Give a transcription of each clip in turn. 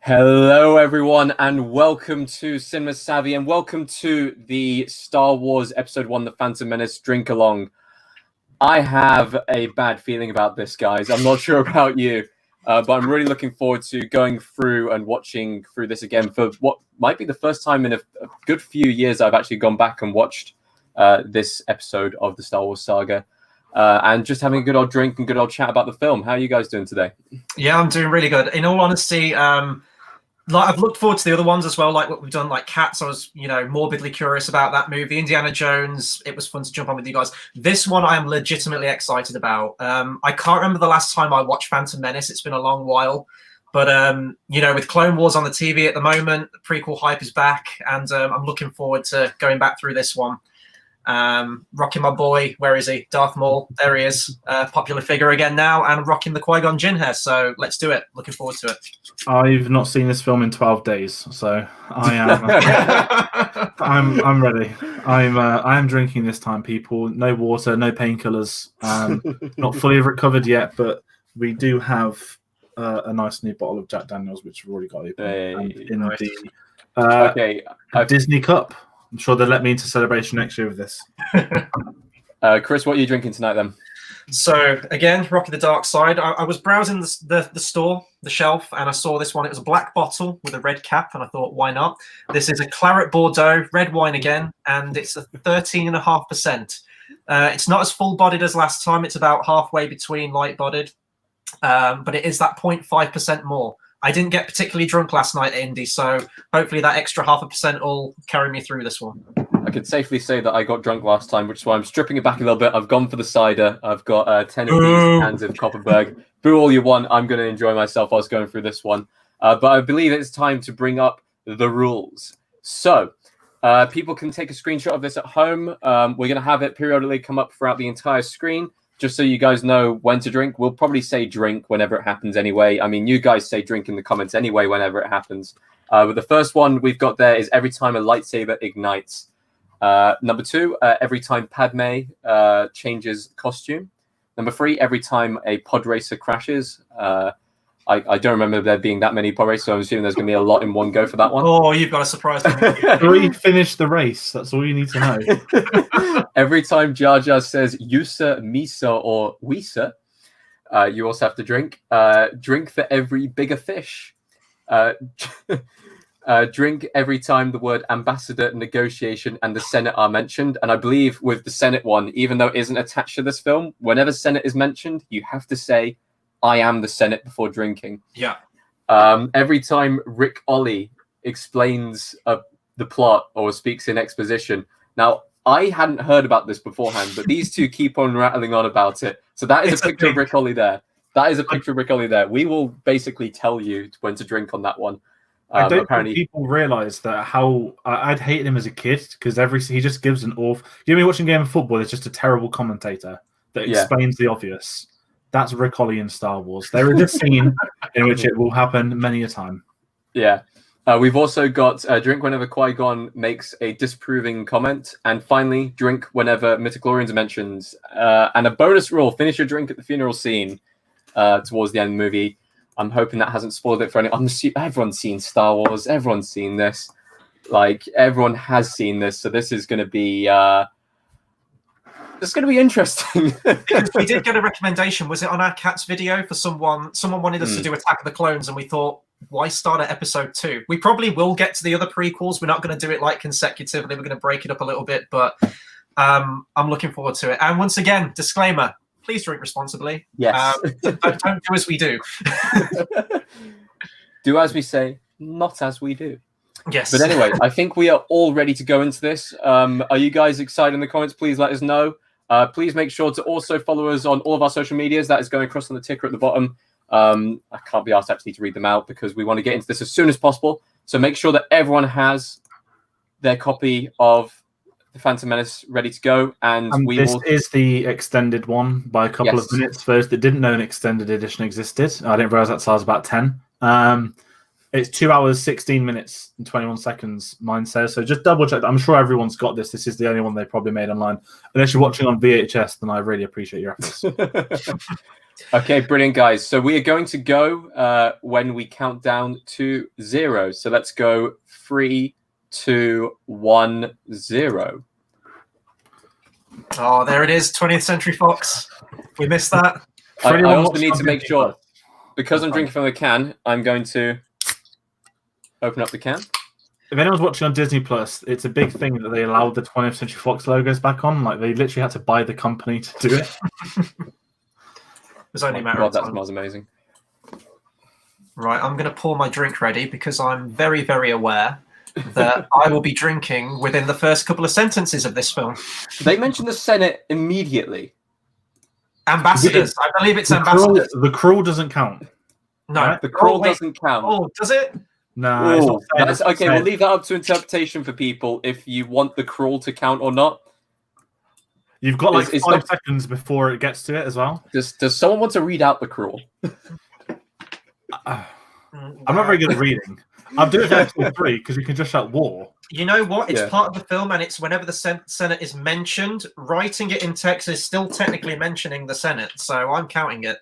Hello, everyone, and welcome to Cinema Savvy, and welcome to the Star Wars Episode 1, The Phantom Menace Drinkalong. I have a bad feeling about this, guys. I'm not sure about you, but I'm really looking forward to going through and watching through this again for what might be the first time in a good few years I've actually gone back and watched this episode of the Star Wars saga. And just having a good old drink and good old chat about the film. How are you guys doing today? Yeah, I'm doing really good. In all honesty, I've looked forward to the other ones as well, like what we've done, like Cats. I was, morbidly curious about that movie. Indiana Jones, it was fun to jump on with you guys. This one I am legitimately excited about. I can't remember the last time I watched Phantom Menace. It's been a long while. But, with Clone Wars on the TV at the moment, the prequel hype is back. And I'm looking forward to going back through this one. Rocking my boy, where is he? Darth Maul, there he is, popular figure again now, and rocking the Qui-Gon Jinn hair. So let's do it. Looking forward to it. I've not seen this film in 12 days, so I am. I'm ready. I am drinking this time, people. No water, no painkillers. Not fully recovered yet, but we do have a nice new bottle of Jack Daniels, which we've already got open in the Disney Cup. I'm sure they'll let me into celebration next year with this. Chris, what are you drinking tonight then? So again, rocking the dark side. I was browsing the store, the shelf, and I saw this one. It was a black bottle with a red cap, and I thought, why not? This is a Claret Bordeaux, red wine again, and it's a 13.5%. It's not as full-bodied as last time. It's about halfway between light-bodied, but it is that 0.5% more. I didn't get particularly drunk last night at Indy, so hopefully that extra 0.5% will carry me through this one. I could safely say that I got drunk last time, which is why I'm stripping it back a little bit. I've gone for the cider. I've got 10 of these cans of Copperberg. Brew all you want. I'm going to enjoy myself whilst going through this one. But I believe it's time to bring up the rules. So people can take a screenshot of this at home. We're going to have it periodically come up throughout the entire screen. Just so you guys know when to drink. We'll probably say drink whenever it happens anyway. I mean, you guys say drink in the comments anyway whenever it happens. But the first one we've got there is every time a lightsaber ignites. Number 2, every time Padme changes costume. Number 3, every time a pod racer crashes. I don't remember there being that many pod racers, so I'm assuming there's going to be a lot in one go for that one. Oh, you've got a surprise for me. We finish the race. That's all you need to know. Every time Jar Jar says Yusa, Misa, or Wisa, you also have to drink. Drink for every bigger fish. Drink every time the word ambassador, negotiation, and the Senate are mentioned. And I believe with the Senate one, even though it isn't attached to this film, whenever Senate is mentioned, you have to say, I am the Senate before drinking. Yeah. Every time Rick Ollie explains the plot or speaks in exposition. Now, I hadn't heard about this beforehand, but these two keep on rattling on about it. So that is a picture of Rick Ollie there. That is a picture of Rick Ollie there. We will basically tell you when to drink on that one. I don't think people realise that how I'd hated him as a kid because he just gives an awful. You know, me watching Game of Football, it's just a terrible commentator that explains the obvious. That's Rick Ollie in Star Wars. There is a scene in which it will happen many a time. Yeah. We've also got drink whenever Qui-Gon makes a disproving comment. And finally, drink whenever midichlorians are mentioned. And a bonus rule, finish your drink at the funeral scene towards the end of the movie. I'm hoping that hasn't spoiled it for anyone. Everyone's seen Star Wars. Everyone's seen this. Like, everyone has seen this. So this is going to be... It's going to be interesting. We did get a recommendation. Was it on our Cats video for someone? Someone wanted us to do Attack of the Clones, and we thought, why start at episode 2? We probably will get to the other prequels. We're not going to do it like consecutively. We're going to break it up a little bit, but I'm looking forward to it. And once again, disclaimer: please drink responsibly. Yes. Don't do as we do. Do as we say, not as we do. Yes. But anyway, I think we are all ready to go into this. Are you guys excited in the comments? Please let us know. Please make sure to also follow us on all of our social medias. That is going across on the ticker at the bottom. I can't be asked actually to read them out because we want to get into this as soon as possible. So make sure that everyone has their copy of the Phantom Menace ready to go. And this is the extended one by a couple of minutes. For those that didn't know an extended edition existed, I didn't realize that size about 10. It's 2 hours, 16 minutes, and 21 seconds, mine says. So just double check. I'm sure everyone's got this. This is the only one they probably made online. Unless you're watching on VHS, then I really appreciate your efforts. Okay, brilliant, guys. So we are going to go when we count down to 0. So let's go 3, 2, 1, 0. Oh, there it is, 20th Century Fox. We missed that. I also need to make sure, because I'm drinking from the can, I'm going to open up the can. If anyone's watching on Disney Plus, it's a big thing that they allowed the 20th Century Fox logos back on. Like, they literally had to buy the company to do it. It's only a matter God, of that time. smells amazing. Right, I'm going to pour my drink ready because I'm very, very aware that I will be drinking within the first couple of sentences of this film. They mentioned the Senate immediately. Ambassadors. I believe it's ambassadors. The crawl doesn't count. No. Right? The crawl doesn't count. Oh, does it? No. It's not saying, That's, okay, we'll leave that up to interpretation for people if you want the crawl to count or not. You've got like 5 seconds before it gets to it as well. Does someone want to read out the crawl? I'm not very good at reading. I'm doing it for episode 3 because you can just shout war. You know what? It's part of the film, and it's whenever the Senate is mentioned, writing it in text is still technically mentioning the Senate, so I'm counting it.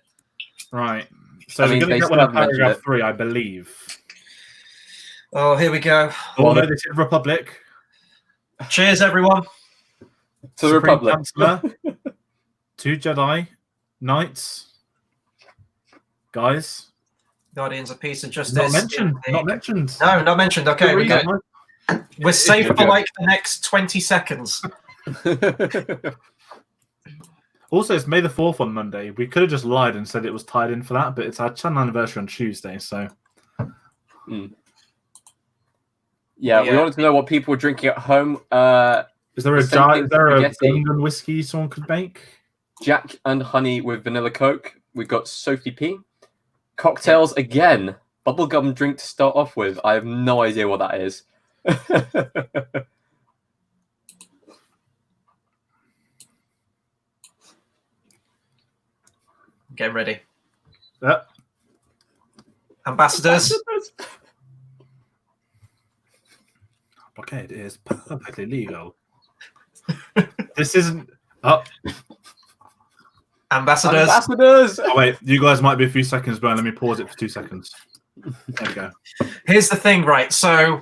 Right. So we're going to get one in paragraph 3, I believe. Oh, here we go. Oh, no, this is Republic. Cheers, everyone. To the Republic. Chancellor, 2 Jedi, Knights, guys. Guardians of Peace and Justice. Not mentioned. Not mentioned. No, not mentioned. Okay, we're safe for like the next 20 seconds. Also, it's May the 4th on Monday. We could have just lied and said it was tied in for that, but it's our channel anniversary on Tuesday, so. Yeah, we wanted to know what people were drinking at home. Is there a London whiskey someone could make? Jack and honey with vanilla Coke. We've got Sophie P. Cocktails again. Bubblegum drink to start off with. I have no idea what that is. Get ready. Yep. Ambassadors. Okay, it is perfectly legal. This isn't up. Ambassadors. Ambassadors. Oh wait, you guys might be a few seconds behind. Let me pause it for 2 seconds. There we go. Here's the thing, right? So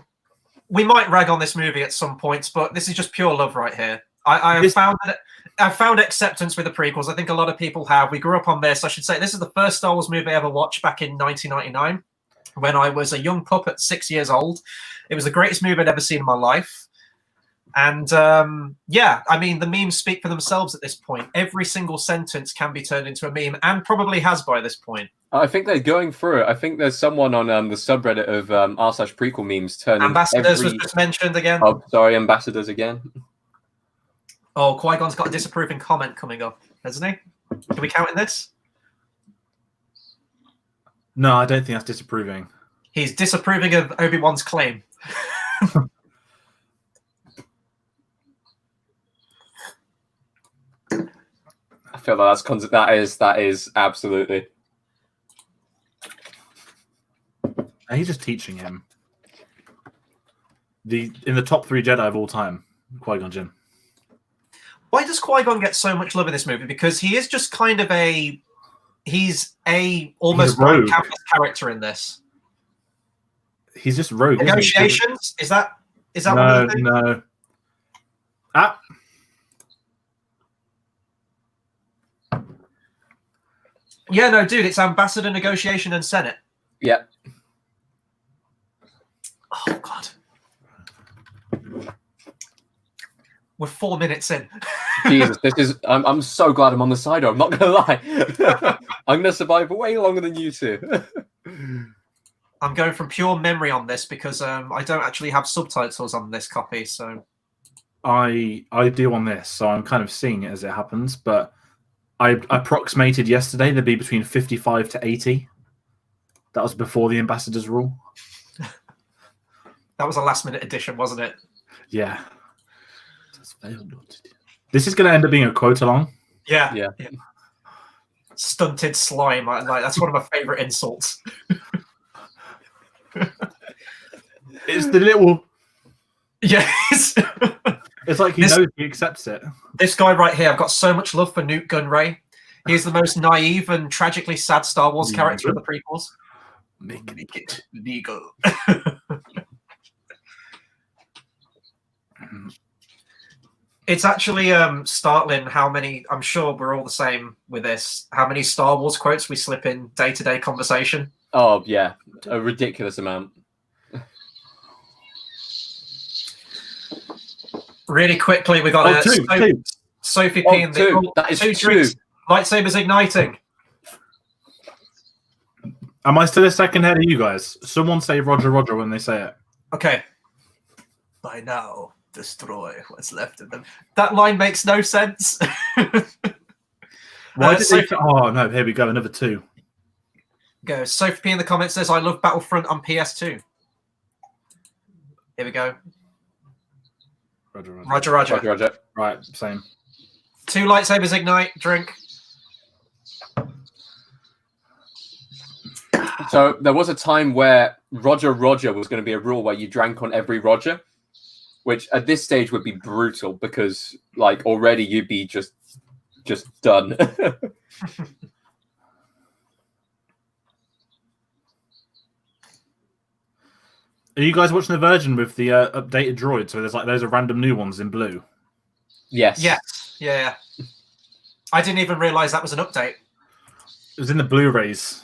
we might rag on this movie at some points, but this is just pure love right here. I found acceptance with the prequels. I think a lot of people have. We grew up on this. I should say this is the first Star Wars movie I ever watched back in 1999 when I was a young pup at 6 years old. It was the greatest movie I'd ever seen in my life. And yeah, I mean, the memes speak for themselves at this point. Every single sentence can be turned into a meme and probably has by this point. I think they're going through it. I think there's someone on the subreddit of r/prequel memes turning Ambassadors was just mentioned again. Oh, sorry, Ambassadors again. Oh, Qui-Gon's got a disapproving comment coming up, hasn't he? Can we count in this? No, I don't think that's disapproving. He's disapproving of Obi-Wan's claim. I feel like that is absolutely. He's just teaching him. In the top 3 Jedi of all time, Qui-Gon Jinn. Why does Qui-Gon get so much love in this movie? Because he is just kind of he's almost rogue campus character in this. He's just rogue. Negotiations? Is that no, one of the things? No. Ah. Yeah, no, dude, it's ambassador, negotiation, and Senate. Yeah. Oh God. We're 4 minutes in. Jesus, this is. I'm so glad I'm on the side. I'm not gonna lie. I'm gonna survive way longer than you two. I'm going from pure memory on this because I don't actually have subtitles on this copy. So I do on this, so I'm kind of seeing it as it happens. But I approximated yesterday there'd be between 55 to 80. That was before the ambassador's rule. That was a last-minute addition, wasn't it? Yeah. This is going to end up being a quote along. Yeah. Stunted slime. Like that's one of my favorite insults. It's the little. Yes. It's like he knows he accepts it. This guy right here, I've got so much love for Newt Gunray. He's the most naive and tragically sad Star Wars character of the prequels. Make it legal. It's actually startling how many, I'm sure we're all the same with this, how many Star Wars quotes we slip in day-to-day conversation. Oh, yeah. A ridiculous amount. Really quickly, we got two. Sophie P in the... Two. That is two. Lightsabers igniting. Am I still a second ahead of you guys? Someone say Roger, Roger when they say it. Okay. By now, destroy what's left of them. That line makes no sense. Why did they... Oh, no, here we go. Another two. Go. Sophie P in the comments says, I love Battlefront on PS2. Here we go. Roger, Roger. Roger, Roger. Roger, Roger. Right, same. Two lightsabers ignite. Drink. So there was a time where Roger, Roger was going to be a rule where you drank on every Roger, which at this stage would be brutal because, like, already you'd be just done. Are you guys watching the version with the updated droid? So there's like those are random new ones in blue. Yes. Yes. Yeah. I didn't even realize that was an update. It was in the Blu-rays.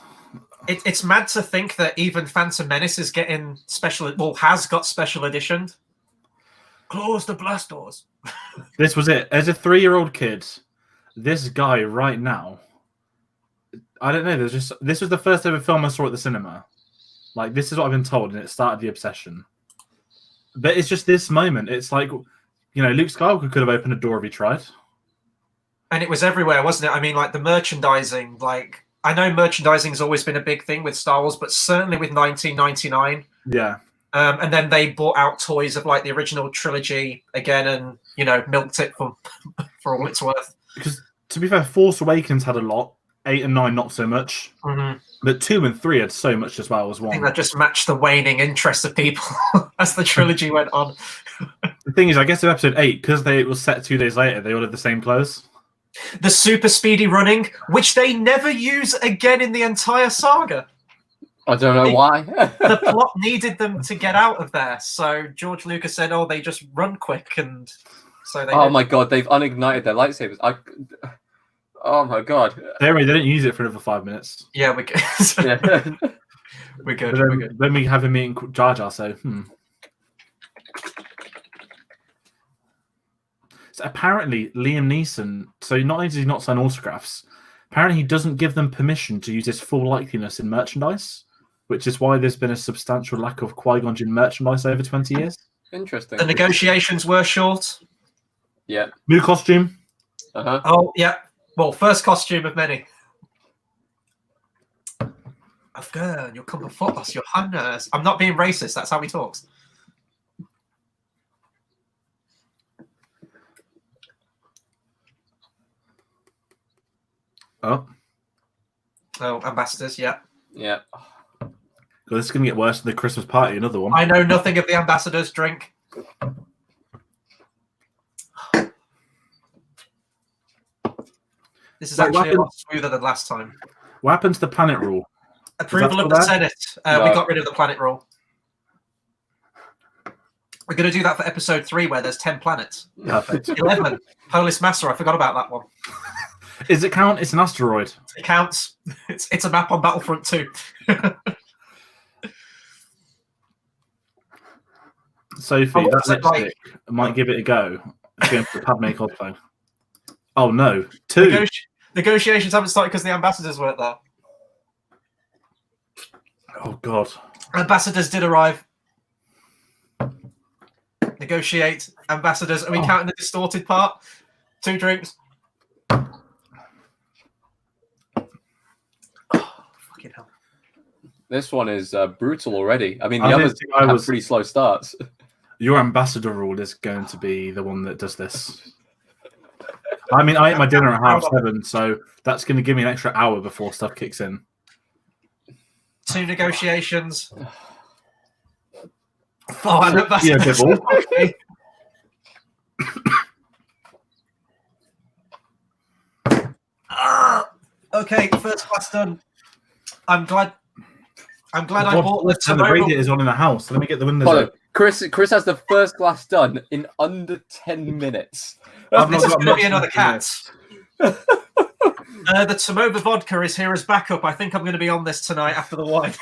It's mad to think that even Phantom Menace is getting special. Well, has got special edition. Close the blast doors. This was it. As a 3-year-old kid, this guy right now, I don't know. This was the first ever film I saw at the cinema. Like, this is what I've been told, and it started the obsession. But it's just this moment. It's like, you know, Luke Skywalker could have opened a door if he tried. And it was everywhere, wasn't it? I mean, like, the merchandising. Like, I know merchandising has always been a big thing with Star Wars, but certainly with 1999. Yeah. And then they bought out toys of, like, the original trilogy again and, you know, milked it for all it's worth. Because, to be fair, Force Awakens had a lot. 8 and 9, not so much. Mm-hmm. But 2 and 3 had so much as well as 1. I think that just matched the waning interest of people as the trilogy went on. The thing is, I guess in episode 8, because it was set 2 days later, they all had the same clothes. The super speedy running, which they never use again in the entire saga. I don't know why. The plot needed them to get out of there. So George Lucas said, oh, they just run quick. And so they my God, they've unignited their lightsabers. Oh my God. They didn't use it for another 5 minutes. Yeah, we're good. Yeah. We're good. Then, We're good. Then we have him meeting Jar Jar, so So apparently Liam Neeson, so not only does he not sign autographs, apparently he doesn't give them permission to use his full likeness in merchandise, which is why there's been a substantial lack of Qui-Gon Jinn merchandise over 20 years. Interesting. The negotiations were short. Yeah. New costume. Uh-huh. Oh, yeah. Well, first costume of many. Afghan, you'll come before us, your highness. I'm not being racist. That's how he talks. Oh, ambassadors, yeah. Yeah. well, this is going to get worse than the Christmas party, another one. I know nothing of the ambassadors. Drink. This is actually a lot smoother than last time. What happened to the planet rule? Approval of the Senate. No. We got rid of the planet rule. We're going to do that for episode 3, where there's 10 planets. Perfect. 11. Polis Massa. I forgot about that one. Does it count? It's an asteroid. It counts. It's a map on Battlefront 2. Sophie, Oh, that is it lipstick might give it a go. Going for the Padme cosplay. Oh no, 2. Negotiations haven't started because the ambassadors weren't there. Oh god. Ambassadors did arrive. Negotiate. Ambassadors. Are we counting the distorted part? 2 drinks. Oh, fucking hell. This one is brutal already. I mean, the others have pretty slow starts. Your ambassador rule is going to be the one that does this. I mean, I ate my dinner at 7:30, so that's going to give me an extra hour before stuff kicks in. 2 negotiations. Oh, I love that. Yeah, Bibble. Okay. Okay, first class done. I'm glad I bought the The radiator's on in the house. Let me get the windows Hold on. open. Chris has the first glass done in under 10 minutes. I've This not is got going to be much another time for cat. The Tomova vodka is here as backup. I think I'm going to be on this tonight after the wine.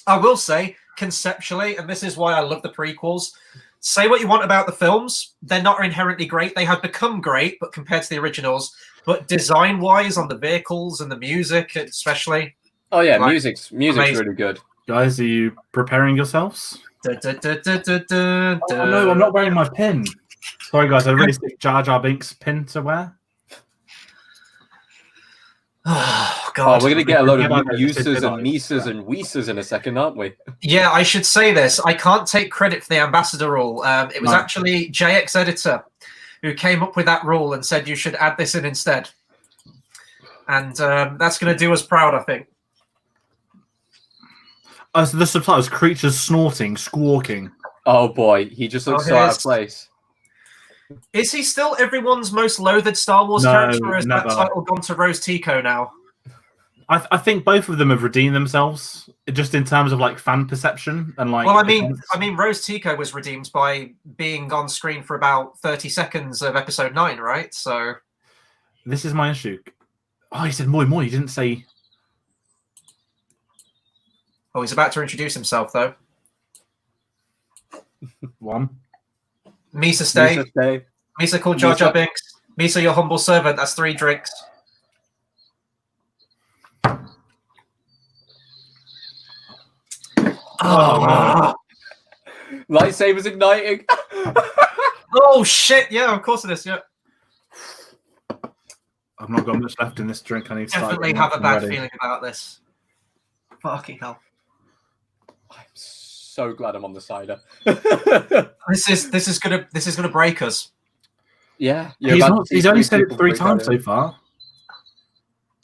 I will say, conceptually, and this is why I love the prequels, say what you want about the films, they're not inherently great. They have become great, but compared to the originals, but design-wise on the vehicles and the music especially. Oh yeah, Like, music's amazing. really good. Guys, are you preparing yourselves? Oh, no, I'm not wearing my pin. Sorry, guys, I really stick Jar Jar Binks pin to wear. Oh, Oh, God. we're gonna get a load of Forget about Users it. and Misas and Weesas in a second, aren't we? Yeah, I should say this. I can't take credit for the ambassador rule. It was No. actually JX Editor who came up with that rule and said you should add this in instead. And that's going to do us proud, I think. So the subtitles: creatures snorting, squawking. Oh boy, he just looks so out of place. Is he still everyone's most loathed Star Wars No, character, or has never. that title gone to Rose Tico now? I think both of them have redeemed themselves, just in terms of like fan perception and like. Well, I mean, Rose Tico was redeemed by being on screen for about 30 seconds of Episode 9, right? So this is my issue. Oh, he said moi moi. He didn't say. Oh, he's about to introduce himself, though. One. Misa, stay. Misa, stay. Misa called Jar Jar Binks. Misa, your humble servant. That's 3 drinks. Oh, Lightsabers igniting. oh shit! Yeah, of course it is. Yeah, I've not got much left in this drink. I need to start definitely getting have a bad ready. feeling about this. Fucking hell! I'm so glad I'm on the cider. This is gonna break us. Yeah, He's only said it 3 times so far.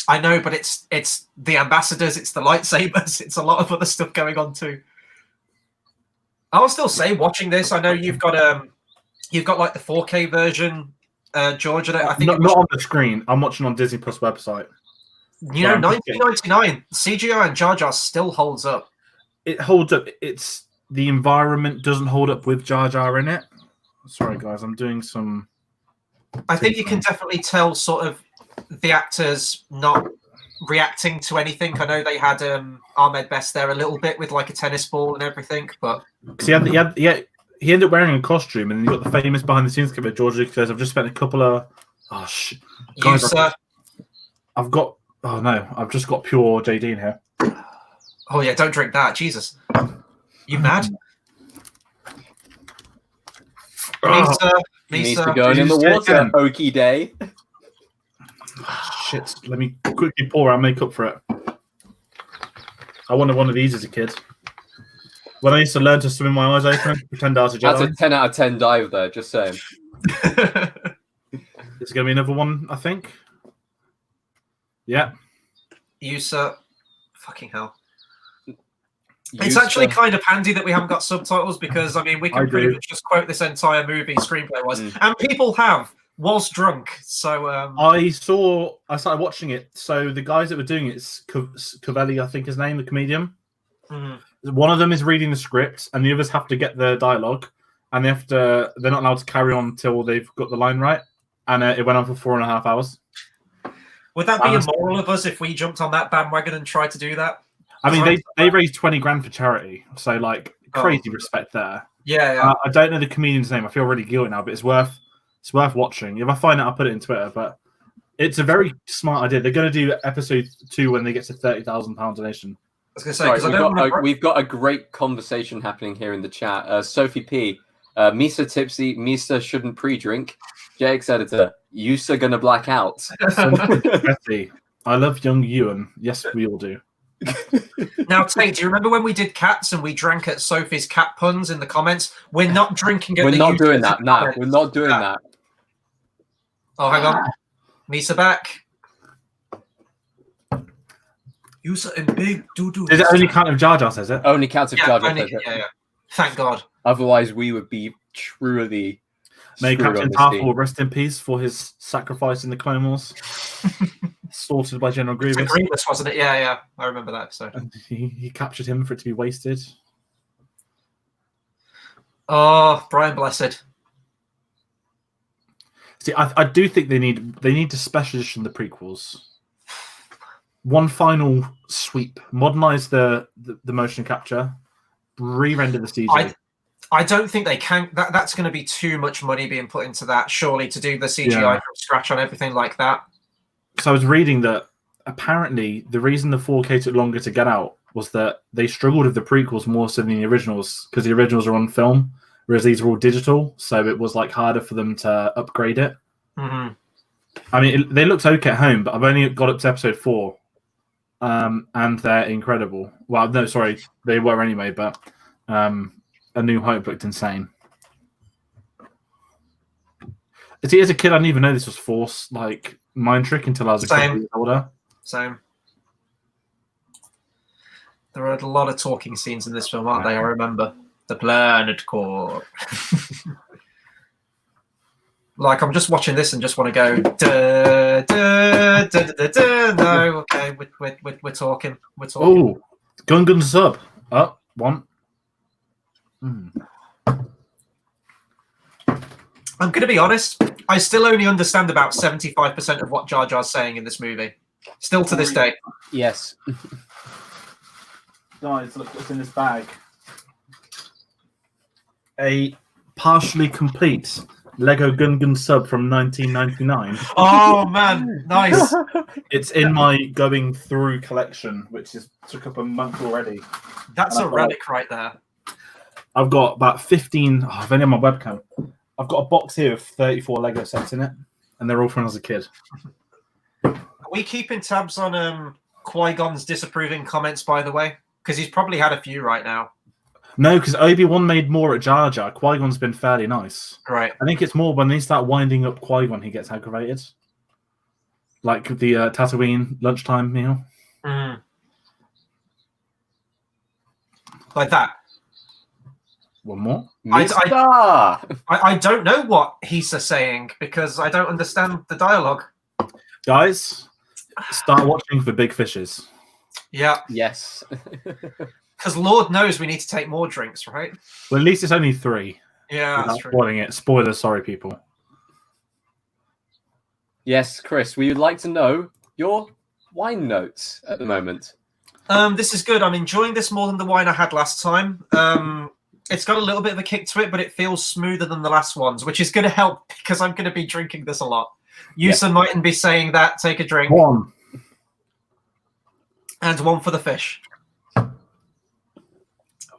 I know, but it's the ambassadors, it's the lightsabers, it's a lot of other stuff going on too. I'll still say, watching this, I know you've got like the 4K version, George. I think Not on the screen. I'm watching on Disney Plus website. You know, 1999 CGI and Jar Jar still holds up. It holds up. It's the environment doesn't hold up with Jar Jar in it. Sorry, guys, I'm doing some. I think you can definitely tell sort of the actors not reacting to anything. I know they had Ahmed Best there a little bit with like a tennis ball and everything, but he ended up wearing a costume, and then you got the famous behind the scenes clip. George says, "I've just spent a couple of guys, I've got I've just got pure JD in here. Oh yeah, don't drink that, Jesus! You mad? Misa going in the water. Okie day. Shit! Let me quickly pour. I'll make up for it. I wanted one of these as a kid. When I used to learn to swim with my eyes open, pretend I was a Jedi. That's a 10 out of 10 dive there, just saying. There's going to be another one, I think. Yeah. Yusa. Fucking hell. It's actually kind of handy that we haven't got subtitles because, I mean, we can pretty much just quote this entire movie screenplay-wise. And people have, whilst drunk. So I started watching it. So the guys that were doing it's Covelli, I think his name, the comedian. One of them is reading the script, and the others have to get the dialogue, and they're not allowed to carry on until they've got the line right. And it went on for 4.5 hours. Would that be immoral of us if we jumped on that bandwagon and tried to do that? I mean, they raised 20 grand for charity, so like crazy respect there. Yeah. I don't know the comedian's name. I feel really guilty now, but it's worth watching. If I find it, I'll put it in Twitter. But it's a very smart idea. They're going to do episode 2 when they get to £30,000 donation. I was going to say, we've got a great conversation happening here in the chat. Sophie P, Misa tipsy, Misa shouldn't pre-drink. JX editor, Yusa gonna black out. Betty, I love young Ewan. Yes, we all do. Now, Tate, do you remember when we did cats and we drank at Sophie's cat puns in the comments? We're not drinking at We're the not doing that. No, comments. we're not doing that. Oh, hang on. Misa back. Yusa and Big Doo-Doo. Is it only count of Jar Jar says it? Only counts of Jar Jar. Yeah. Thank God. Otherwise, we would be truly. May screwed on Captain this Tarful team. rest in peace for his sacrifice in the Clone Wars. Slaughtered by General It's Grievous. Grievous, wasn't it? Yeah. I remember that episode. And he captured him for it to be wasted. Oh, Brian Blessed. See, I do think they need to special edition the prequels. One final sweep, modernize the motion capture, re-render the CG. I don't think they can. That's going to be too much money being put into that, surely, to do the CGI from scratch on everything like that. So I was reading that apparently the reason the 4K took longer to get out was that they struggled with the prequels more so than the originals, because the originals are on film, whereas these are all digital, so it was like harder for them to upgrade it. Mm-hmm. I mean, they looked okay at home, but I've only got up to episode 4, and they're incredible. Well, no, sorry, they were anyway, but A New Hope looked insane. See, as a kid, I didn't even know this was Force, like, mind trick until I was a couple years older. Same. There are a lot of talking scenes in this film, aren't they? I remember. The Planet Core. Like, I'm just watching this and just want to go, duh, duh, duh, duh, duh, duh. No, okay, we're talking. We're talking. Oh, Gungan sub. Oh, one. I'm going to be honest. I still only understand about 75% of what Jar Jar's saying in this movie. Still to this day. Yes. Guys, look what's in this bag. A partially complete Lego Gungan sub from 1999. Oh, man. Nice. It's in my going through collection, which took up a month already. That's a relic right there. I've got about 15. I've only on my webcam. I've got a box here of 34 Lego sets in it, and they're all from as a kid. Are we keeping tabs on Qui-Gon's disapproving comments, by the way? Because he's probably had a few right now. No, because Obi-Wan made more at Jar Jar. Qui-Gon's been fairly nice. Right. I think it's more when they start winding up Qui-Gon, he gets aggravated. Like the Tatooine lunchtime meal. Mm. Like that. One more. I don't know what he's saying because I don't understand the dialogue. Guys, start watching for big fishes. Yeah. Yes. Because Lord knows we need to take more drinks, right? Well, at least it's only 3. Yeah, that's true. Spoiling it. Spoilers, sorry, people. Yes, Chris, we would like to know your wine notes at the moment. This is good. I'm enjoying this more than the wine I had last time. It's got a little bit of a kick to it, but it feels smoother than the last ones, which is going to help because I'm going to be drinking this a lot. Yusa mightn't be saying that. Take a drink. 1. And 1 for the fish.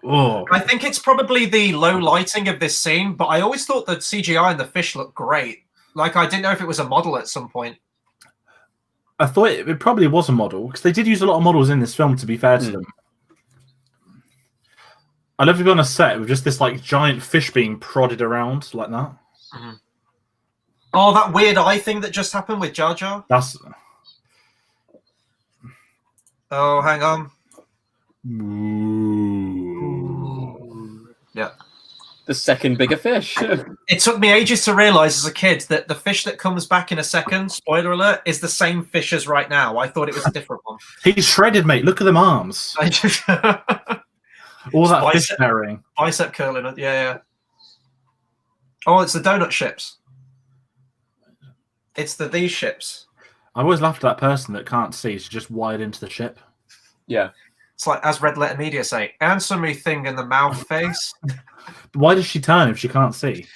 Oh. I think it's probably the low lighting of this scene, but I always thought that CGI and the fish looked great. Like, I didn't know if it was a model at some point. I thought it probably was a model, because they did use a lot of models in this film, to be fair to them. I love to be on a set with just this like giant fish being prodded around like that. Mm-hmm. Oh, that weird eye thing that just happened with Jar Jar? That's... Oh, hang on. Ooh. Yeah. The second bigger fish. It took me ages to realize as a kid that the fish that comes back in a second, spoiler alert, is the same fish as right now. I thought it was a different one. He's shredded, mate. Look at them arms. All that fish bearing. Bicep curling. Yeah. Oh, it's the donut ships. It's these ships. I always laughed at that person that can't see. She's just wired into the ship. Yeah. It's like, as Red Letter Media say, answer me thing in the mouth face. Why does she turn if she can't see?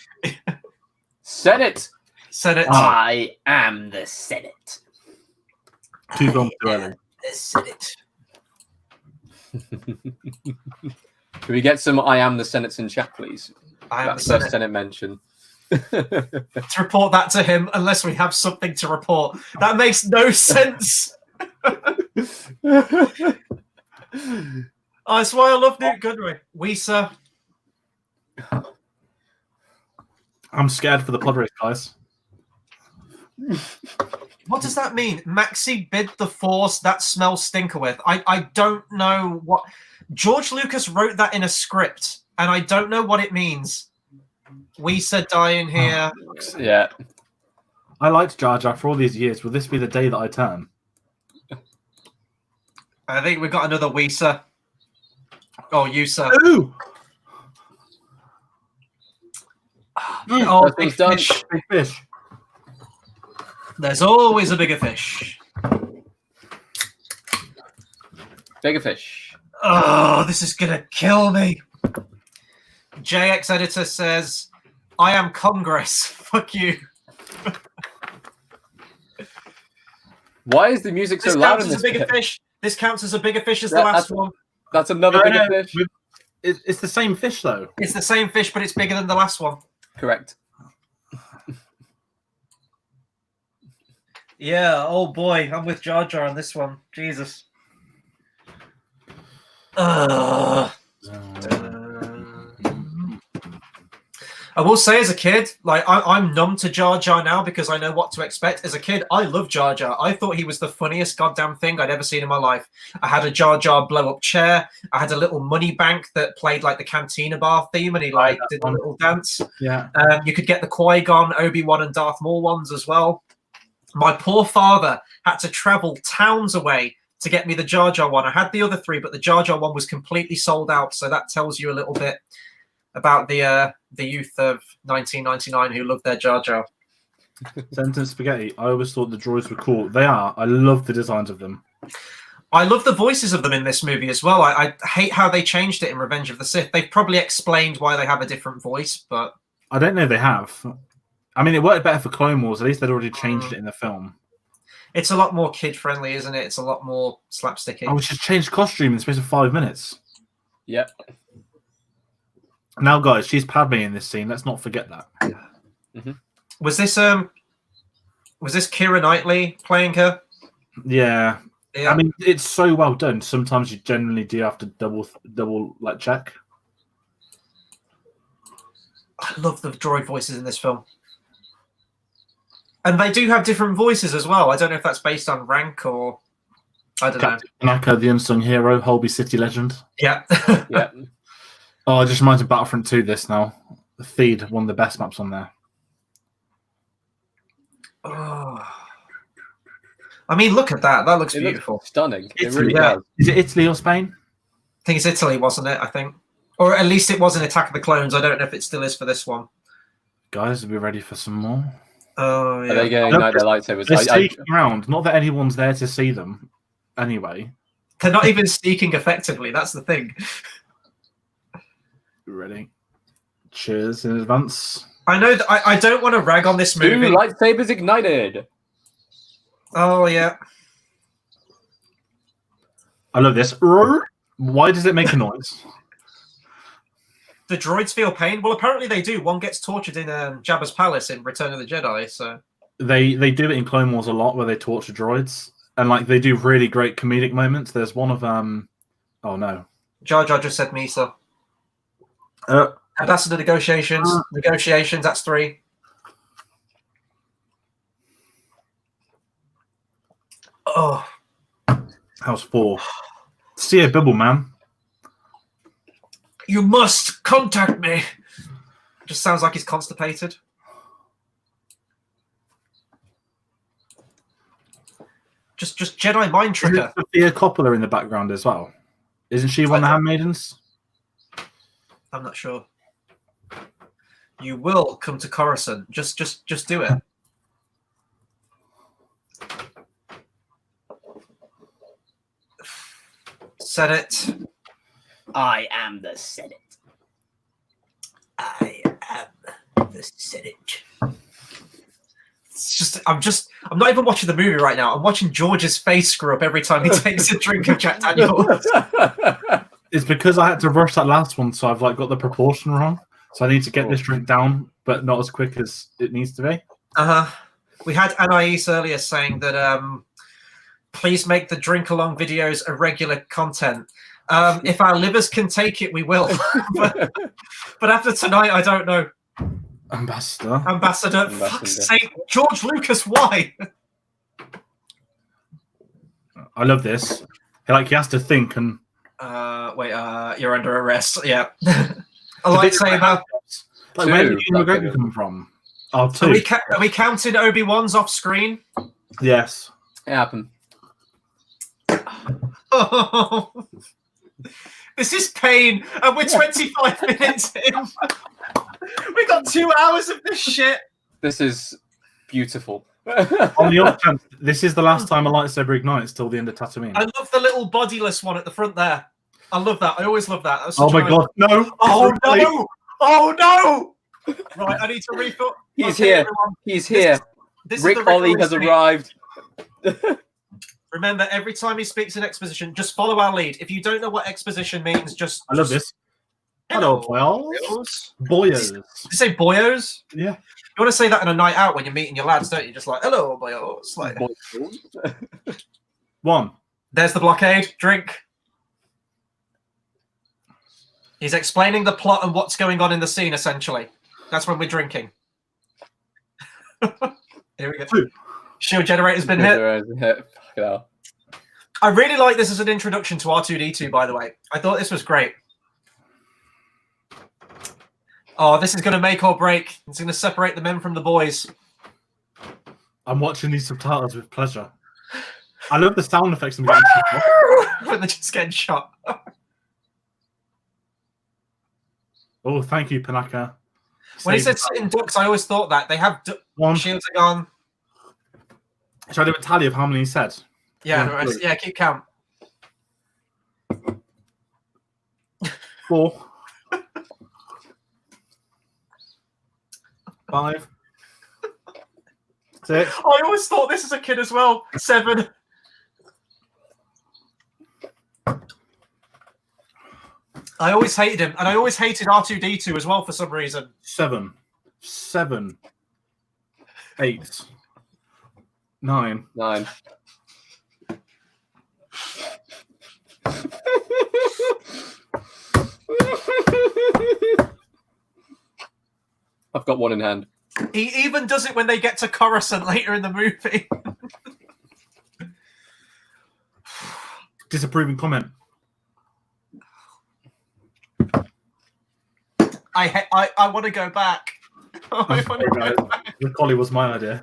Senate. Senate. I am the Senate. Too gone too early. The Senate. Can we get some I am the Senate in chat, please? I am That's the Senate. Senate mention. To report that to him unless we have something to report. That makes no sense. That's why I love Newt Gunray. Weezer. I'm scared for the pod race, guys. What does that mean? Maxi bid the force that smells stinker with. I don't know what... George Lucas wrote that in a script and I don't know what it means. We said dying here. Yeah. I liked Jar Jar for all these years. Will this be the day that I turn? I think we got another Weezer. Oh, Yusa. Ooh! Oh, big That's done. fish. Big fish. There's always a bigger fish. Bigger fish. Oh, this is gonna kill me. JX Editor says, I am Congress. Fuck you. Why is the music so This loud counts in as a this bigger bit? fish. This counts as a bigger fish as the Yeah, last one. That's another bigger fish. It's the same fish, though. It's the same fish, but it's bigger than the last one. Correct. Yeah, oh boy, I'm with Jar Jar on this one. Jesus. I will say, as a kid, like I'm numb to Jar Jar now because I know what to expect. As a kid, I loved Jar Jar. I thought he was the funniest goddamn thing I'd ever seen in my life. I had a Jar Jar blow up chair. I had a little money bank that played like the Cantina Bar theme, and he like did a little dance. Yeah. You could get the Qui-Gon, Obi-Wan, and Darth Maul ones as well. My poor father had to travel towns away to get me the Jar Jar one. I had the other three, but the Jar Jar one was completely sold out. So that tells you a little bit about the youth of 1999 who loved their Jar Jar. Sentence spaghetti. I always thought the droids were cool. They are. I love the designs of them. I love the voices of them in this movie as well. I hate how they changed it in Revenge of the Sith. They've probably explained why they have a different voice, but I don't know if they have. I mean, it worked better for Clone Wars. At least they'd already changed it in the film. it's a lot more kid-friendly, isn't it? It's a lot more slapsticky. I was just changed costume in the space of 5 minutes. Yep. Now, guys, she's Padme in this scene. Let's not forget that. Mm-hmm. Was this Keira Knightley playing her? Yeah. Yeah. I mean, it's so well done. Sometimes you generally do have to double like check. I love the droid voices in this film. And they do have different voices as well. I don't know if that's based on rank or I don't know. Naka, the unsung hero, Holby City legend. Yeah. Yeah. Oh, it just reminds me of Battlefront 2 this now. The Theed, one of the best maps on there. Oh. I mean, look at that. That looks It beautiful. looks stunning. It Italy, really yeah. does. Is it Italy or Spain? I think it's Italy, wasn't it? I think. Or at least it was in Attack of the Clones. I don't know if it still is for this one. Guys, are we ready for some more? Oh, yeah. Are they going to ignite their lightsabers? They're sneaking around. Not that anyone's there to see them. Anyway. They're not even sneaking effectively. That's the thing. Ready. Cheers in advance. I know that I don't want to rag on this Two movie. lightsabers ignited. Oh, yeah. I love this. Why does it make a noise? The droids feel pain. Well, apparently they do. One gets tortured in Jabba's palace in Return of the Jedi. So They do it in Clone Wars a lot where they torture droids. And like they do really great comedic moments. There's one of oh no. Jar Jar just said Misa. Ambassador negotiations. Negotiations, that's 3. Oh. How's 4? See a bibble, man. You must contact me. Just sounds like he's constipated. Just Jedi mind tricker. Sophia Coppola in the background as well. Isn't she one of the handmaidens? I'm not sure. You will come to Coruscant. Just do it. Senate. I am the Senate. I am the Senate. It's I'm not even watching the movie right now. I'm watching George's face screw up every time he takes a drink of Jack Daniels. It's because I had to rush that last one, so I've like got the proportion wrong. So I need to get this drink down, but not as quick as it needs to be. We had Anais earlier saying that please make the Drinkalong videos a regular content. If our livers can take it, we will. but after tonight, I don't know. Ambassador. Fuck's sake. George Lucas, why? I love this. He has to think and... Wait, you're under arrest. Yeah. a lightsaber. Like, where did Two. Ewan McGregor come from? Oh, two. Are we counting Obi-Wan's off screen? Yes. It happened. Oh, this is pain, and we're 25 minutes in. We got 2 hours of this shit. This is beautiful. On the off chance, this is the last time a lightsaber ignites till the end of Tatooine. I love the little bodiless one at the front there. I love that. I always love that. Oh my god, no! Oh no! Oh no! Right, I need to refill. He's Okay, here. everyone. He's here. This Rick is the Ollie Ollie has speech. arrived. Remember, every time he speaks in exposition, just follow our lead. If you don't know what exposition means, just. I love this. Hello, boyos. Boyos. Did you say boyos? Yeah. You want to say that in a night out when you're meeting your lads, don't you? Just like, hello, boyos. Like, One. there's the blockade. Drink. He's explaining the plot and what's going on in the scene, essentially. That's when we're drinking. Here we go. Two. Shield generator's been hit. Fucking hell. I really like this as an introduction to R2-D2, by the way. I thought this was great. Oh, this is going to make or break. It's going to separate the men from the boys. I'm watching these subtitles with pleasure. I love the sound effects. I'm getting When they're just getting shot. Oh, thank you, Panaka. When he Saved said sitting ducks, I always thought that. They have one. shields are gone. Should I do a tally of how many he said? Yeah, One, right. Yeah, keep count. 4. 5. 6. I always thought this as a kid as well. 7. I always hated him, and I always hated R2-D2 as well for some reason. 7. 7. 8. 9. 9. I've got one in hand. He even does it when they get to Coruscant later in the movie. Disapproving comment. I want to go back. I want to go back. The collie was my idea.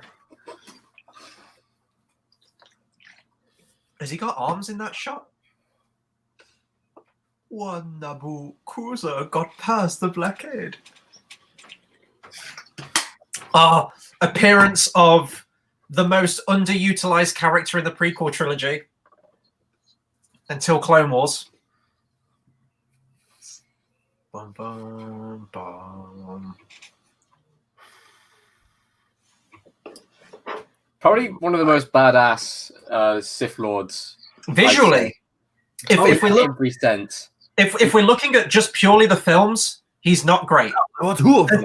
Has he got arms in that shot? One Naboo cruiser got past the blockade. Appearance of the most underutilized character in the prequel trilogy until Clone Wars. Bum, bum, bum. Probably one of the most badass Sith Lords. Visually, if we look, every sense. if we're looking at just purely the films, he's not great. What? Who of them?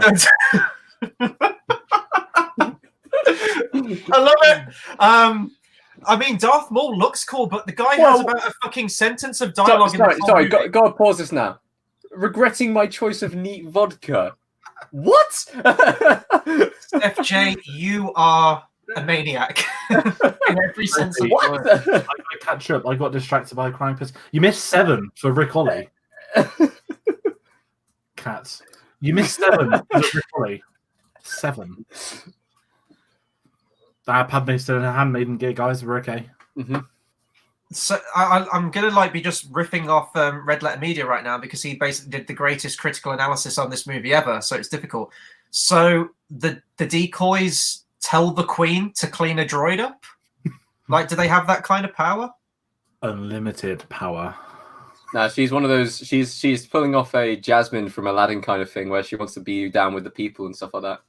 I love it. I mean, Darth Maul looks cool, but the guy has about a fucking sentence of dialogue. Sorry, go pause this now. Regretting my choice of neat vodka. What? FJ, you are a maniac in every sense of the word. What? I catch up. I got distracted by a crying piss. You missed 7 for Rick Ollie. Cats. You missed 7 for Rick Ollie. 7. Padme still in her handmaiden gear, guys. We're okay. Mm-hmm. So I'm gonna be just riffing off Red Letter Media right now because he basically did the greatest critical analysis on this movie ever. So it's difficult. So the decoys tell the Queen to clean a droid up. Do they have that kind of power? Unlimited power. No, she's one of those. She's pulling off a Jasmine from Aladdin kind of thing, where she wants to be down with the people and stuff like that.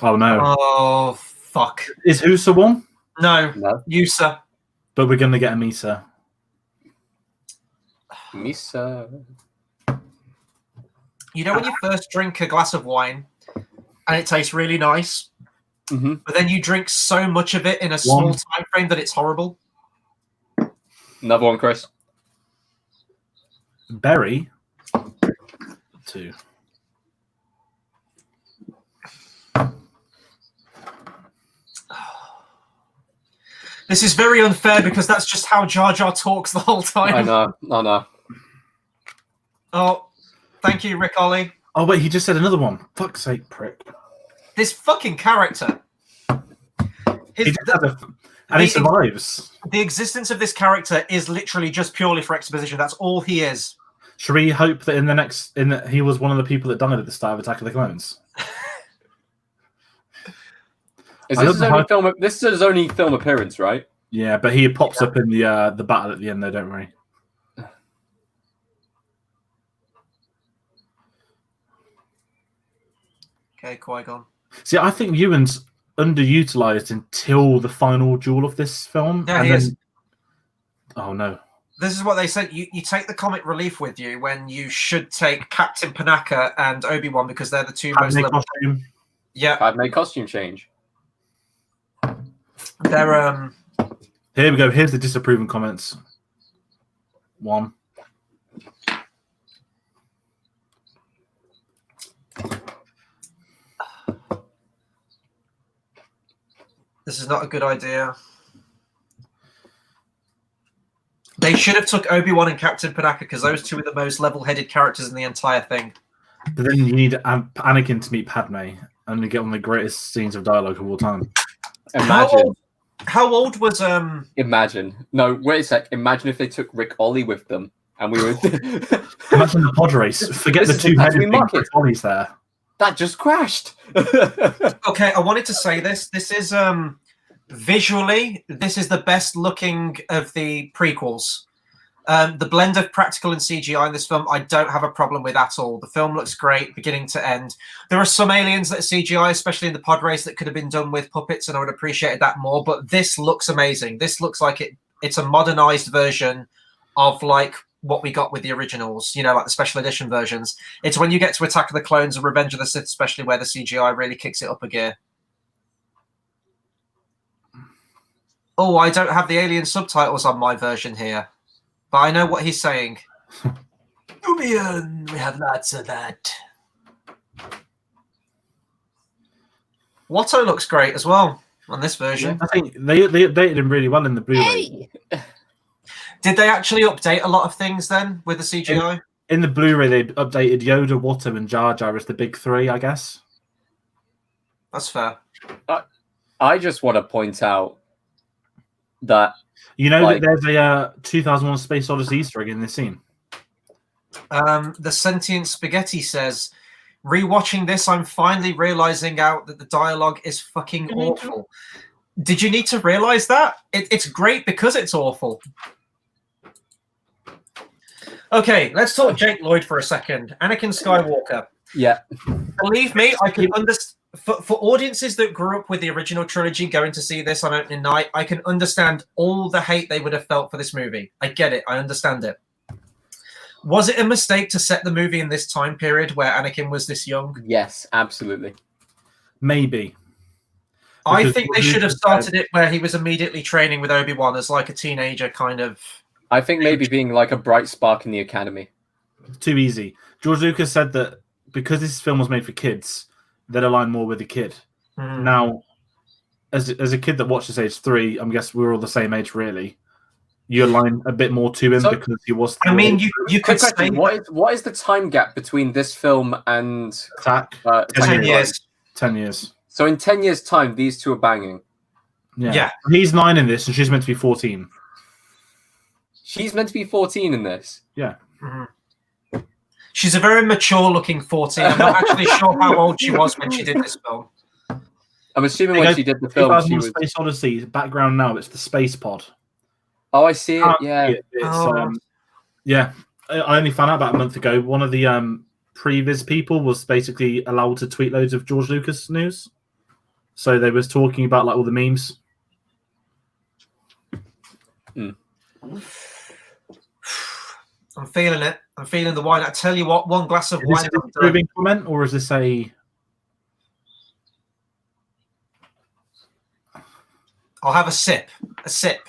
Oh no! Oh fuck! Is Husa one? No, No, Yusa. But we're gonna get a Misa. Misa. You know when you first drink a glass of wine and it tastes really nice, Mm-hmm. but then you drink so much of it in a small time frame that it's horrible. Another one, Chris. Berry. 2. This is very unfair because that's just how Jar Jar talks the whole time. I know. Oh, thank you, Rick Ollie. Oh wait, he just said another one. Fuck's sake, prick. This fucking character. He just and he survives. The existence of this character is literally just purely for exposition. That's all he is. Should we hope that he was one of the people that done it at the start of Attack of the Clones? This is his only film appearance, right? Yeah, but he pops up in the battle at the end, though. Don't worry. Okay, Qui-Gon. See, I think Ewan's underutilized until the final duel of this film. Yeah, he is. Oh no. This is what they said. You take the comic relief with you when you should take Captain Panaka and Obi-Wan because they're the two most level. Yeah. Padme costume change. They're Here we go. Here's the disapproving comments. 1. This is not a good idea. They should have took Obi-Wan and Captain Panaka because those two are the most level-headed characters in the entire thing. But then you need Anakin to meet Padme and to get one of the greatest scenes of dialogue of all time. Imagine. How old was Imagine. No, wait a sec. Imagine if they took Rick Ollie with them and we were. Imagine the pod race. Forget the two-headed thing. Rick Ollie's there. That just crashed. Okay, I wanted to say this. This is visually, this is the best looking of the prequels. The blend of practical and CGI in this film, I don't have a problem with at all. The film looks great, beginning to end. There are some aliens that are CGI, especially in the pod race, that could have been done with puppets, and I would have appreciated that more. But this looks amazing. This looks like it's a modernized version of like what we got with the originals, you know, like the special edition versions. It's when you get to Attack of the Clones and Revenge of the Sith, especially where the CGI really kicks it up a gear. Oh, I don't have the alien subtitles on my version here, but I know what he's saying. Nubian, we have lots of that. Watto looks great as well on this version. I think they updated him really well in the Blu-ray. Hey! Did they actually update a lot of things then with the CGI? In the Blu-ray, they updated Yoda, Watto, and Jar Jar as the big three, I guess. That's fair. I just want to point out that that there's a 2001 Space Odyssey Easter egg in this scene. The Sentient Spaghetti says, rewatching this, I'm finally realizing out that the dialogue is fucking awful. Did you need to realize that? It's great because it's awful. Okay, let's talk Jake Lloyd for a second. Anakin Skywalker. Yeah. Believe me, I can understand. For audiences that grew up with the original trilogy going to see this on opening night, I can understand all the hate they would have felt for this movie. I get it. I understand it. Was it a mistake to set the movie in this time period where Anakin was this young? Yes, absolutely. Maybe. I think they should have started it where he was immediately training with Obi-Wan as like a teenager kind of. I think maybe being like a bright spark in the academy. Too easy. George Lucas said that because this film was made for kids, they'd align more with the kid. Now, as a kid that watched this age 3, I guess we were all the same age, really. You align a bit more to him because he was. I mean, you could say what is the time gap between this film and Attack? 10 years. 10 years. So in 10 years' time, these two are banging. Yeah. He's 9 in this, and she's meant to be 14. She's meant to be 14 in this. Yeah. Mm-hmm. She's a very mature-looking 14. I'm not actually sure how old she was when she did this film. I'm assuming when she did the film, she was... Space Odyssey, background now, it's the space pod. Oh, I see it, yeah. Yeah, I only found out about a month ago. One of the previs people was basically allowed to tweet loads of George Lucas news. So they was talking about like all the memes. I'm feeling it. I'm feeling the wine. I tell you what, one glass of wine. Is this a disapproving comment, or is this a... I'll have a sip. A sip.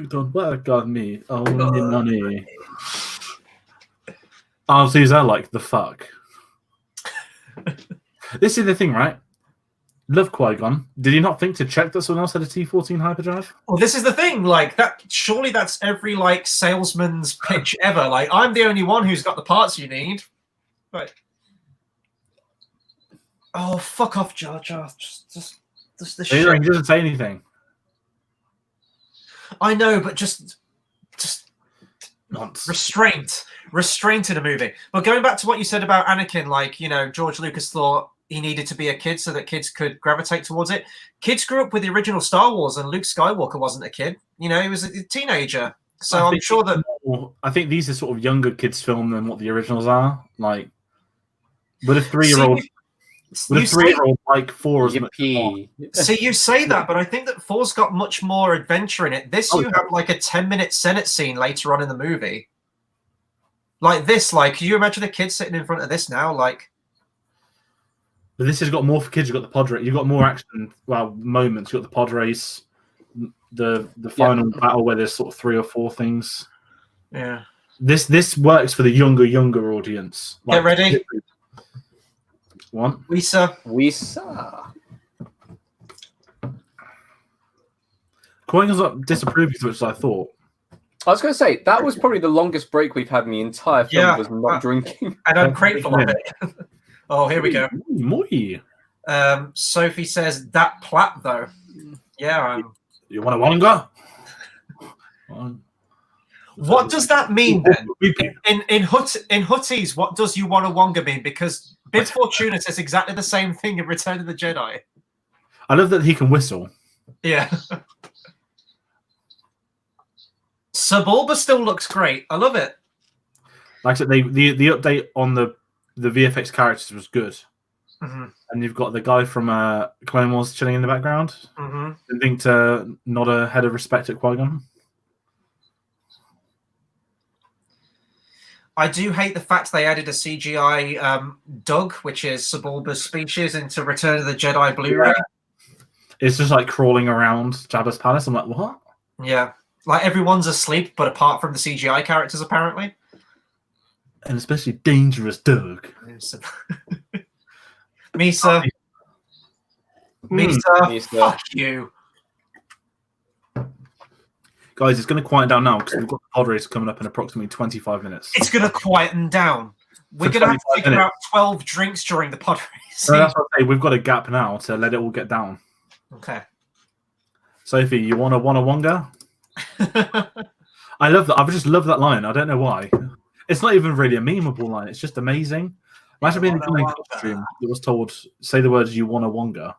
Don't work on me. Only money. I'll use that like the fuck. This is the thing, right? Love Qui-Gon. Did you not think to check that someone else had a T14 hyperdrive? Well, this is the thing. Like that. Surely that's every like salesman's pitch ever. Like I'm the only one who's got the parts you need. Right. Oh, fuck off, Jar Jar. Just the He shit. doesn't say anything. I know, but just Nonsense. restraint in a movie. But going back to what you said about Anakin, like, you know, George Lucas thought he needed to be a kid so that kids could gravitate towards it. Kids grew up with the original Star Wars, and Luke Skywalker wasn't a kid. You know, he was a teenager. So I'm sure that I think these are sort of younger kids' film than what the originals are. Like, with a 3-year-old. With a 3-year-old, like 4 is much more. See, you say that, but I think that 4's got much more adventure in it. This, you have like a 10-minute Senate scene later on in the movie. Like this, like, can you imagine a kid sitting in front of this now? Like, but this has got more for kids. You've got the pod race. You've got more action, moments. You've got the pod race, the final battle where there's sort of 3 or 4 things. Yeah. This works for the younger audience. Get ready. One. Weezer. Qui-Gon's not disapproving as much as I thought. I was going to say, that was probably the longest break we've had in the entire film, was not drinking. And I'm grateful of it. Oh, here we go. Muy. Sophie says, that plat, though. Yeah. You want a Wonga? What does that mean, then? In Hutties, what does you want a Wonga mean? Because Bib Fortuna says exactly the same thing in Return of the Jedi. I love that he can whistle. Yeah. Suburba still looks great. I love it. Like I said, the update on the VFX characters was good. Mm-hmm. And you've got the guy from Clone Wars chilling in the background. Mm-hmm. I think to nod a head of respect at Qui-Gon. I do hate the fact they added a CGI Doug, which is Suburba's species, into Return of the Jedi Blu-ray. Yeah. It's just like crawling around Jabba's palace. I'm like, what? Yeah. Like everyone's asleep, but apart from the CGI characters, apparently. And especially dangerous Doug. Misa. Misa. Fuck you. Guys, it's going to quieten down now because we've got the pod race coming up in approximately 25 minutes. It's going to quieten down. We're going to have to take about 12 drinks during the pod race. No, that's what I say. We've got a gap now to let it all get down. Okay. Sophie, you want a Wonga? I love that. I just love that line. I don't know why. It's not even really a memeable line. It's just amazing. Imagine being in a costume that was told, say the words, you want a Wonga.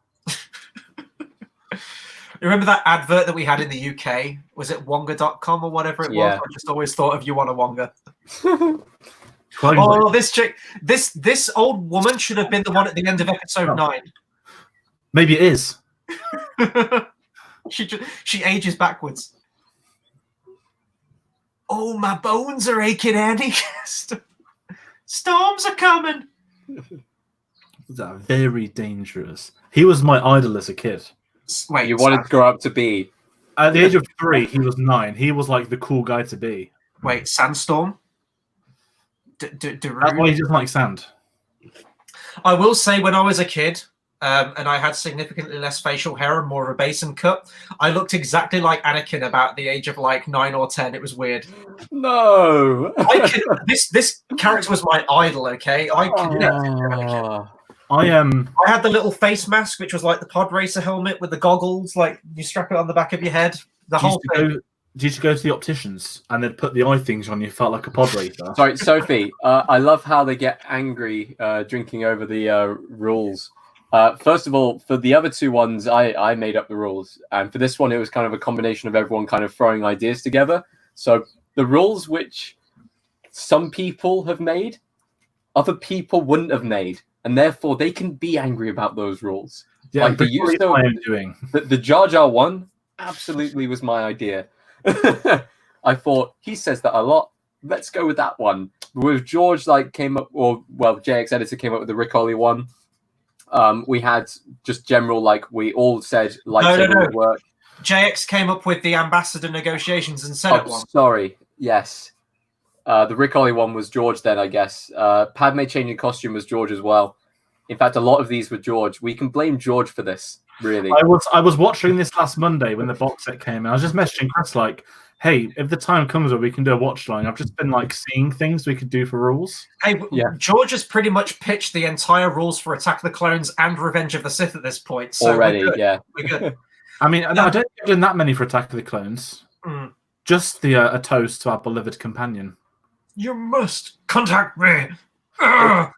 Remember that advert that we had in the UK? Was it Wonga.com or whatever it was? I just always thought of you want a Wonga. Oh, this chick, this old woman should have been the one at the end of episode 9. Maybe it is. She ages backwards. Oh, my bones are aching, Annie. Storms are coming. That's very dangerous. He was my idol as a kid. Wait, you wanted to grow up to be? At the age of 3, he was 9. He was like the cool guy to be. Wait, Sandstorm? That's why he doesn't like sand. I will say, when I was a kid, and I had significantly less facial hair and more of a basin cut, I looked exactly like Anakin about the age of like 9 or 10. It was weird. No. This character was my idol, okay? I connected. I had the little face mask, which was like the pod racer helmet with the goggles, like you strap it on the back of your head. The whole thing. Did you go to the opticians and they'd put the eye things on you? Felt like a pod racer. Sorry, Sophie. I love how they get angry drinking over the rules. First of all, for the other 2 ones, I made up the rules, and for this one, it was kind of a combination of everyone kind of throwing ideas together. So the rules which some people have made, other people wouldn't have made. And therefore, they can be angry about those rules. Yeah, like the Jar Jar one absolutely was my idea. I thought he says that a lot. Let's go with that one. With George, JX Editor came up with the Rick Ollie one. We had just general, we all said no. work. JX came up with the ambassador negotiations and Senate one. Sorry, yes. The Rick Ollie one was George then, I guess. Padme changing costume was George as well. In fact, a lot of these were George. We can blame George for this, really. I was watching this last Monday when the box set came, and I was just messaging Chris like, hey, if the time comes where we can do a watch along, I've just been like seeing things we could do for rules. Hey, Yeah. George has pretty much pitched the entire rules for Attack of the Clones and Revenge of the Sith at this point. So Already, we're good. yeah. We're good. I mean, I don't think I've done that many for Attack of the Clones. Mm. Just the a toast to our beloved companion. You must contact me. Ugh.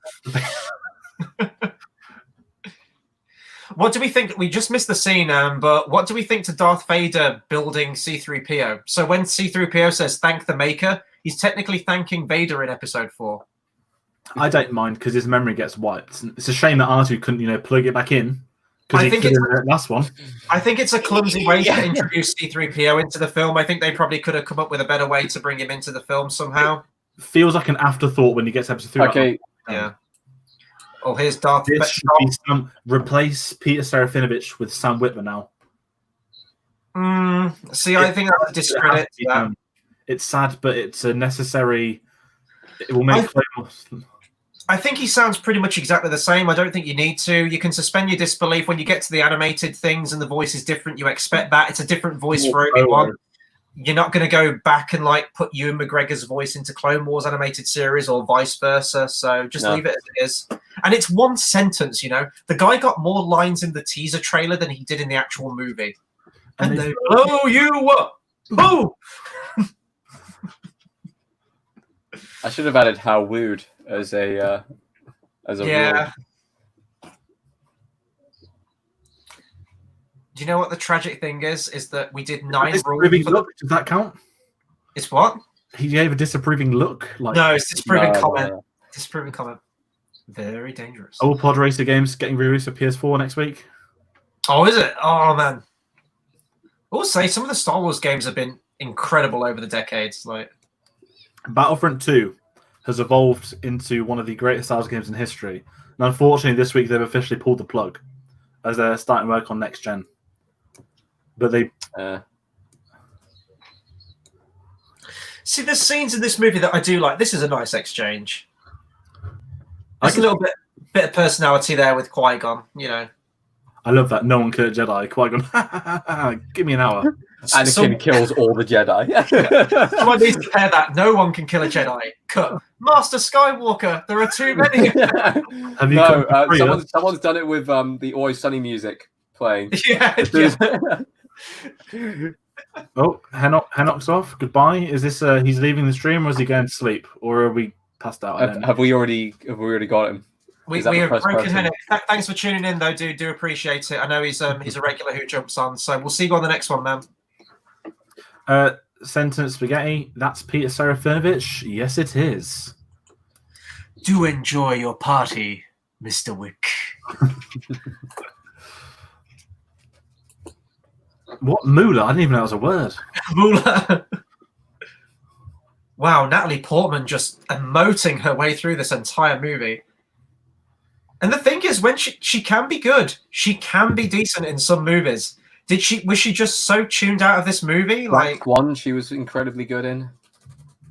What do we think? We just missed the scene, but what do we think to Darth Vader building C-3PO? So when C-3PO says "thank the Maker," he's technically thanking Vader in Episode 4. I don't mind because his memory gets wiped. It's a shame that R2 couldn't, plug it back in because I he think could it's- in the last one. I think it's a clumsy way to introduce C-3PO into the film. I think they probably could have come up with a better way to bring him into the film somehow. Feels like an afterthought when he gets episode 3. Okay, Yeah. Oh, here's Darth This Vader. should be replace Peter Serafinovich with Sam Witwer now. See, I think that's a discredit to that. It's sad, but it's a necessary. It will make. I think he sounds pretty much exactly the same. I don't think you need to. You can suspend your disbelief when you get to the animated things and the voice is different. You expect that. It's a different voice for Obi-Wan. You're not going to go back and put Ewan McGregor's voice into Clone Wars animated series or vice versa. So just leave it as it is. And it's one sentence, The guy got more lines in the teaser trailer than he did in the actual movie. And they blow you up. Boom! I should have added how wooed as a Yeah. Do you know what the tragic thing is? Is that we did 9 Disapproving rules. look, does that count? It's what? He gave a disapproving look. No, it's disapproving comment. No. Disapproving comment. Very dangerous. All Pod Racer games getting released for PS4 next week. Oh, is it? Oh, man. I will say some of the Star Wars games have been incredible over the decades. Battlefront 2 has evolved into one of the greatest Star Wars games in history. And unfortunately, this week they've officially pulled the plug as they're starting work on next gen. But they see, there's scenes in this movie that I do like. This is a nice exchange. There's a little bit of personality there with Qui-Gon, I love that. No one killed a Jedi. Qui-Gon, give me an hour. Anakin kills all the Jedi. Someone needs to pair that. No one can kill a Jedi. Cut. Master Skywalker. There are too many. Have you someone's done it with the Always Sunny music playing. Yeah. Oh, Henoch's off. Goodbye. Is this he's leaving the stream, or is he going to sleep, or are we passed out? Have we already got him? We have broken Hennock. Thanks for tuning in, though. Do appreciate it. I know he's a regular who jumps on. So we'll see you on the next one, man. Sentence Spaghetti. That's Peter Serafinovich. Yes, it is. Do enjoy your party, Mr. Wick. What moolah? I didn't even know it was a word. Moolah. Wow, Natalie Portman just emoting her way through this entire movie. And the thing is, when she can be good, she can be decent in some movies. Was she just so tuned out of this movie? Black Swan, she was incredibly good in.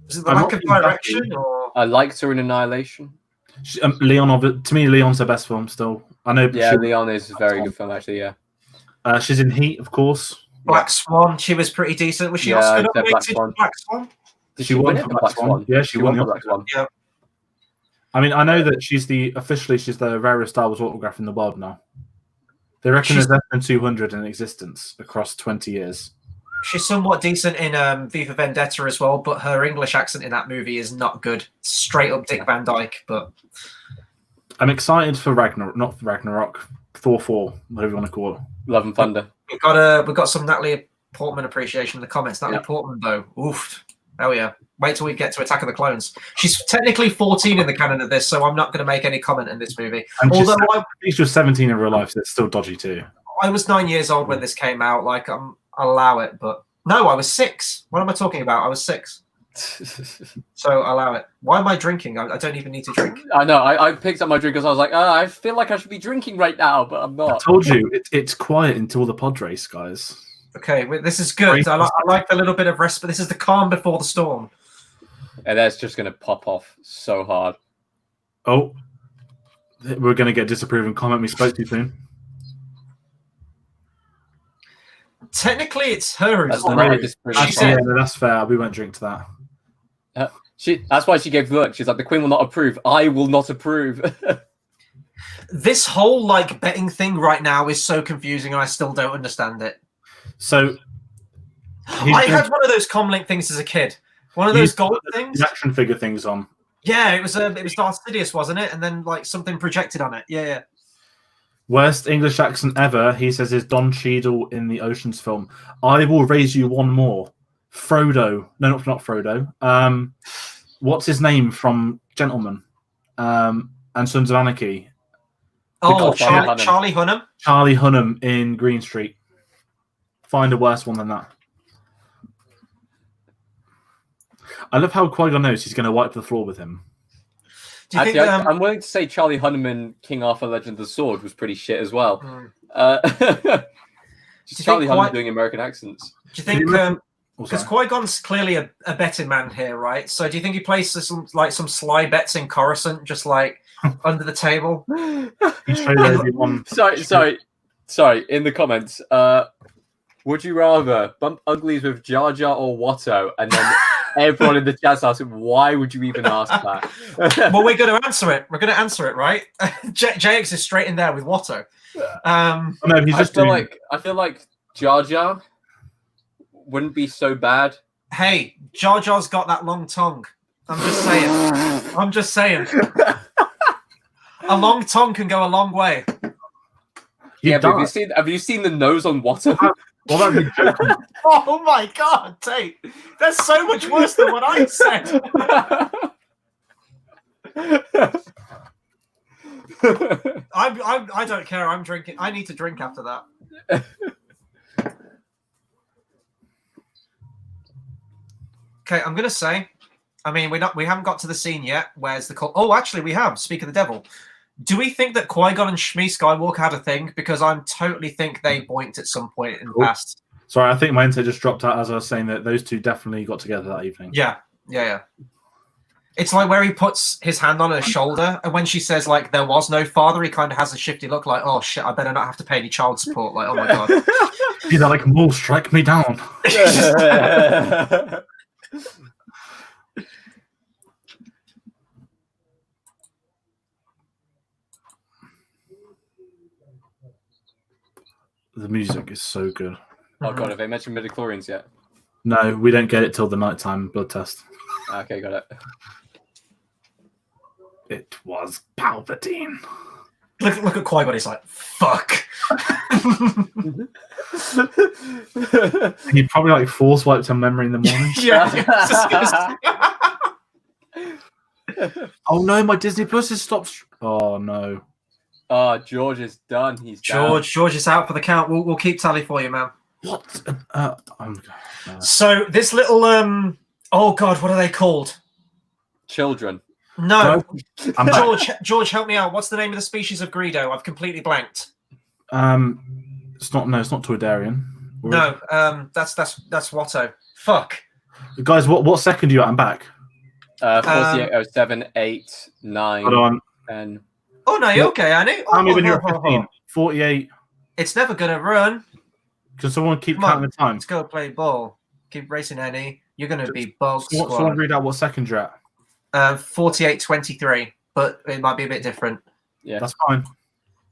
Was it the lack of direction, or I liked her in Annihilation. Leon, to me, Leon's her best film still. I know. Yeah, Leon is a very good film, actually. Yeah. She's in Heat, of course. Black Swan, she was pretty decent. Was she Oscar nominated for Black Swan? Did she win for Black Swan? Yeah, she won for Black Swan. Yeah. I mean, I know that she's the rarest Star Wars autograph in the world now. They reckon there's less than 200 in existence across 20 years. She's somewhat decent in V for Vendetta as well, but her English accent in that movie is not good. Straight up Dick Van Dyke, but I'm excited for Ragnarok, Thor 4, whatever you want to call it. Love and Thunder. We've got some Natalie Portman appreciation in the comments. Natalie Portman, though, oof, hell yeah! Wait till we get to Attack of the Clones. She's technically 14 in the canon of this, so I'm not going to make any comment in this movie. Although I think she was 17 in real life, so it's still dodgy too. I was 9 years old when this came out. I'll allow it, but no, I was 6. What am I talking about? I was 6. So allow it. Why am I drinking? I don't even need to drink. I know. I picked up my drink because I was like, I feel like I should be drinking right now, but I'm not. I told you, it's quiet until the pod race, guys. Okay, this is good. I like the little bit of respite. This is the calm before the storm. And that's just going to pop off so hard. Oh, we're going to get disapproving comment. We spoke too soon. Technically, it's her who's That's won. not no, a disproof. Actually, yeah, no, that's fair. We won't drink to that. That's why she gave the look. She's like, the Queen will not approve. I will not approve. This whole like betting thing right now is so confusing, and I still don't understand it. So I had one of those comlink things as a kid. One of those gold things. the action figure things on. Yeah, it was Darth Sidious, wasn't it? And then like something projected on it. Yeah. Worst English accent ever, he says, is Don Cheadle in the Oceans film. I will raise you one more. Frodo. No, not Frodo. What's his name from Gentleman? And Sons of Anarchy. Oh, Charlie Hunnam. Charlie Hunnam. Charlie Hunnam in Green Street. Find a worse one than that. I love how Qui-Gon knows he's going to wipe the floor with him. Do you Actually, think? I'm willing to say Charlie Hunnam in King Arthur: Legend of the Sword was pretty shit as well. Just Charlie Hunnam doing American accents. Do you think? Because Qui-Gon's clearly a betting man here, right? So do you think he plays some sly bets in Coruscant, just like under the table? Sorry. In the comments, would you rather bump uglies with Jar Jar or Watto? And then everyone in the chat's asking, why would you even ask that? Well, we're going to answer it. We're going to answer it, right? JX is straight in there with Watto. No, he's just I feel like Jar Jar wouldn't be so bad. Hey, Jar Jar's got that long tongue. I'm just saying. A long tongue can go a long way. But have you seen the nose on Watto? Oh my god, Tate! That's so much worse than what I said. I don't care. I'm drinking. I need to drink after that. Okay, I'm gonna say. I mean, we haven't got to the scene yet. Where's the call? Oh, actually, we have. Speak of the devil. Do we think that Qui-Gon and Shmi Skywalker had a thing? Because I totally think they boinked at some point in the past. Sorry, I think my internet just dropped out as I was saying that those two definitely got together that evening. Yeah. It's like where he puts his hand on her shoulder, and when she says, like, there was no father, he kind of has a shifty look like, oh, shit, I better not have to pay any child support. Like, oh, my God. He's like, Maul, strike me down. The music is so good. Oh god, have they mentioned midichlorians yet? No, we don't get it till the nighttime blood test. Okay, got it. It was Palpatine. Look at Qui-Gon, he's like, fuck. He probably like force wiped her memory in the morning. Oh no, my Disney Plus has stopped. Oh no. Oh, George is done. He's George is out for the count. We'll keep tally for you, man. What? So this little oh god, what are they called? Children. No. George, help me out. What's the name of the species of Greedo? I've completely blanked. It's not Toydarian. No, that's Watto. Fuck. Guys, what second are you at? I'm back. 4807, 8, 9, Hold on. 10. Oh no, you're okay, Annie. How many when you're at 15? 48. It's never gonna run. Can someone keep counting the time? Let's go play ball. Keep racing, Annie. You're gonna be bug squad. Someone read out what second you're at. 48:23, but it might be a bit different. Yeah, that's fine.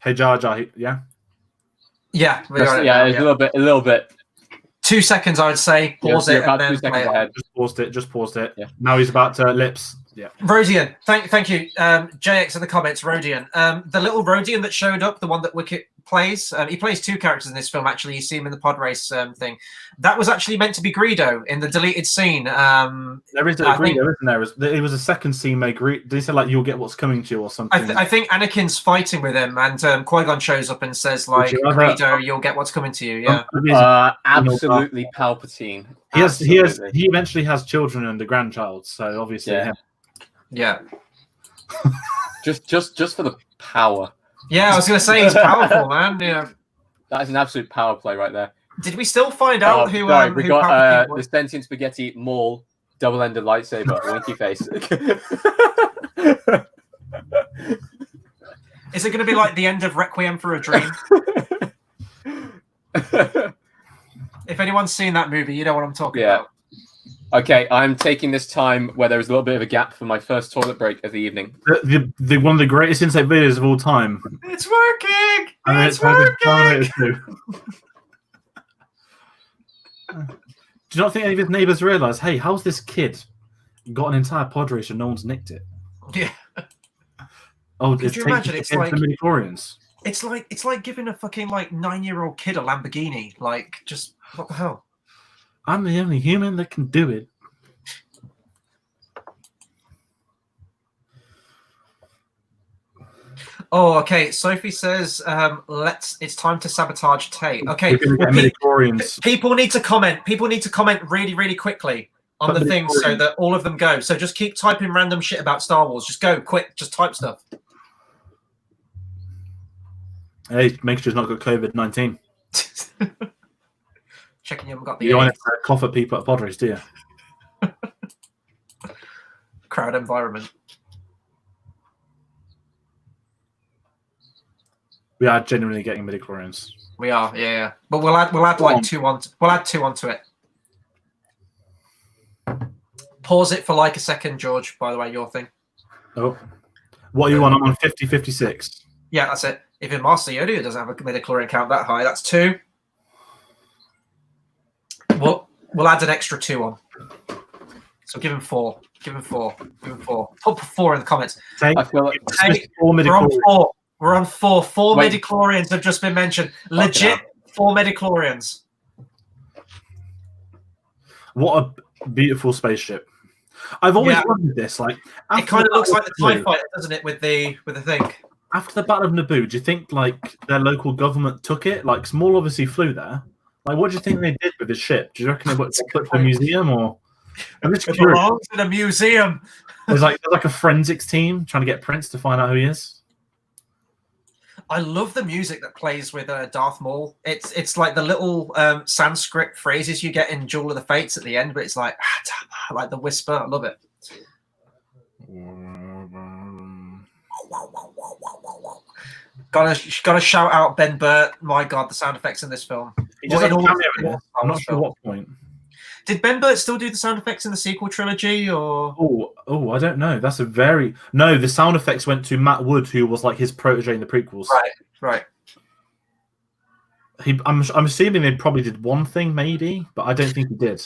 Hey Jar Jar, yeah. Yeah, a little bit. 2 seconds, I would say. Pause it and then 2 seconds ahead. Just paused it. Yeah. Now he's about to lips. Yeah. Rodian, thank you. JX in the comments, Rodian. The little Rodian that showed up, the one that Wicket plays, he plays two characters in this film, actually. You see him in the pod race thing. That was actually meant to be Greedo in the deleted scene. There is a Greedo, isn't there? It was a second scene made Greedo. They said, like, you'll get what's coming to you or something. I think Anakin's fighting with him, and Qui-Gon shows up and says, like, Greedo, you'll get what's coming to you, yeah. Absolutely Palpatine. He eventually has children and a grandchild, so obviously yeah. just for the power. Yeah, I was going to say he's powerful, man. Yeah, that is an absolute power play right there. Did we still find out who? Sorry, we got the sentient spaghetti Maul, double-ended lightsaber, winky face. Is it going to be like the end of Requiem for a Dream? anyone's seen that movie, you know what I'm talking Yeah. about. Okay, I'm taking this time where there was a little bit of a gap for my first toilet break of the evening. The one of the greatest insight videos of all time. It's working. And It's it's one of the working. Terminator 2. Do you not think any of his neighbours realise, hey, how's this kid got an entire pod race and no one's nicked it? Yeah. Oh, Could you imagine? It's like midichlorians. it's like giving a fucking like 9-year-old kid a Lamborghini. Like, just what the hell? I'm the only human that can do it. Oh, okay. Sophie says, it's time to sabotage Tate. Okay. We're gonna get midichlorians. People need to comment. People need to comment really, really quickly on the thing so that all of them go. So just keep typing random shit about Star Wars. Just go quick. Just type stuff. Hey, make sure he's not got COVID-19. Checking you haven't got the You don't want to cough at people at pod race, do you? crowd environment. We are genuinely getting midichlorians. We are, yeah. But we'll add like two on. We'll add two onto it. Pause it for like a second, George. By the way, your thing. Oh, what are you on? I'm on 50-56. Yeah, that's it. Even Master Yoda doesn't have a midichlorian count that high. That's 2. We'll add an extra 2 on. So give him 4. Give him 4. Give him 4. Put 4 in the comments. I feel like We're on 4. We're on 4. 4 Wait. midichlorians have just been mentioned. Legit 4 midichlorians. What a beautiful spaceship. I've always wondered this. Like, It kind of looks like the TIE fighter, doesn't it, with the thing? After the Battle of Naboo, do you think like their local government took it? Like, Small obviously flew there. Like, what do you think they did with his ship? Do you reckon they put it to a museum, or? I'm just It curious. belongs in a museum. There's like a forensics team trying to get Prince to find out who he is. I love the music that plays with Darth Maul. It's like the little Sanskrit phrases you get in Duel of the Fates at the end, but it's like like the whisper. I love it. Gotta shout out Ben Burt. My God, the sound effects in this film. He just Well, had a in all cameo of in the it. I'm not sure what point. Did Ben Burt still do the sound effects in the sequel trilogy, or? Oh, I don't know. That's a very no. The sound effects went to Matt Wood, who was like his protege in the prequels. Right. I'm assuming they probably did one thing, maybe, but I don't think he did.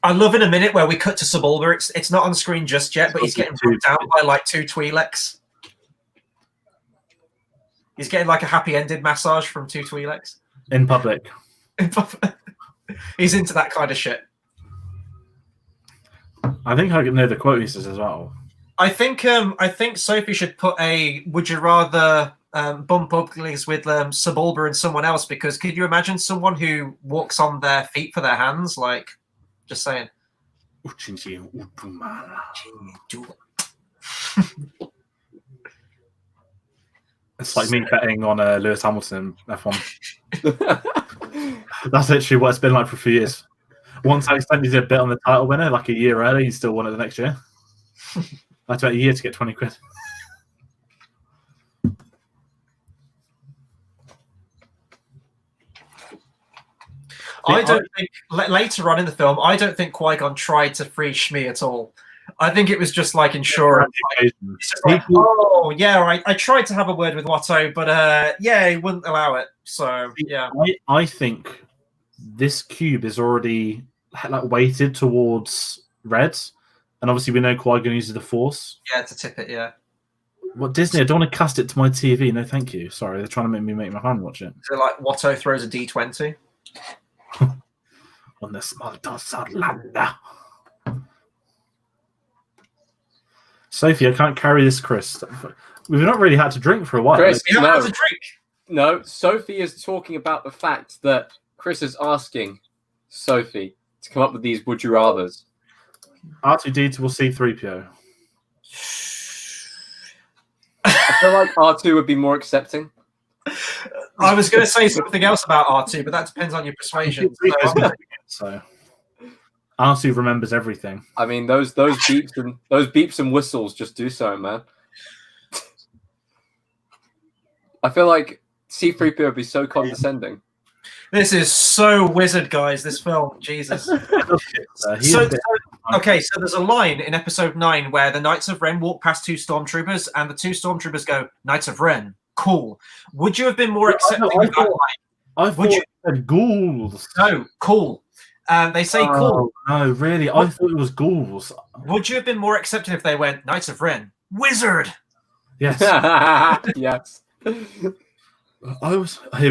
I love in a minute where we cut to Sebulba. It's not on screen just yet, but he's getting put down by like 2 Twi'leks. He's getting like a happy-ended massage from 2 Twi'leks. In public. He's into that kind of shit. I think I know the quote he says as well. I think Sophie should put a would you rather bump uglies with Sebulba and someone else, because could you imagine someone who walks on their feet for their hands? Like, just saying. It's like me betting on Lewis Hamilton F1. That's literally what it's been like for a few years. Once I accidentally did a bet on the title winner, like a year early, he still won it the next year. I had to wait a year to get 20 quid. I don't think later on in the film, I don't think Qui-Gon tried to free Shmi at all. I think it was just like insurance. It's just like, oh yeah, I tried to have a word with Watto, but yeah, he wouldn't allow it. So yeah, I think this cube is already like weighted towards red, and obviously we know Qui-Gon uses the Force. Yeah, to tip it. Yeah. What Disney? I don't want to cast it to my TV. No, thank you. Sorry, they're trying to make me make my hand watch it. So like Watto throws a D20. On the small dots Outlander. Sophie, I can't carry this, Chris. We've not really had to drink for a while. Chris, You don't have to drink. No, Sophie is talking about the fact that Chris is asking Sophie to come up with these would you rathers. R2D2 will C3PO. I feel like R2 would be more accepting. I was going to say something else about R2, but that depends on your persuasion. So R2 remembers everything. I mean, those beeps and whistles just do so, man. I feel like C3PO would be so condescending. This is so wizard, guys. This film, Jesus. So Okay, so there's a line in episode 9 where the Knights of Ren walk past 2 stormtroopers, and the 2 stormtroopers go, "Knights of Ren, cool." Would you have been more accepting of that line? I thought it said ghouls. No, cool. They say cool. No, really, I thought it was ghouls. Would you have been more accepting if they went, "Knights of Ren, wizard"? Yes. Yes. Here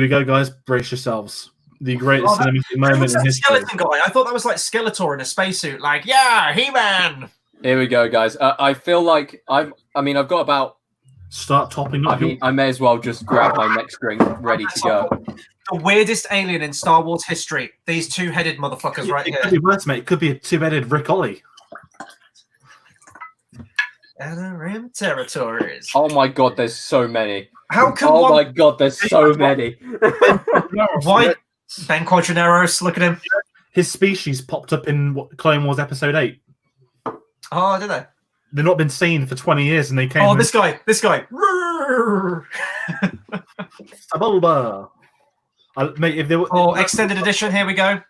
we go, guys. Brace yourselves. The greatest cinematic moment in history. Skeleton guy. I thought that was like Skeletor in a spacesuit. Like, yeah, He-Man. Here we go, guys. I feel like I've got about. Start topping up. I may as well just grab my next drink, ready to go. The weirdest alien in Star Wars history. These 2-headed motherfuckers right It here. could be worse, mate. It could be a 2-headed Rick Ollie. Rim territories. Oh my god, there's so many. How come Oh my god, there's so many. Why? Ben Quadraneros, look at him. His species popped up in Clone Wars Episode 8. Oh, did they? They've not been seen for 20 years, and they came. Oh, this guy. Sabulba. Mate, if they were. Oh, extended edition. Here we go.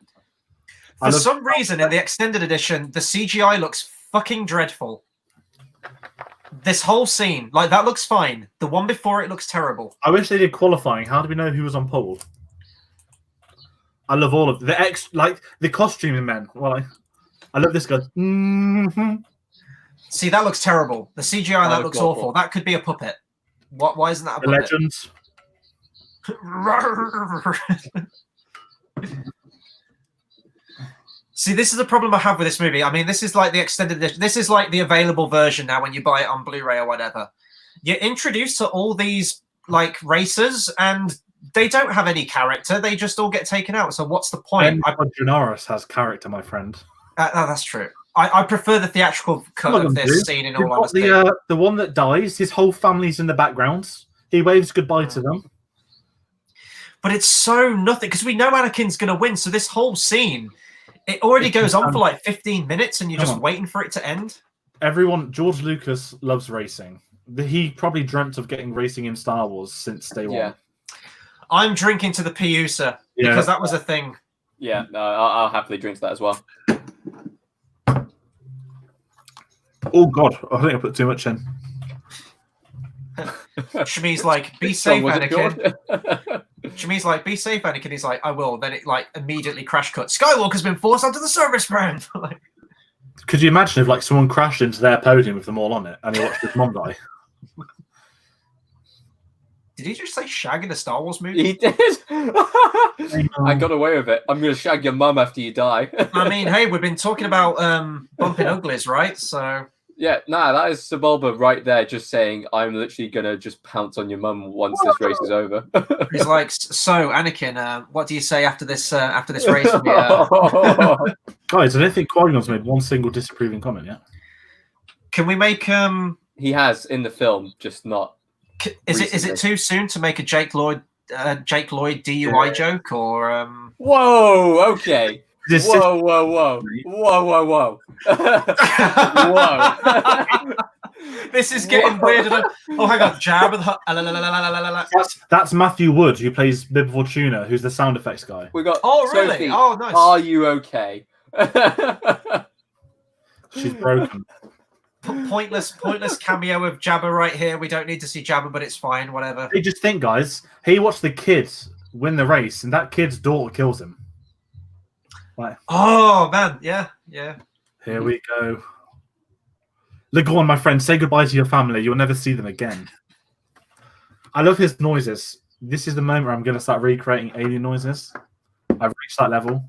For some reason, in the extended edition, the CGI looks fucking dreadful. This whole scene, like, that looks fine. The one before it looks terrible. I wish they did qualifying. How do we know who was on pole? I love all of the costuming men. Well, I love this guy. Mm-hmm. See, that looks terrible. The CGI on that looks awful. awful. That could be a puppet. Why isn't that a The puppet? legends. See, this is the problem I have with this movie. I mean, this is like the extended edition. This is like the available version now when you buy it on Blu-ray or whatever. You're introduced to all these like racers, and they don't have any character. They just all get taken out. So what's the point? Quadranaris has character, my friend. No, that's true. I prefer the theatrical cut of this scene in all honesty. The one that dies, his whole family's in the background. He waves goodbye to them. But it's so nothing, because we know Anakin's going to win. So this whole scene, it already goes on for like 15 minutes, and you're just waiting for it to end. George Lucas loves racing. He probably dreamt of getting racing in Star Wars since day one. I'm drinking to the Piusa, because that was a thing. Yeah, I'll happily drink to that as well. Oh God, I think I put too much in. Shmi's like, "Be safe, Anakin." Shmi's like, "Be safe, Anakin." He's like, "I will." Then it like immediately crash cut. Skywalker's been forced onto the service ground. Could you imagine if like someone crashed into their podium with them all on it, and he watched his mom die? Did he just say shag in a Star Wars movie? He did. I got away with it. I'm going to shag your mum after you die. I mean, hey, we've been talking about bumping uglies, right? So yeah, that is Sebulba right there, just saying, "I'm literally going to just pounce on your mum once this race is over." He's like, "So, Anakin, what do you say after this race?" Guys, I don't think Qui-Gon's made one single disapproving comment yet. Can we make He has in the film, just not. Is it too soon to make a Jake Lloyd DUI joke or? Whoa! Okay. Whoa! This is getting weird. Oh, hang on, jab of the. That's Matthew Wood, who plays Bib Fortuna, who's the sound effects guy. We got. Oh, really? Sophie, Oh, nice. Are you okay? She's broken. Pointless cameo of Jabba right here. We don't need to see Jabba, but it's fine. Whatever. Hey, just think, guys. He watched the kids win the race, and that kid's daughter kills him. Right. Oh man, yeah. Here we go. Look on, my friend. Say goodbye to your family. You'll never see them again. I love his noises. This is the moment where I'm going to start recreating alien noises. I've reached that level.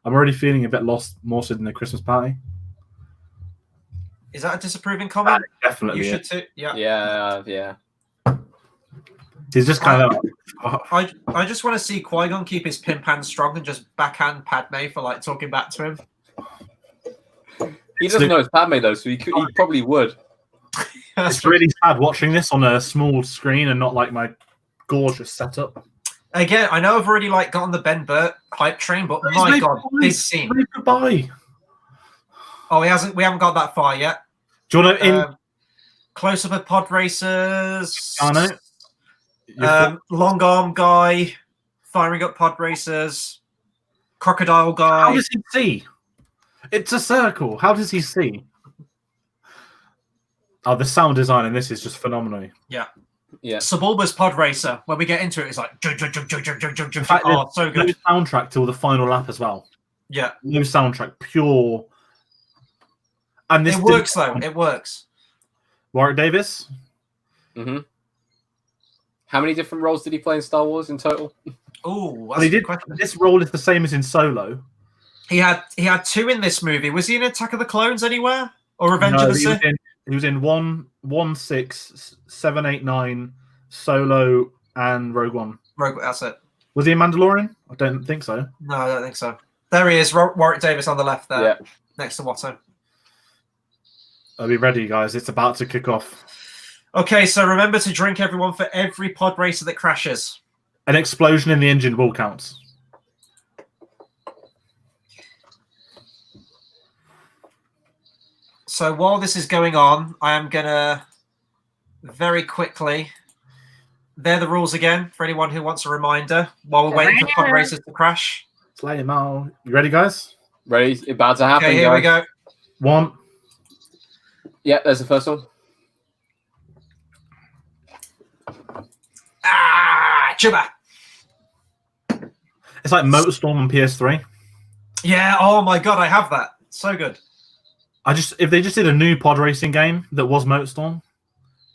I'm already feeling a bit lost, more so than the Christmas party. Is that a disapproving comment? Definitely. You should too. Yeah. Yeah. He's just kind of. I just want to see Qui-Gon keep his pimp hand strong and just backhand Padme for like talking back to him. He doesn't know it's Padme though, so he probably would. It's really sad watching this on a small screen and not like my gorgeous setup. Again, I know I've already like got on the Ben Burt hype train, but my God, this scene. Goodbye. Oh, we haven't got that far yet. Do you want to close up of pod racers? I know. Long arm guy, firing up pod racers, crocodile guy. How does he see? It's a circle. How does he see? Oh, the sound design in this is just phenomenal. Yeah. Yeah. Sebulba's pod racer. When we get into it, it's like jump, jump, jump, jump, jump, jump, jump, jump. fact, Oh, so good. No soundtrack till the final lap as well. Yeah. No soundtrack, pure. And this It works though. It works. Warwick Davis. Mm-hmm. How many different roles did he play in Star Wars in total? Oh, Well, he did. This role is the same as in Solo. He had 2 in this movie. Was he in Attack of the Clones anywhere or Revenge of the Sith? He was in 1, 6, 7, 8, 9, Solo, and Rogue One. That's it. Was he a Mandalorian? I don't think so. No, I don't think so. There he is, Warwick Davis on the left there, Yeah. next to Watto. Are we ready, guys? It's about to kick off. Okay, so remember to drink, everyone, for every pod racer that crashes. An explosion in the engine will count. So while this is going on, I am going to very quickly... They're the rules again, for anyone who wants a reminder, while we're waiting for pod racers to crash. Slay him out. You ready, guys? Ready? About to happen, Okay, here we guys. go. 1. Yeah, there's the first one. Ah, Chuba. It's like MotorStorm on PS3. Yeah, oh my god, I have that. So good. If they just did a new pod racing game that was MotorStorm,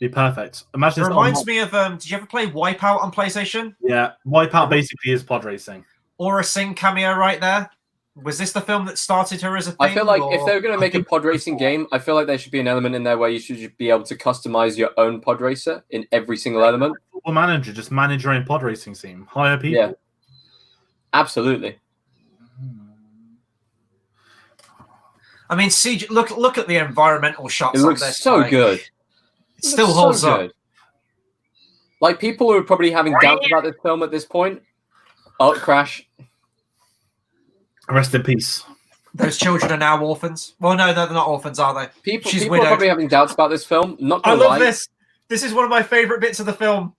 it'd be perfect. Imagine It this reminds me of, did you ever play Wipeout on PlayStation? Yeah, Wipeout basically is pod racing. Aura Singh cameo right there. Was this the film that started her as a thing? I feel like or... if they were going to make a pod racing game, I feel like there should be an element in there where you should be able to customize your own pod racer in every single element. Football Manager, just manage your own pod racing team. Hire people. Yeah, absolutely. I mean, CG, look at the environmental shots. It looks on this, so like, good. It still holds up. Like, people are probably having doubts about this film at this point. Oh, crash. Rest in peace. Those children are now orphans. Well, no, they're not orphans, are they? People She's are widowed. probably having doubts about this film. Not I gonna love lie. this. This is one of my favorite bits of the film.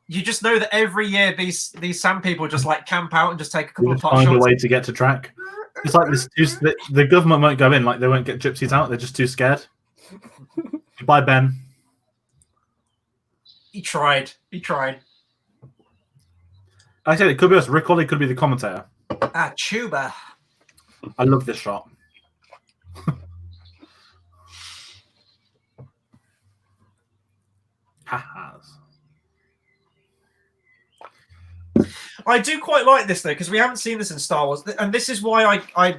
You just know that every year these sand people just like camp out and just take a couple of pot Find a shots. way to get to track. It's like this. The government won't go in. Like they won't get gypsies out. They're just too scared. Goodbye, Ben. He tried. He tried. I said it could be us. Rick Ollie could be the commentator. Ah, Chuba. I love this shot. I do quite like this though, because we haven't seen this in Star Wars, and this is why I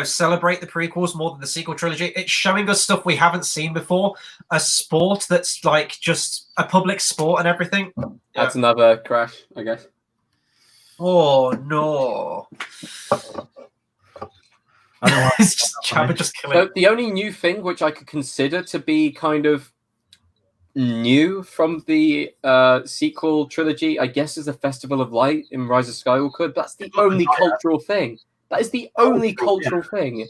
celebrate the prequels more than the sequel trilogy. It's showing us stuff we haven't seen before, a sport that's like just a public sport and everything. That's another crash, I guess. Oh no! I don't know. It's just Jabba just killing. So the only new thing which I could consider to be kind of new from the sequel trilogy, I guess, is the Festival of Light in Rise of Skywalker. That's the only cultural thing. That is the only cultural thing.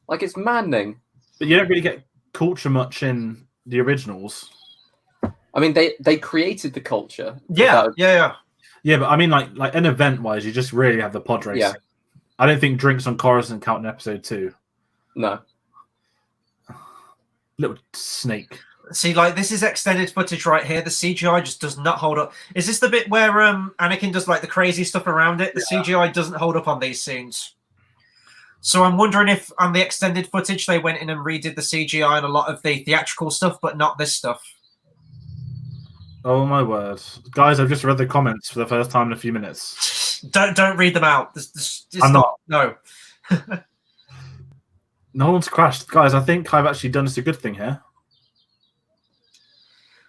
Like, it's maddening. But you don't really get culture much in the originals. I mean, they created the culture. Yeah. Yeah, but I mean, like an event-wise, you just really have the pod racing. Yeah. I don't think Drinks on Coruscant count in episode 2. No. Little snake. See, like, this is extended footage right here. The CGI just does not hold up. Is this the bit where Anakin does like the crazy stuff around it? The CGI doesn't hold up on these scenes. So I'm wondering if on the extended footage they went in and redid the CGI and a lot of the theatrical stuff, but not this stuff. Oh my word, guys! I've just read the comments for the first time in a few minutes. Don't read them out. This I'm not. No. No one's crashed, guys. I think I've actually done us a good thing here.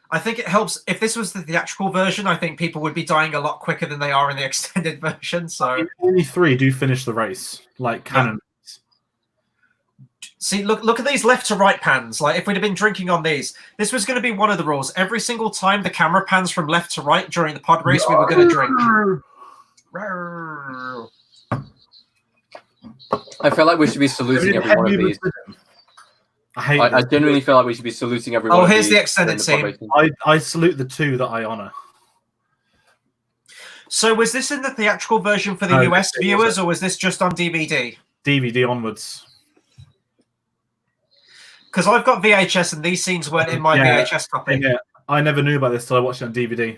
I think it helps. If this was the theatrical version, I think people would be dying a lot quicker than they are in the extended version. So only 3 do finish the race, like canon. See, look at these left to right pans. Like, if we'd have been drinking on these, this was going to be one of the rules. Every single time the camera pans from left to right during the pod race, we were going to drink. I feel like we should be saluting every one of these. I genuinely feel like we should be saluting every one of these. Oh, here's the extended scene. I salute the 2 that I honour. So was this in the theatrical version for the No, US it viewers, wasn't. or was this just on DVD? DVD onwards. Because I've got VHS, and these scenes weren't in my Yeah, VHS copy. Yeah, I never knew about this till I watched it on DVD.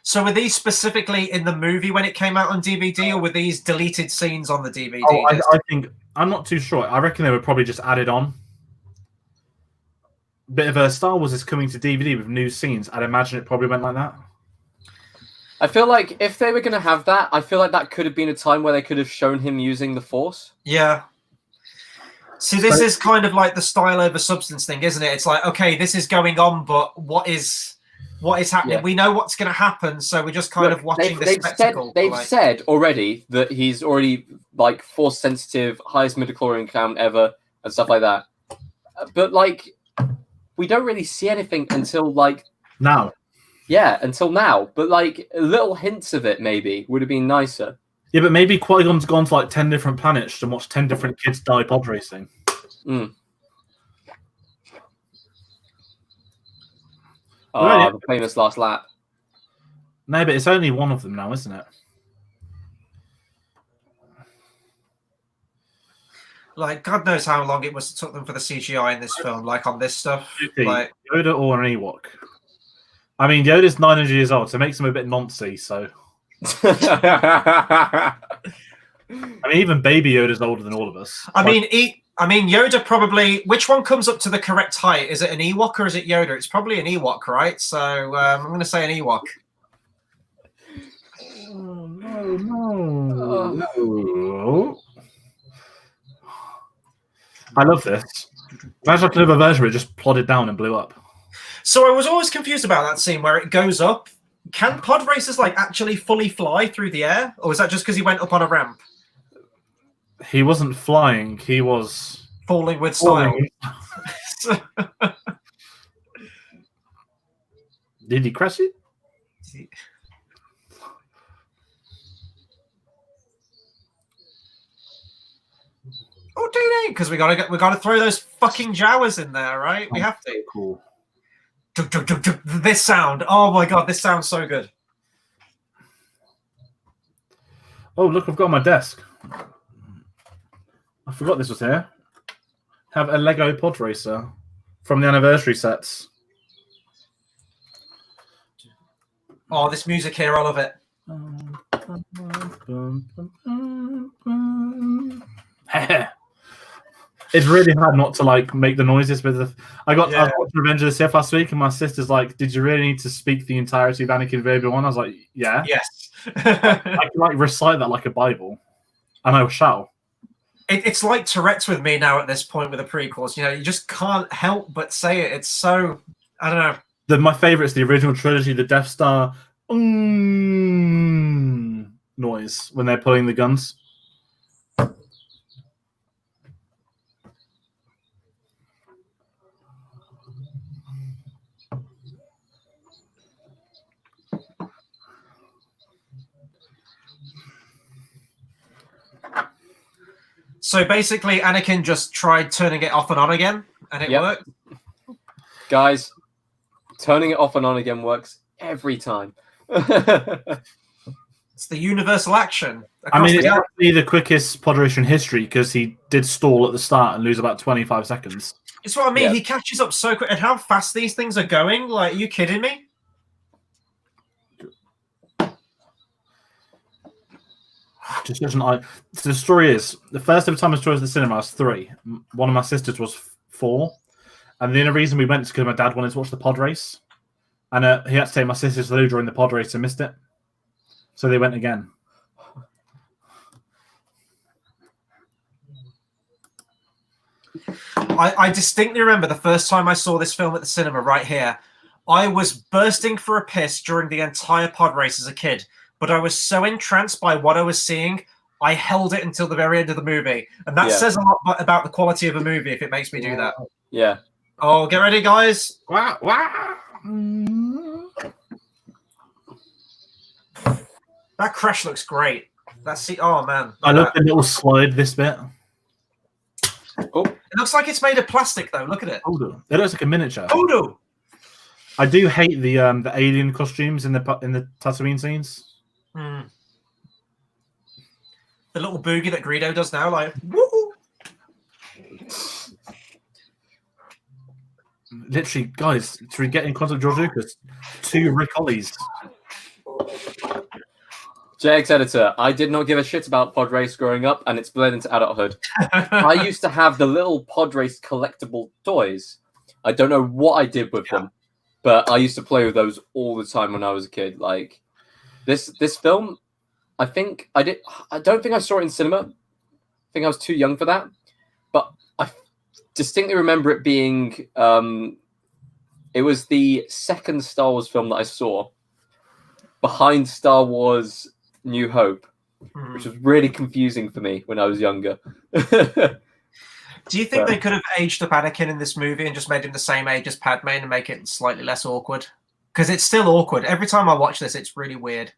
So were these specifically in the movie when it came out on DVD, or were these deleted scenes on the DVD? Oh, I think I'm not too sure. I reckon they were probably just added on. Bit of a Star Wars is coming to DVD with new scenes. I'd imagine it probably went like that. I feel like if they were going to have that, I feel like that could have been a time where they could have shown him using the Force. Yeah. See, this is kind of like the style over substance thing, isn't it? It's like, okay, this is going on, but what is happening? Yeah. We know what's going to happen, so we're just kind of watching this spectacle. They've said already that he's already like Force sensitive, highest midichlorian count ever, and stuff like that. But like, we don't really see anything until like Now. Yeah, until now. But like little hints of it maybe would have been nicer. Yeah, but maybe Qui-Gon's gone to like 10 different planets and watched 10 different kids die pod racing. Mm. Well, Oh, the famous last lap. No, but it's only one of them now, isn't it? Like, God knows how long it took them for the CGI in this film, like on this stuff. Like, Yoda or an Ewok? I mean, Yoda's 900 years old, so it makes him a bit noncy, so... I mean, even baby Yoda's older than all of us. I mean, Yoda probably... Which one comes up to the correct height? Is it an Ewok or is it Yoda? It's probably an Ewok, right? So I'm going to say an Ewok. Oh, no. I love this. Imagine like another version where it just plodded down and blew up. So I was always confused about that scene where it goes up. Can pod racers like actually fully fly through the air, or is that just because he went up on a ramp? He wasn't flying. He was falling with style. Did he crash it? Oh, do because we gotta throw those fucking Jawas in there, right? We have to. Cool. This sound. Oh my god, this sounds so good. Oh, look, I've got my desk. I forgot this was here. Have a Lego pod racer from the anniversary sets. Oh, this music here, I love it. It's really hard not to like make the noises with the. I was watching Revenge of the Sith last week, and my sister's like, "Did you really need to speak the entirety of Anakin v. Obi-Wan?" I was like, "Yeah." Yes. I can like recite that like a Bible, and I shall. It's like Tourette's with me now at this point with the prequels. You know, you just can't help but say it. It's so, I don't know. My favorite is the original trilogy, the Death Star noise when they're pulling the guns. So basically, Anakin just tried turning it off and on again, and it worked. Guys, turning it off and on again works every time. It's the universal action. I mean, it's actually the quickest pod racer in history because he did stall at the start and lose about 25 seconds. It's what I mean. Yeah. He catches up so quick. And how fast these things are going. Like, are you kidding me? Just doesn't. The story is the first ever time I saw it at the cinema, I was 3. One of my sisters was 4, and the only reason we went is because my dad wanted to watch the pod race, and he had to take my sister to the loo during the pod race and missed it, so they went again. I distinctly remember the first time I saw this film at the cinema right here. I was bursting for a piss during the entire pod race as a kid. But I was so entranced by what I was seeing, I held it until the very end of the movie. And that says a lot about the quality of a movie if it makes me do that. Yeah. Oh, get ready, guys. Wow. That crash looks great. Oh, man. I love the little slide, this bit. Oh. It looks like it's made of plastic, though. Look at it. It looks like a miniature. Odo. I do hate the alien costumes in the Tatooine scenes. Mm. The little boogie that Greedo does now, like woo. Literally, guys, to get in contact with George Lucas, 2 Rick Ollies. JX Editor, I did not give a shit about Pod Race growing up, and it's bled into adulthood. I used to have the little Pod Race collectible toys. I don't know what I did with them, but I used to play with those all the time when I was a kid. Like this film, I don't think I saw it in cinema. I think I was too young for that, but I distinctly remember it being. It was the second Star Wars film that I saw behind Star Wars New Hope, which was really confusing for me when I was younger. Do you think they could have aged up Anakin in this movie and just made him the same age as Padme and make it slightly less awkward? Because it's still awkward. Every time I watch this, it's really weird.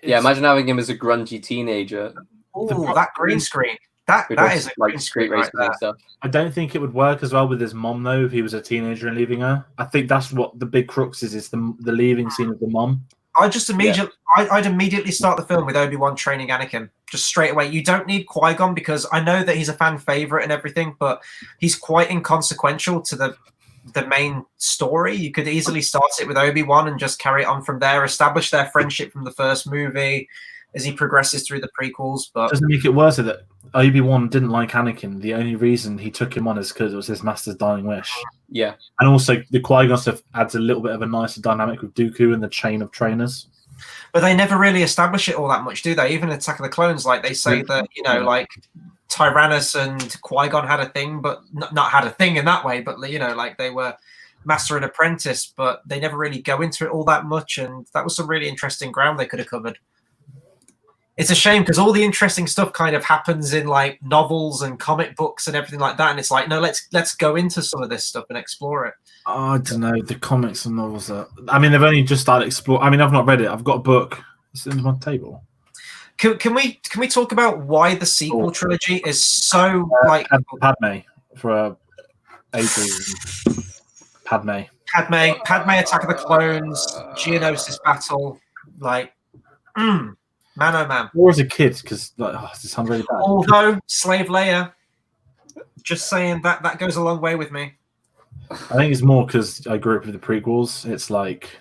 Yeah, imagine having him as a grungy teenager. Oh, that green screen. That is a green screen right there. Stuff. I don't think it would work as well with his mom, though, if he was a teenager and leaving her. I think that's what the big crux is the leaving scene of the mom. I'd immediately start the film with Obi-Wan training Anakin, just straight away. You don't need Qui-Gon because I know that he's a fan favorite and everything, but he's quite inconsequential to the main story. You could easily start it with Obi-Wan and just carry it on from there, establish their friendship from the first movie as he progresses through the prequels. But doesn't make it worse that Obi-Wan didn't like Anakin. The only reason he took him on is because it was his master's dying wish. Yeah. And also the Qui-Gon stuff adds a little bit of a nicer dynamic with Dooku and the chain of trainers. But they never really establish it all that much, do they? Even in Attack of the Clones, like they say that, like Tyrannus and Qui-Gon had a thing, but not had a thing in that way, but like they were master and apprentice, but they never really go into it all that much, and that was some really interesting ground they could have covered. It's a shame because all the interesting stuff kind of happens in like novels and comic books and everything like that, and it's like, no, let's go into some of this stuff and explore it. Oh, I don't know. The comics and novels are. I mean, they've only just started exploring. I mean, I've not read it. I've got a book. It's in my table. Can we talk about why the sequel trilogy is so like Padme for ages? Padme, Attack of the Clones, Geonosis battle, like. Man, oh man. Or as a kid, because this sounds really bad. Although Slave Leia, just saying that goes a long way with me. I think it's more because I grew up with the prequels. It's like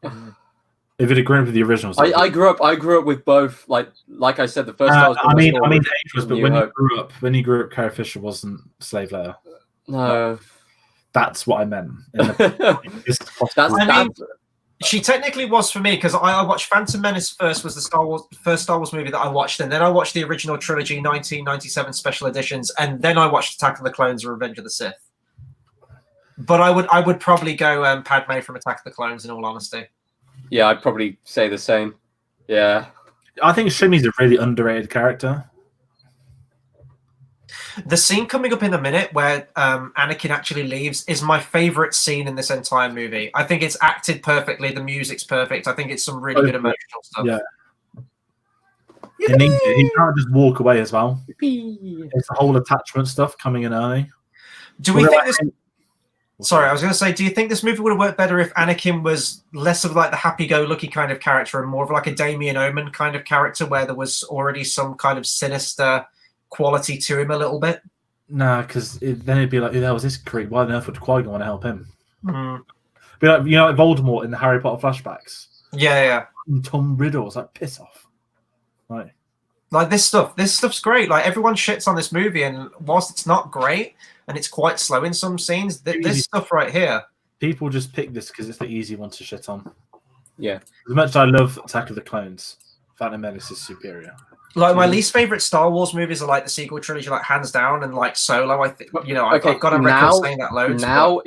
if it had grown up with the originals. I grew up with both. Like I said, the first. I mean, the age was, but when you grew up, Carrie Fisher wasn't Slave Leia. No, that's what I meant. She technically was for me because I watched Phantom Menace first. Was the first Star Wars movie that I watched, and then I watched the original trilogy, 1997 special editions, and then I watched Attack of the Clones and Revenge of the Sith. But I would probably go Padme from Attack of the Clones, in all honesty. Yeah, I'd probably say the same. Yeah, I think Shimi's a really underrated character. The scene coming up in a minute where Anakin actually leaves is my favorite scene in this entire movie. I think it's acted perfectly. The music's perfect. I think it's some really good emotional stuff. Yeah. He can't just walk away as well. It's the whole attachment stuff coming in early. Do we think this... Sorry, I was going to say, do you think this movie would have worked better if Anakin was less of like the happy-go-lucky kind of character and more of like a Damien Omen kind of character where there was already some kind of sinister quality to him a little bit? Nah, because then it'd be like, who the hell was this creep? Why on earth would Qui-Gon want to help him? Mm. Be like, like Voldemort in the Harry Potter flashbacks. Yeah. And Tom Riddle's like, piss off. Like this stuff's great. Like everyone shits on this movie, and whilst it's not great and it's quite slow in some scenes, this stuff right here. People just pick this because it's the easy one to shit on. Yeah. As much as I love Attack of the Clones, Phantom Menace is superior. Like my least favorite Star Wars movies are like the sequel trilogy, like hands down, and like Solo. I think I've got a record saying that loads. Now,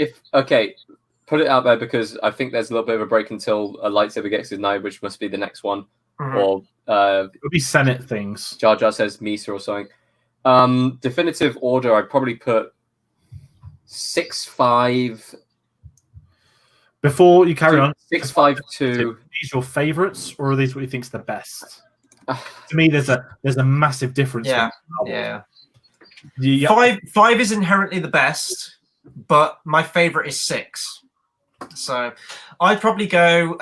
put it out there because I think there's a little bit of a break until a lightsaber gets ignited, which must be the next one, or it'll be Senate things. Jar Jar says Misa or something. Definitive order, I'd probably put 6, 5. Before you carry on, 6, 5, 2. Are these your favourites, or are these what you think's the best? To me, there's a massive difference. Yeah. 5 is inherently the best, but my favorite is 6. So I'd probably go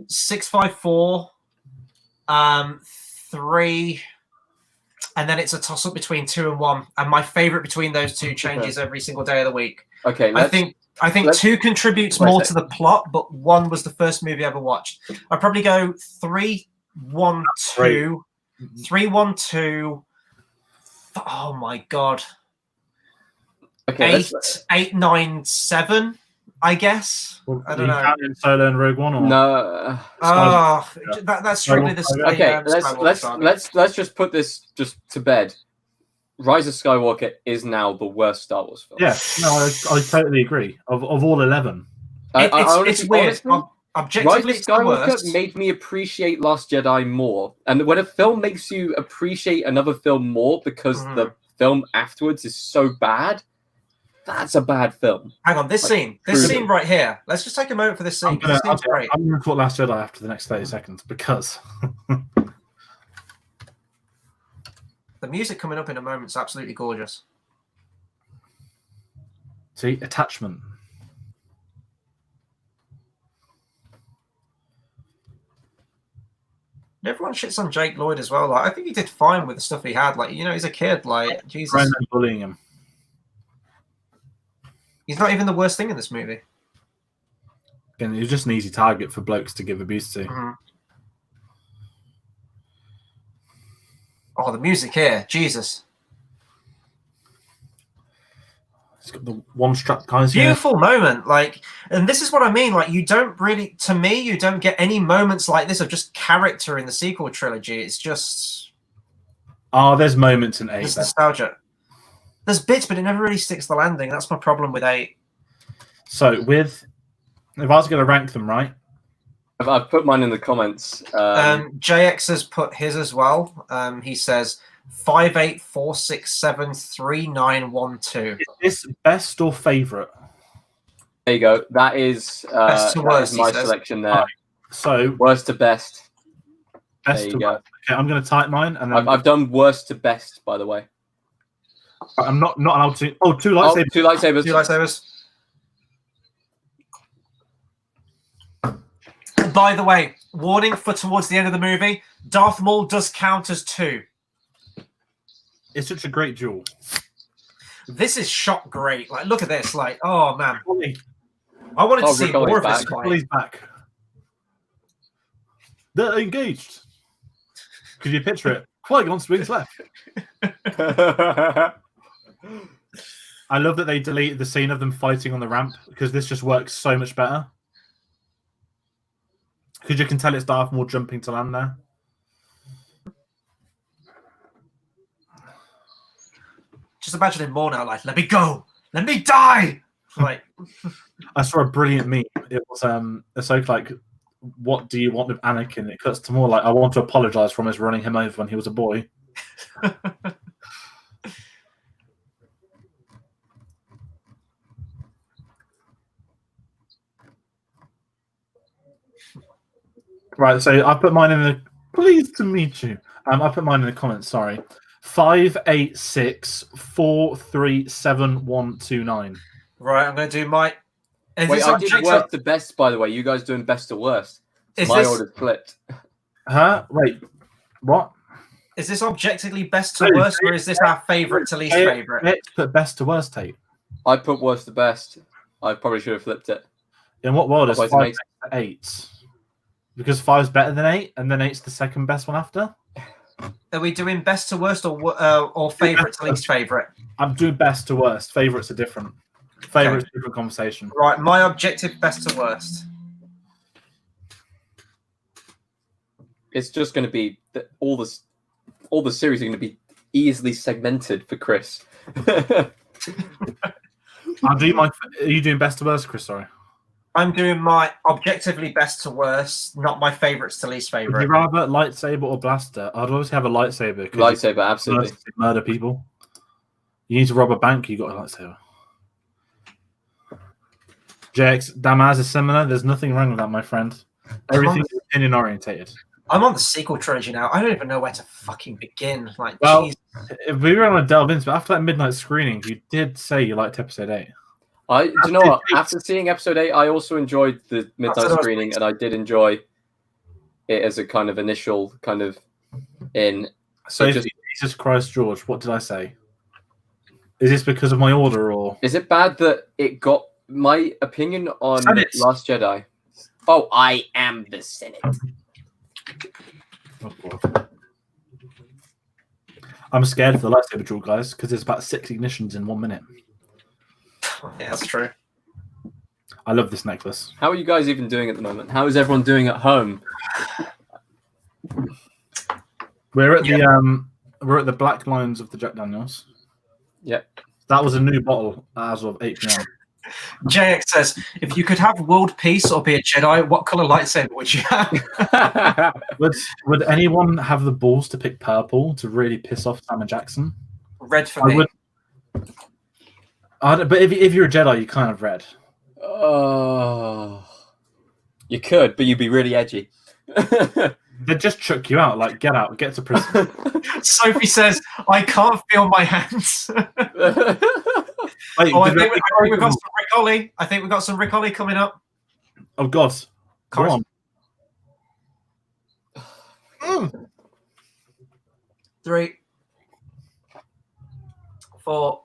654, 3, and then it's a toss up between 2 and 1. And my favorite between those two changes every single day of the week. Okay, I think 2 contributes more to the plot, but 1 was the first movie I ever watched. I'd probably go 3, 1, 2, 3, 1, 2. Oh my god. Okay, 8, 9, 7. I guess. Well, I don't know. Counting Solo and Rogue One, or no. Oh, that's strictly the Okay, Skywalker let's just put this just to bed. Rise of Skywalker is now the worst Star Wars film. Yeah, no, I totally agree. Of all 11, It's weird. Honestly, Objectively, Rise of Skywalker made me appreciate Last Jedi more. And when a film makes you appreciate another film more because the film afterwards is so bad, that's a bad film. Hang on, this scene right here. Let's just take a moment for this scene. This seems great. I'm going to talk Last Jedi after the next 30 seconds because The music coming up in a moment is absolutely gorgeous. see, attachment. Everyone shits on Jake Lloyd as well. Like, I think he did fine with the stuff he had. Like, he's a kid. Like, Jesus. Brandon bullying him. He's not even the worst thing in this movie. Again, he's just an easy target for blokes to give abuse to. Mm-hmm. Oh, the music here. Jesus. He's got the one-strap guys here. Beautiful moment. Like, and this is what I mean. Like, you don't really, to me, you don't get any moments like this of just character in the sequel trilogy. It's just... Oh, there's moments in 8. It's nostalgia. There's bits, but it never really sticks the landing. That's my problem with 8. So, if I was going to rank them, right? I've put mine in the comments. JX has put his as well. He says 5, 8, 4, 6, 7, 3, 9, 1, 2. Is this best or favourite? There you go. That is, Best to worst, my he says. selection there. Right. So, Worst to best. best There you to go. worst. Okay, I'm going to type mine, and then I've done worst to best, by the way. I'm not allowed to. Oh, 2 lightsabers. Oh, 2 lightsabers. 2 lightsabers. By the way, warning for towards the end of the movie, Darth Maul does count as 2. It's such a great duel. This is shot great. Like, look at this. Like, oh man, Ollie, I wanted to see Rick Ollie's more of this back. fight. Ollie's back. They're engaged. Could you picture it? Qui-Gon swings left. I love that they deleted the scene of them fighting on the ramp because this just works so much better. Because you can tell it's Darth Maul jumping to land there. Just imagine him more now, like, let me go, let me die. Like, I saw a brilliant meme. It was Ahsoka like, "What do you want with Anakin?" It cuts to more like, "I want to apologize for almost running him over when he was a boy." Right, so I put mine in the. Pleased to meet you. I put mine in the comments. Sorry, 5, 8, 6, 4, 3, 7, 1, 2, 9. right, I'm going to do my. Is Wait, this I did objective- worst to best, by the way. You guys doing best to worst. Is My this, order flipped. Huh? Wait, what? is this objectively best to worst, or is this our favorite to least favorite? Let's put best to worst, Tate. I put worst to best. I probably should have flipped it. In what world is Otherwise 5 to 8? Because 5's better than 8, and then 8's the second best one after. Are we doing best to worst or favorite to least favorite? I'm doing best to worst. Favorites are different. Favorites are different conversation. Right, my objective best to worst. It's just going to be that all the series are going to be easily segmented for Chris. I'll do my. Are you doing best to worst, Chris? Sorry. I'm doing my objectively best to worst, not my favorites to least Would favorite. you rather lightsaber or blaster? I'd always have a lightsaber. 'Cause Lightsaber, you absolutely. murder people. You need to rob a bank. You got a lightsaber. JX, Damaz is similar. There's nothing wrong with that, my friend. Everything is opinion orientated. I'm on the sequel trilogy now. I don't even know where to fucking begin. Like, Well, jeez. if we were going to delve into, but after that midnight screening, you did say you liked episode 8. Do you know what? After seeing episode 8, I also enjoyed the midnight screening, and I did enjoy it as a kind of initial kind of in. So Jesus Christ, George, what did I say? Is this because of my order, or is it bad that it got my opinion on Last Jedi? Oh, I am the Senate. Oh, God. I'm scared for the lightsaber duel, guys, because there's about 6 ignitions in 1 minute. Yeah, that's true. I love this necklace. How are you guys even doing at the moment? How is everyone doing at home? We're at the Black Lions of the Jack Daniels. Yep. That was a new bottle as of 8 p.m. JX says, if you could have world peace or be a Jedi, what color lightsaber would you have? Would anyone have the balls to pick purple to really piss off Sam and Jackson? Red for me. But if you're a Jedi, you can't have red. Oh, you could, but you'd be really edgy. They'd just chuck you out, like, get out, get to prison. Sophie says, I can't feel my hands. Wait, I think we've got some Rick Ollie. I think we've got some Rick Ollie coming up. Oh, God. Go on. 3, 4.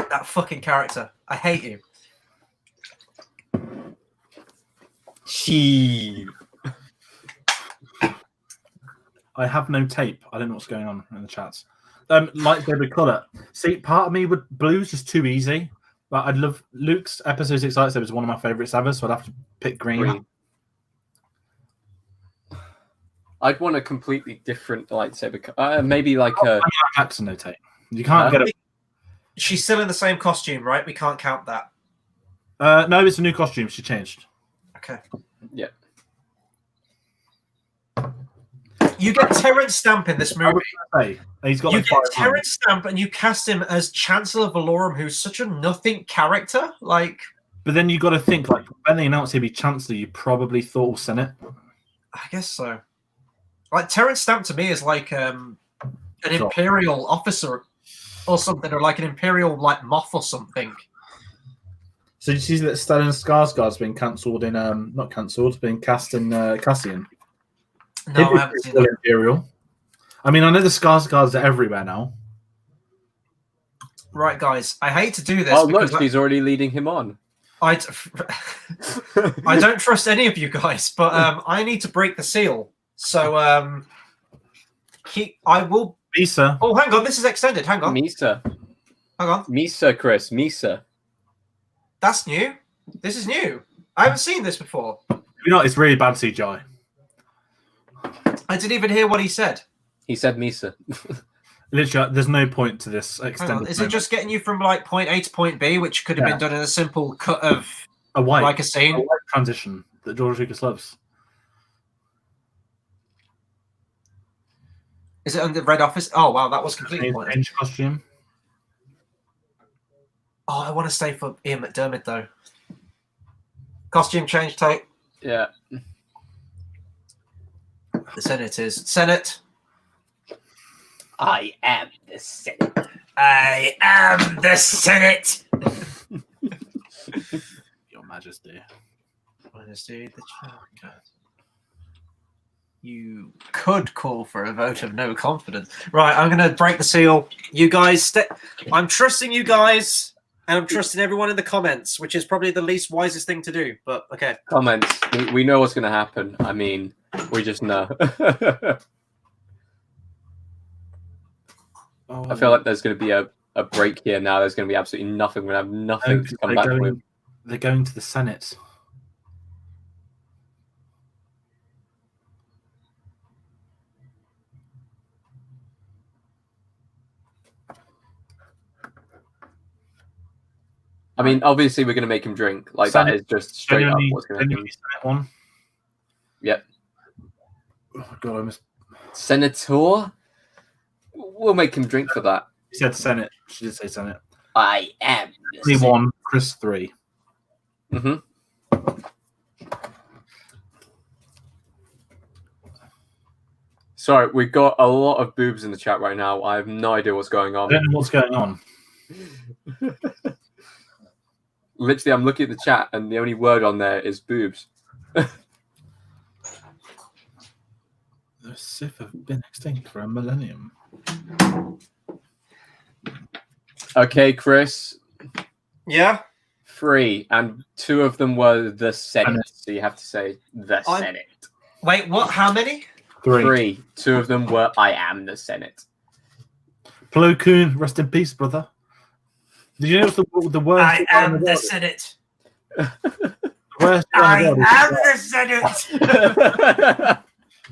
That fucking character. I hate you. She. I have no tape. I don't know what's going on in the chats. Lightsaber colour. See, part of me would blue's just too easy. But I'd love Luke's episode 6 lightsaber is one of my favourites ever, so I'd have to pick green. I'd want a completely different lightsaber. Maybe like a Jackson no tape. You can't get it. She's still in the same costume, right? We can't count that. No, it's a new costume. She changed. Okay. Yeah. You get Terrence Stamp in this movie. He's got you like get Terrence Stamp and you cast him as Chancellor Valorum, who's such a nothing character. Like, but then you got to think, like, when they announced he'd be Chancellor, you probably thought, oh, Senate. I guess so. Like, Terrence Stamp to me is like an Imperial officer or something, or like an Imperial like moth or something. So you see that Stellan Skarsgård's been cancelled in not cancelled, been cast in Cassian. No, I haven't seen that. Imperial. I mean, I know the Skarsgårds are everywhere now. Right, guys, I hate to do this. Oh, look, he's already leading him on. I don't trust any of you guys, but I need to break the seal. So I will. Misa. Oh, hang on, this is extended. Hang on. Misa. Hang on. Misa, Chris. Misa. That's new. This is new. I haven't seen this before. You know, it's really bad CGI. I didn't even hear what he said. He said Misa. Literally, there's no point to this extended. Is it just getting you from like point A to point B, which could have been done in a simple cut of a white, like a scene? A white transition that George Lucas loves. Is it under Red Office? Oh wow, that was completely pointless. Change costume. Oh, I want to stay for Ian McDermott though. Costume change, Tate. Yeah. The Senate is Senate. I am the Senate. I am the Senate. Your Majesty. Majesty, the you could call for a vote of no confidence. Right, I'm going to break the seal. You guys, I'm trusting you guys, and I'm trusting everyone in the comments, which is probably the least wisest thing to do. But okay. Comments. We know what's going to happen. I mean, we just know. I feel like there's going to be a break here now. There's going to be absolutely nothing. We're going to have nothing to come back with. They're going to the Senate. I mean, obviously, we're going to make him drink. Like, Senate, that is just straight up what's going to happen. One. Yep. Oh, God, I missed. Senator? We'll make him drink for that. He said Senate. She did say Senate. I am. 3-1, Chris 3. Mm-hmm. Sorry, we've got a lot of boobs in the chat right now. I have no idea what's going on. I don't know what's going on. Literally, I'm looking at the chat, and the only word on there is boobs. The Sith have been extinct for a millennium. Okay, Chris. Yeah. 3, and 2 of them were the Senate. Senate. So you have to say the Senate. Wait, what? How many? 3. 2 of them were I am the Senate. Plo Koon, rest in peace, brother. Did you know the worst? I am the Senate. The worst I guy in the am world is- the Senate.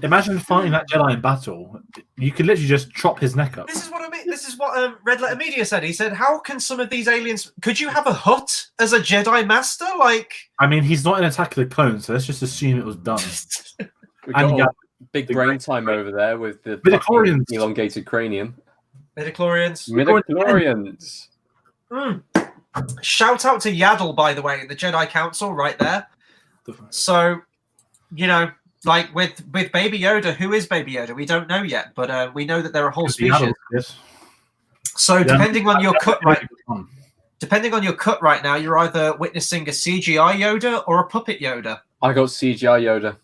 Imagine fighting that Jedi in battle. You could literally just chop his neck up. This is what I mean. This is what Red Letter Media said. He said, "How can some of these aliens? Could you have a hut as a Jedi Master? Like, I mean, he's not in Attack of the Clones, so let's just assume it was done. We got And all yeah, big the brain great- time over there with the Midichlorians. fucking elongated cranium. midichlorians." Midichlorians. Shout out to Yaddle, by the way, the Jedi Council, right there. So, you know, like with Baby Yoda, who is Baby Yoda? We don't know yet, but we know that they're a whole species. Yes. So, Yeah. depending on your cut right now, you're either witnessing a CGI Yoda or a puppet Yoda. I got CGI Yoda.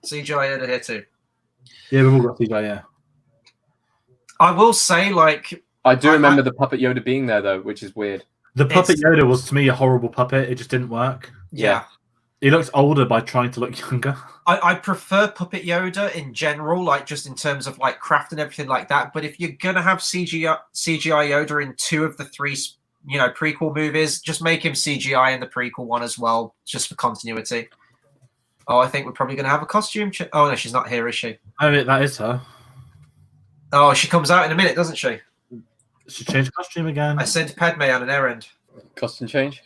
CGI Yoda here too. Yeah, we've all got CGI, yeah. I will say, like, I do remember the puppet Yoda being there though, which is weird. The puppet Yoda was to me a horrible puppet. It just didn't work. yeah. He looks older by trying to look younger. I prefer Puppet Yoda in general, like just in terms of like craft and everything like that. But if you're gonna have CGI Yoda in 2 of the 3, you know, prequel movies, just make him CGI in the prequel one as well, just for continuity. Oh, I think we're probably gonna have a costume. Oh no, she's not here, is she? Oh, that is her. Oh, she comes out in a minute, doesn't she? She changed costume again. I sent Padme on an errand. Costume change.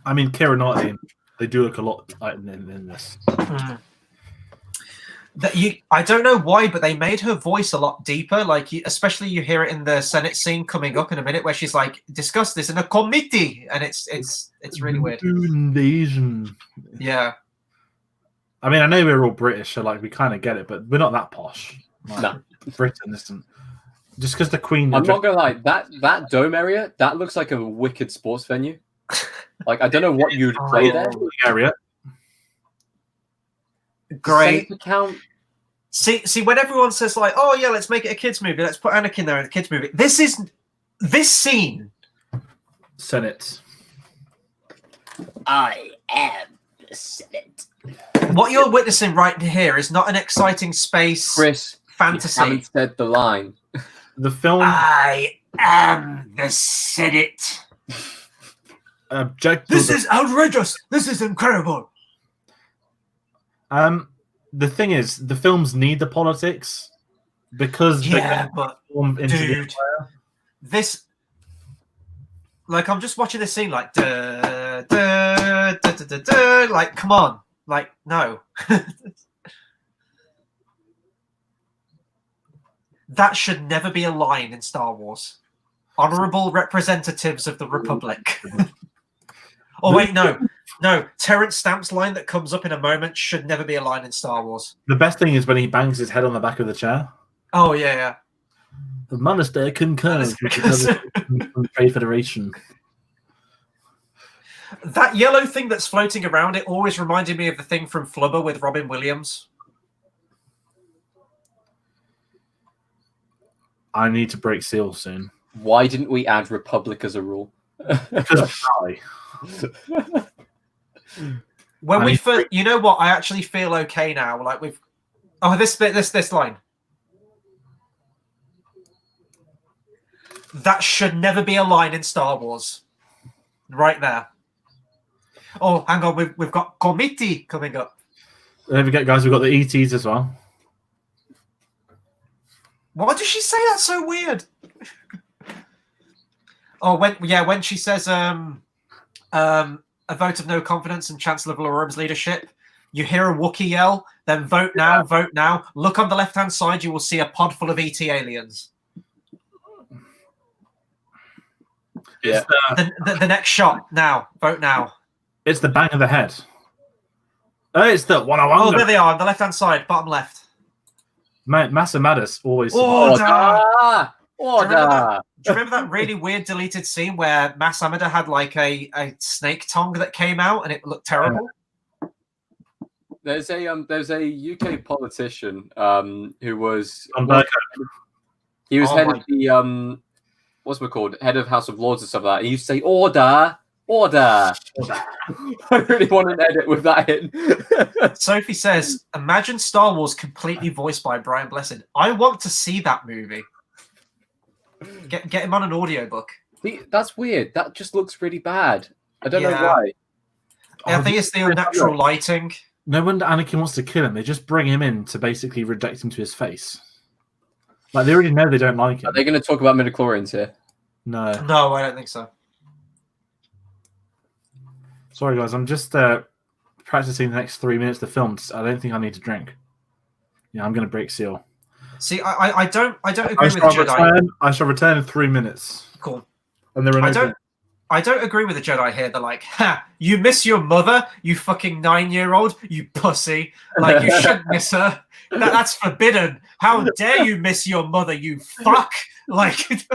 I mean, Keira Knightley, they do look a lot like in this. I don't know why, but they made her voice a lot deeper. Like, especially you hear it in the Senate scene coming up in a minute, where she's like, "Discuss this in a committee," and it's really weird. Invasion. Yeah. I mean, I know we're all British, so like we kind of get it, but we're not that posh. Like, No. Britain isn't. Just because the Queen. I'm not gonna lie, that dome area, that looks like a wicked sports venue. Like, I don't know what you'd play there. area. Great. Count. See, when everyone says like, "Oh yeah, let's make it a kids movie. Let's put Anakin there in a kids movie." This scene. Senate. I am the Senate. What you're witnessing right here is not an exciting space Chris, fantasy. you haven't said the line. The film. I am the Senate. Object. This is outrageous. This is incredible. The thing is, the films need the politics because Yeah, but form into the dude, empire. this, like, I'm just watching this scene, like, duh, duh, duh, duh, duh, duh, like, come on, like, no. That should never be a line in Star Wars. Honorable representatives of the Republic. Oh wait, no. Terrence Stamp's line that comes up in a moment should never be a line in Star Wars. The best thing is when he bangs his head on the back of the chair. Oh yeah. The minister concurs with the Trade Federation. That yellow thing that's floating around it always reminded me of the thing from Flubber with Robin Williams. I need to break seal soon. Why didn't we add Republic as a rule? Because I. When we first, you know what? I actually feel okay now. Like we've, this line. That should never be a line in Star Wars. Right there. Oh, hang on, we've got committee coming up. Don't forget, guys, we've got the ETs as well. Why does she say that so weird? Oh, when she says a vote of no confidence in Chancellor Valorum's leadership, you hear a Wookiee yell, then vote now, vote now. Look on the left-hand side, you will see a pod full of ET aliens. Yeah. The next shot, now, vote now. It's the bang of the head. Oh, it's the one. Oh, there they are, on the left-hand side, bottom left. Massa Mattis always. Oh, Ah! Order. Do you remember that really weird deleted scene where Mas Amida had like a snake tongue that came out and it looked terrible? There's a UK politician who was he was head of the what's it called, head of House of Lords and stuff like that. He used to say order. I really want an edit with that in. Sophie says, imagine Star Wars completely voiced by Brian Blessed. I want to see that movie. Get him on an audiobook. That's weird. That just looks really bad. I don't know why. I think it's the unnatural lighting. No wonder Anakin wants to kill him. They just bring him in to basically reject him to his face. Like, they already know they don't like him. Are they going to talk about midichlorians here? No. No, I don't think so. Sorry, guys. I'm just practicing the next 3 minutes of the film. I don't think I need to drink. Yeah, I'm going to break seal. See, I don't agree with the Jedi. I shall return in 3 minutes. Cool. And there are no I don't agree with the Jedi here. They're like, ha, you miss your mother, you fucking 9-year-old, you pussy. Like, you shouldn't miss her. That's forbidden. How dare you miss your mother, you fuck? Like, it's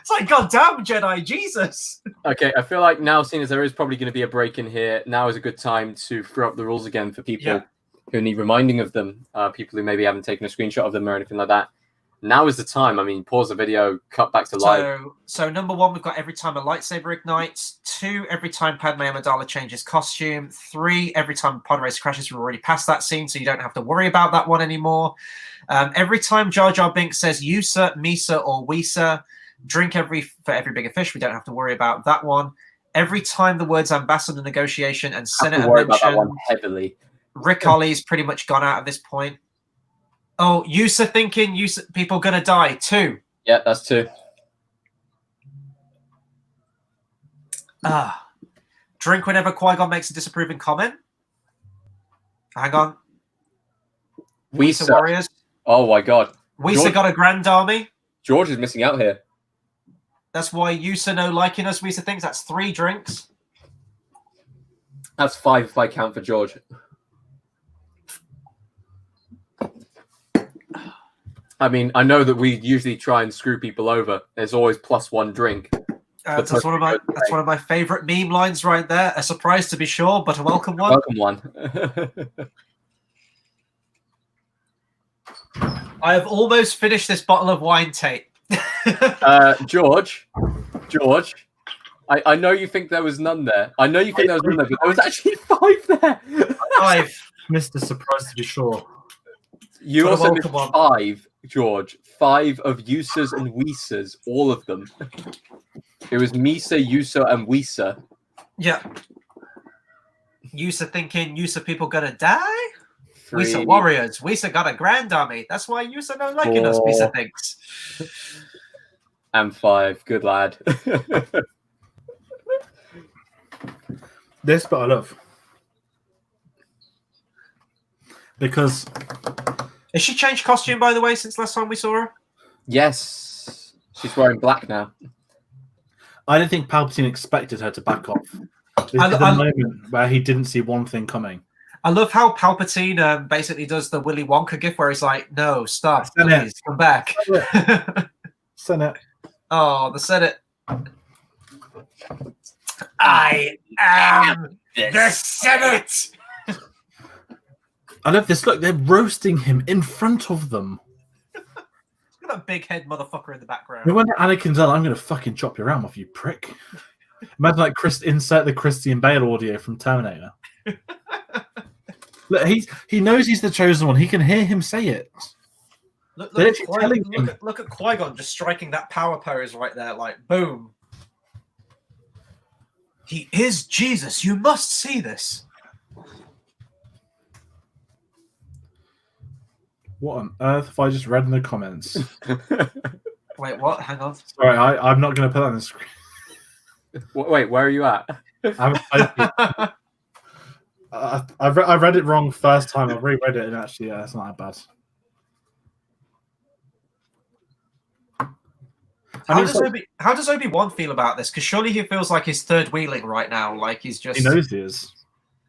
like, goddamn, Jedi, Jesus. Okay, I feel like now, seeing as there is probably going to be a break in here, now is a good time to throw up the rules again for people who need reminding of them, people who maybe haven't taken a screenshot of them or anything like that. Now is the time. I mean, pause the video, cut back to live. So number 1, we've got every time a lightsaber ignites. 2, every time Padme Amidala changes costume. 3, every time pod race crashes. We're already past that scene, so you don't have to worry about that one anymore. Every time Jar Jar Binks says Yusa, Misa, or Weesa. Drink for every bigger fish. We don't have to worry about that one. Every time the words ambassador negotiation and Senate are mentioned, heavily. Rick Ollie's pretty much gone out at this point. Oh, Yusa thinking people gonna die. 2. Yeah, that's 2. Drink whenever Qui-Gon makes a disapproving comment. Hang on. Weesa warriors. Oh my god. Weesa got a grand army. George is missing out here. That's why Yusa no liking us. Weesa thinks that's 3 drinks. That's 5 if I count for George. I mean, I know that we usually try and screw people over. There's always +1 drink. That's one of my favorite meme lines right there. A surprise to be sure, but a welcome one. Welcome one. I have almost finished this bottle of wine, Tate. George, I know you think there was none there. I know you think there was none there, but there was actually 5 there. 5. Mr. Surprise to be sure. You also missed 5, George. 5 of Yusas and Weesas, all of them. It was Misa, Yusa, and Weesa. Yeah. Yusa thinking Yusa people gonna die? 3. Weesa warriors. Weesa got a grand army. That's why Yusa don't liking us, Weesa thinks. And 5. Good lad. This, but I love. Because... Has she changed costume, by the way, since last time we saw her? Yes. She's wearing black now. I don't think Palpatine expected her to back off. This is the moment where he didn't see one thing coming. I love how Palpatine basically does the Willy Wonka gif where he's like, no, stop, please, come back. Senate. Oh, the Senate. I am the Senate! I love this. Look, they're roasting him in front of them. Look at that big head motherfucker in the background. No wonder Anakin's like, I'm going to fucking chop your arm off, you prick. Imagine like insert the Christian Bale audio from Terminator. Look, he knows he's the chosen one. He can hear him say it. Look at Qui-Gon just striking that power pose right there, like boom. He is Jesus. You must see this. What on earth have I just read in the comments? Wait, what? Hang on. Sorry, I'm not going to put that on the screen. Wait, where are you at? I read it wrong first time. I reread it, and actually, yeah, it's not that bad. How does Obi-Wan feel about this? Because surely he feels like he's third wheeling right now. Like he's just. He knows he is.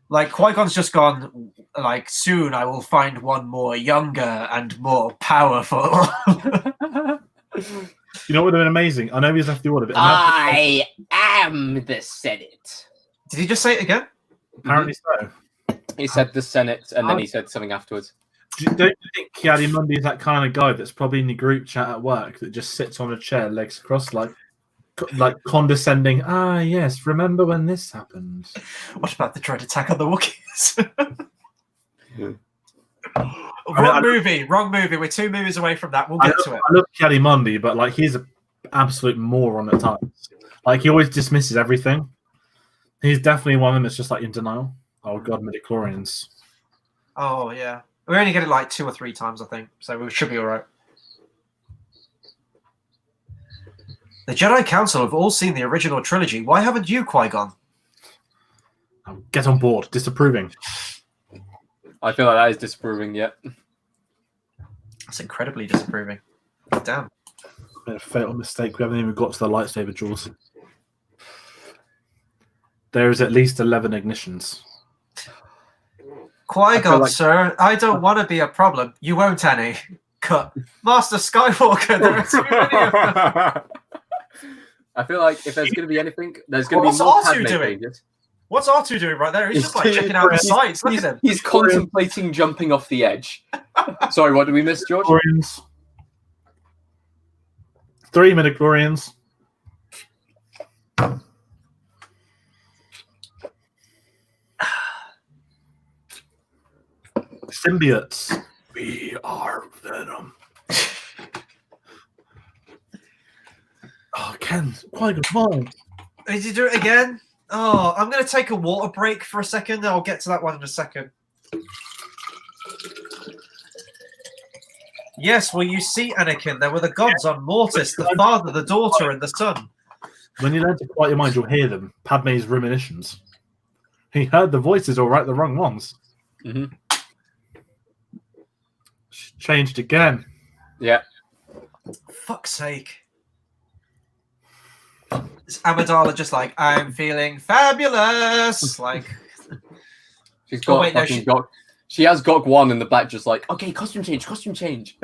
Like Qui-Gon's just gone. Like soon, I will find one more younger and more powerful. You know what would have been amazing? I know he's left the order, but I am the Senate. Did he just say it again? apparently so. He said the Senate, and then he said something afterwards. Don't you think Kiadimundi is that kind of guy that's probably in the group chat at work that just sits on a chair, legs crossed, like condescending? Ah, yes. Remember when this happened? What about the dread attack on the Wookiees? Yeah. Wrong movie. We're 2 movies away from that. We'll get to it. I love Kiadimundi, but like he's an absolute moron at times. Like he always dismisses everything. He's definitely one of them that's just like in denial. Oh god, midichlorians. Oh yeah, we only get it like 2 or 3 times, I think, so we should be all right. The Jedi Council have all seen the original trilogy. Why haven't you, Qui-Gon? Get on board. Disapproving. I feel like that is disapproving. Yeah. That's incredibly disapproving. Damn. A fatal mistake. We haven't even got to the lightsaber jewels. There is at least 11 ignitions. Qui-Gon, like... sir, I don't want to be a problem. You won't any. Cut. Master Skywalker, there are too many of them. I feel like if there's going to be anything, there's going to What's be more R2 Padme doing? changes. What's R2 doing right there? He's just like checking out the sights. Look at him. He's contemplating jumping off the edge. Sorry, what did we miss, George? Midichlorians. 3 midichlorians. Symbiotes. We are Venom. Oh, Ken, quite good mind. Did you do it again? Oh, I'm going to take a water break for a second. I'll get to that one in a second. Yes, well, you see, Anakin, there were the gods on Mortis, the father, the daughter, and the son. When you learn to quiet your mind, you'll hear them. Padme's reminiscence. He heard the voices, all right, the wrong ones. Mm-hmm. Changed again. Yeah. Fuck's sake. Is Amidala just like, I'm feeling fabulous? Like, She's got wait, no, fucking Gok. She has Gok 1 in the back, just like, okay, costume change.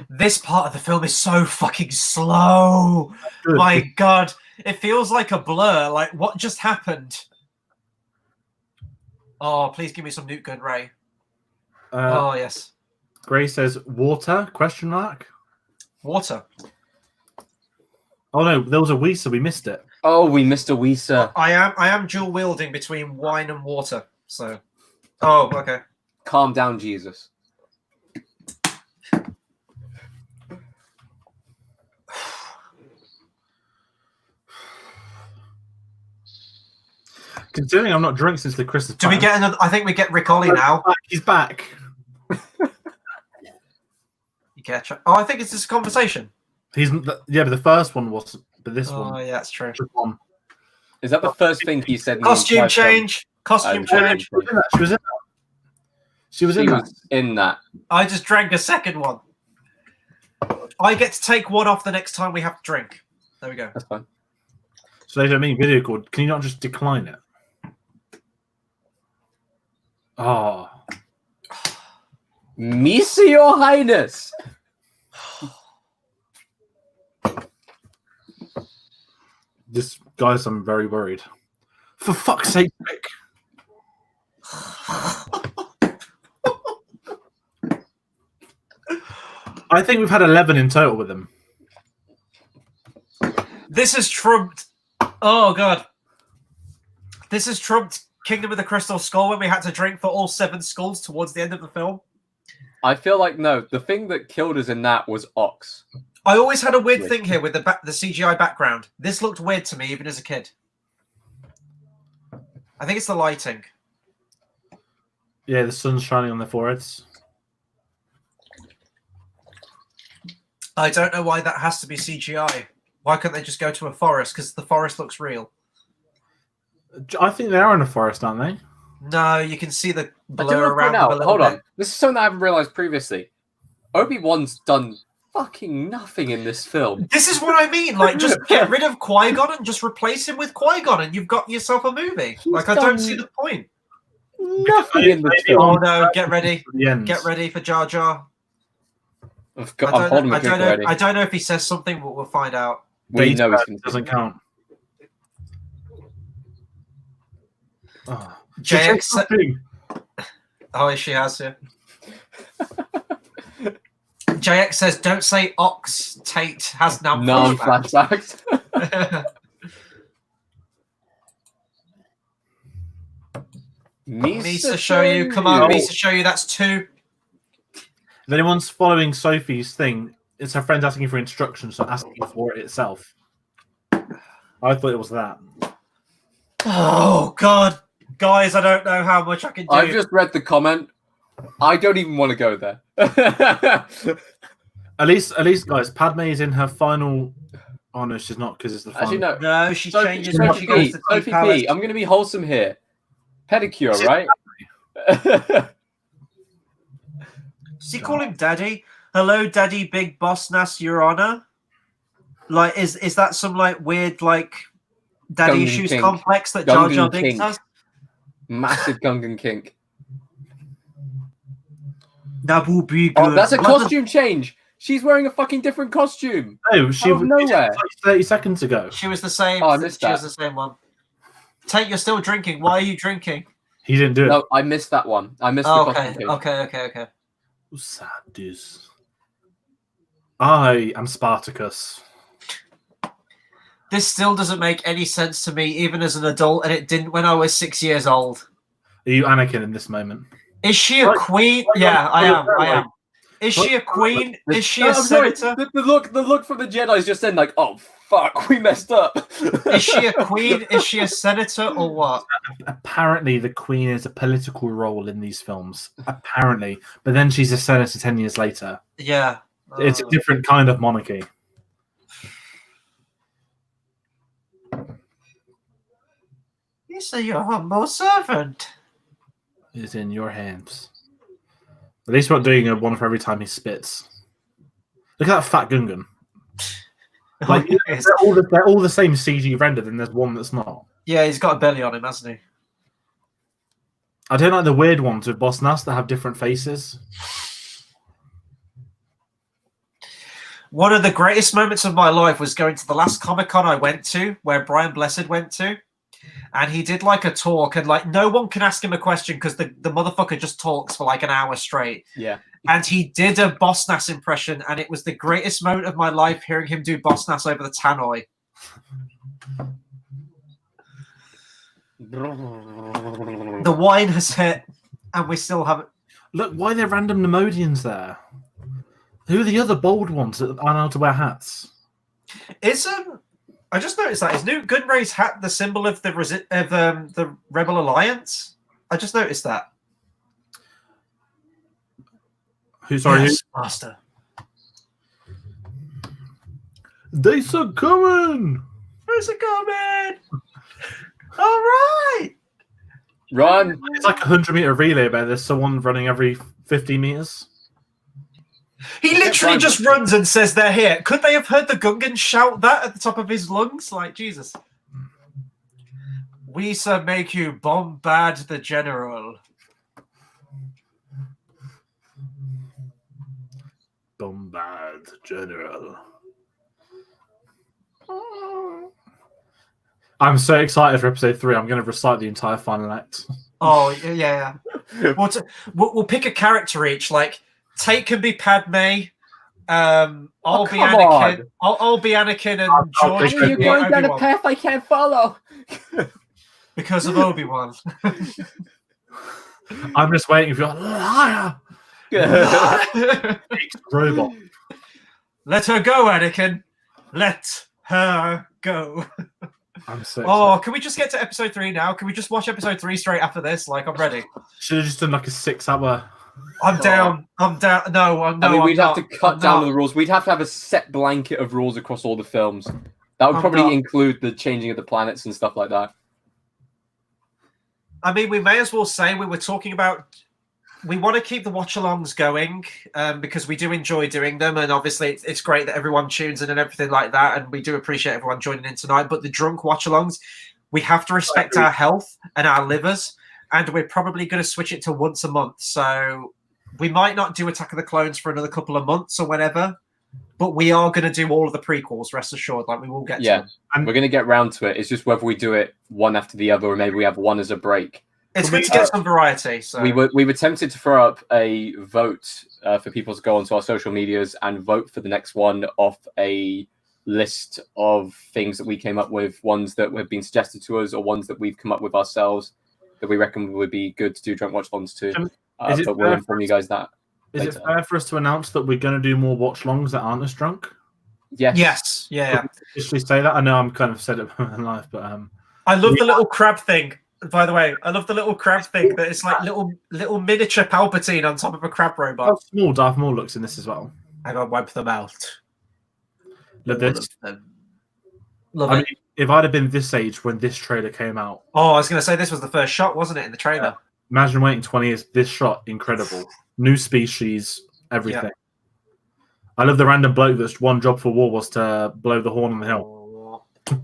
this part of the film is so fucking slow. Good. My God. It feels like a blur. Like, what just happened? Oh, please give me some Nuke Gun Ray. Oh, yes. Gray says, water, question mark? Water. Oh, no, there was a Weezer. We missed it. Oh, we missed a Weezer. I am dual wielding between wine and water. So, oh, okay. Calm down, Jesus. Considering I'm not drunk since the Christmas Do we party. get another? I think we get Rick Ollie now. He's back. You catch? Oh, I think it's this conversation. But the first one was, but this Oh, one. yeah, that's true. One. Is that the first thing he said? In the Costume entire film? change. Costume change. She was in that. She was in that. She was in She that. was in that. I just drank a second one. I get to take one off the next time we have to drink. There we go. That's fine. So they don't mean video call. Can you not just decline it? Oh. Misa, Your Highness. This guys, I'm very worried. For fuck's sake, Rick. I think we've had 11 in total with him. This is trumped. Oh, God. This is trumped Kingdom of the Crystal Skull when we had to drink for all 7 skulls towards the end of the film. I feel like, no, the thing that killed us in that was Ox. I always had a weird thing here with the CGI background. This looked weird to me, even as a kid. I think it's the lighting. Yeah, the sun's shining on their foreheads. I don't know why that has to be CGI. Why couldn't they just go to a forest? Because the forest looks real. I think they are in a forest, aren't they? No, you can see the I do blur want to around point them a out, little hold bit. on. This is something I haven't realized previously. Obi-Wan's done fucking nothing in this film. This is what I mean. Like, just get rid of Qui-Gon and just replace him with Qui-Gon, and you've got yourself a movie. Like, I don't see the point. Nothing in this Oh film. no! Get ready. The end. Get ready for Jar Jar. I'm holding my drink already. I don't know if he says something, but we'll find out. We know he's going to doesn't count. Oh. JX. Oh, she has, yeah. JX says, "Don't say ox." Tate has now flashbacks. Misa show you. Come on, Misa show you. That's 2. If anyone's following Sophie's thing, it's her friend asking for instructions, so asking for it itself. I thought it was that. Oh God, guys, I don't know how much I can do. I've just read the comment. I don't even want to go there. At least, guys, Padme is in her final. Oh no, she's not, because it's the final. Actually, No, she changes Sophie when she goes to Sophie Palace. P. I'm going to be wholesome here. Pedicure, right? Does he call him Daddy? Hello, Daddy, Big Boss Nass, Your Honor. Like, is that some like weird like daddy Gungan issues kink. complex that Jar Jar Gungan Binks kink. has? Massive Gungan kink. That will be good. Oh, that's a costume change. She's wearing a fucking different costume. No, she Out of nowhere. like 30 seconds ago. She was the same. Oh, I missed she was that. the same one. Tate, you're still drinking. Why are you drinking? He didn't do it. No, I missed that one. I missed the Okay, costume change. okay. Sadness. I am Spartacus. This still doesn't make any sense to me, even as an adult, and it didn't when I was 6 years old. Are you Anakin in this moment? Is she a queen? Yeah, I am. Is she a queen? Is she a I'm sorry, senator? The look from the Jedi's just then like, oh fuck, we messed up. Is she a queen? Is she a senator or what? Apparently, the Queen is a political role in these films. Apparently, but then she's a senator 10 years later. Yeah, It's a different kind of monarchy. You say your humble servant. It's in your hands. At least we're not doing one for every time he spits. Look at that fat Gungan. Like, they're all the same CG rendered, and there's one that's not. Yeah, he's got a belly on him, hasn't he? I don't like the weird ones with Boss Nass that have different faces. One of the greatest moments of my life was going to the last Comic-Con I went to, where Brian Blessed went to. And he did like a talk, and like no one can ask him a question because the motherfucker just talks for like an hour straight. Yeah. And he did a Boss Nass impression, and it was the greatest moment of my life hearing him do Boss Nass over the tannoy. The wine has hit, and we still haven't. Look, why are there random Nemodians there? Who are the other bold ones that aren't allowed to wear hats? I just noticed that is Newt Gunray's hat the symbol of the Rebel Alliance? I just noticed that. Who's sorry? Yes, Master. They are coming. Where's it coming? All right. Run. It's like a 100-meter relay, but there's someone running every 50 meters. He literally just runs and says they're here. Could they have heard the Gungan shout that at the top of his lungs? Like, Jesus. We, sir, make you bombard the general. Bombard the general. I'm so excited for episode 3. I'm going to recite the entire final act. Oh, yeah. We'll pick a character each, like... Tate can be Padme. I'll be Anakin. I'll be Anakin, and George. You're going down a path I can't follow. Because of Obi-Wan. I'm just waiting for you. Liar! Robot. Let her go, Anakin. Let her go. I'm so excited. Can we just get to episode 3 now? Can we just watch episode 3 straight after this? Like, I'm ready. Should have just done like a 6-hour. I'm down. No, I mean, we'd have to cut down the rules. We'd have to have a set blanket of rules across all the films. That would probably include the changing of the planets and stuff like that. I mean, we may as well say we were talking about... We want to keep the watch-alongs going because we do enjoy doing them. And obviously, it's great that everyone tunes in and everything like that. And we do appreciate everyone joining in tonight. But the drunk watch-alongs, we have to respect our health and our livers. And we're probably going to switch it to once a month. So we might not do Attack of the Clones for another couple of months or whenever, but we are going to do all of the prequels. Rest assured, like we will get to them. And we're going to get round to it. It's just whether we do it one after the other, or maybe we have one as a break. It's good to get some variety. So we were tempted to throw up a vote for people to go onto our social medias and vote for the next one off a list of things that we came up with, ones that have been suggested to us or ones that we've come up with ourselves that we reckon would be good to do drunk watch-alongs to. But we'll inform you guys that. Is later. it fair for us to announce that we're going to do more watch-longs that aren't as drunk? Yes. Yeah. Just say that. I know I'm kind of said it in life, but I love the little crab thing. By the way, I love the little crab thing that it's like little miniature Palpatine on top of a crab robot. how small Darth Maul looks in this as well. I gotta wipe them out. Look at this. Love I it. mean, if I'd have been this age when this trailer came out, Oh, I was gonna say this was the first shot, wasn't it, in the trailer? imagine waiting 20 years. This shot, incredible. New species, everything. Yeah. I love the random bloke that's one job for war was to blow the horn on the hill.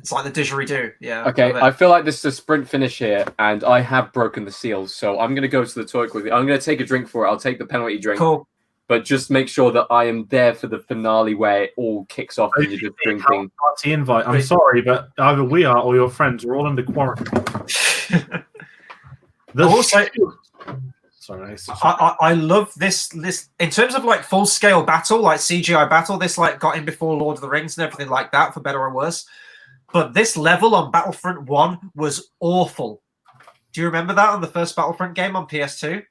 It's like the didgeridoo. Yeah. Okay, love it. I feel like this is a sprint finish here, and I have broken the seals, so I'm going to go to the toilet quickly. I'm going to take a drink for it. I'll take the penalty drink. Cool. But just make sure that I am there for the finale where it all kicks off and you're just drinking. Party invite. I'm sorry, but either we are or your friends are all under quarantine. Also, Sorry. I love this in terms of like full scale battle, like CGI battle. This like got in before Lord of the Rings and everything like that, for better or worse. But this level on Battlefront 1 was awful. Do you remember that on the first Battlefront game on PS2?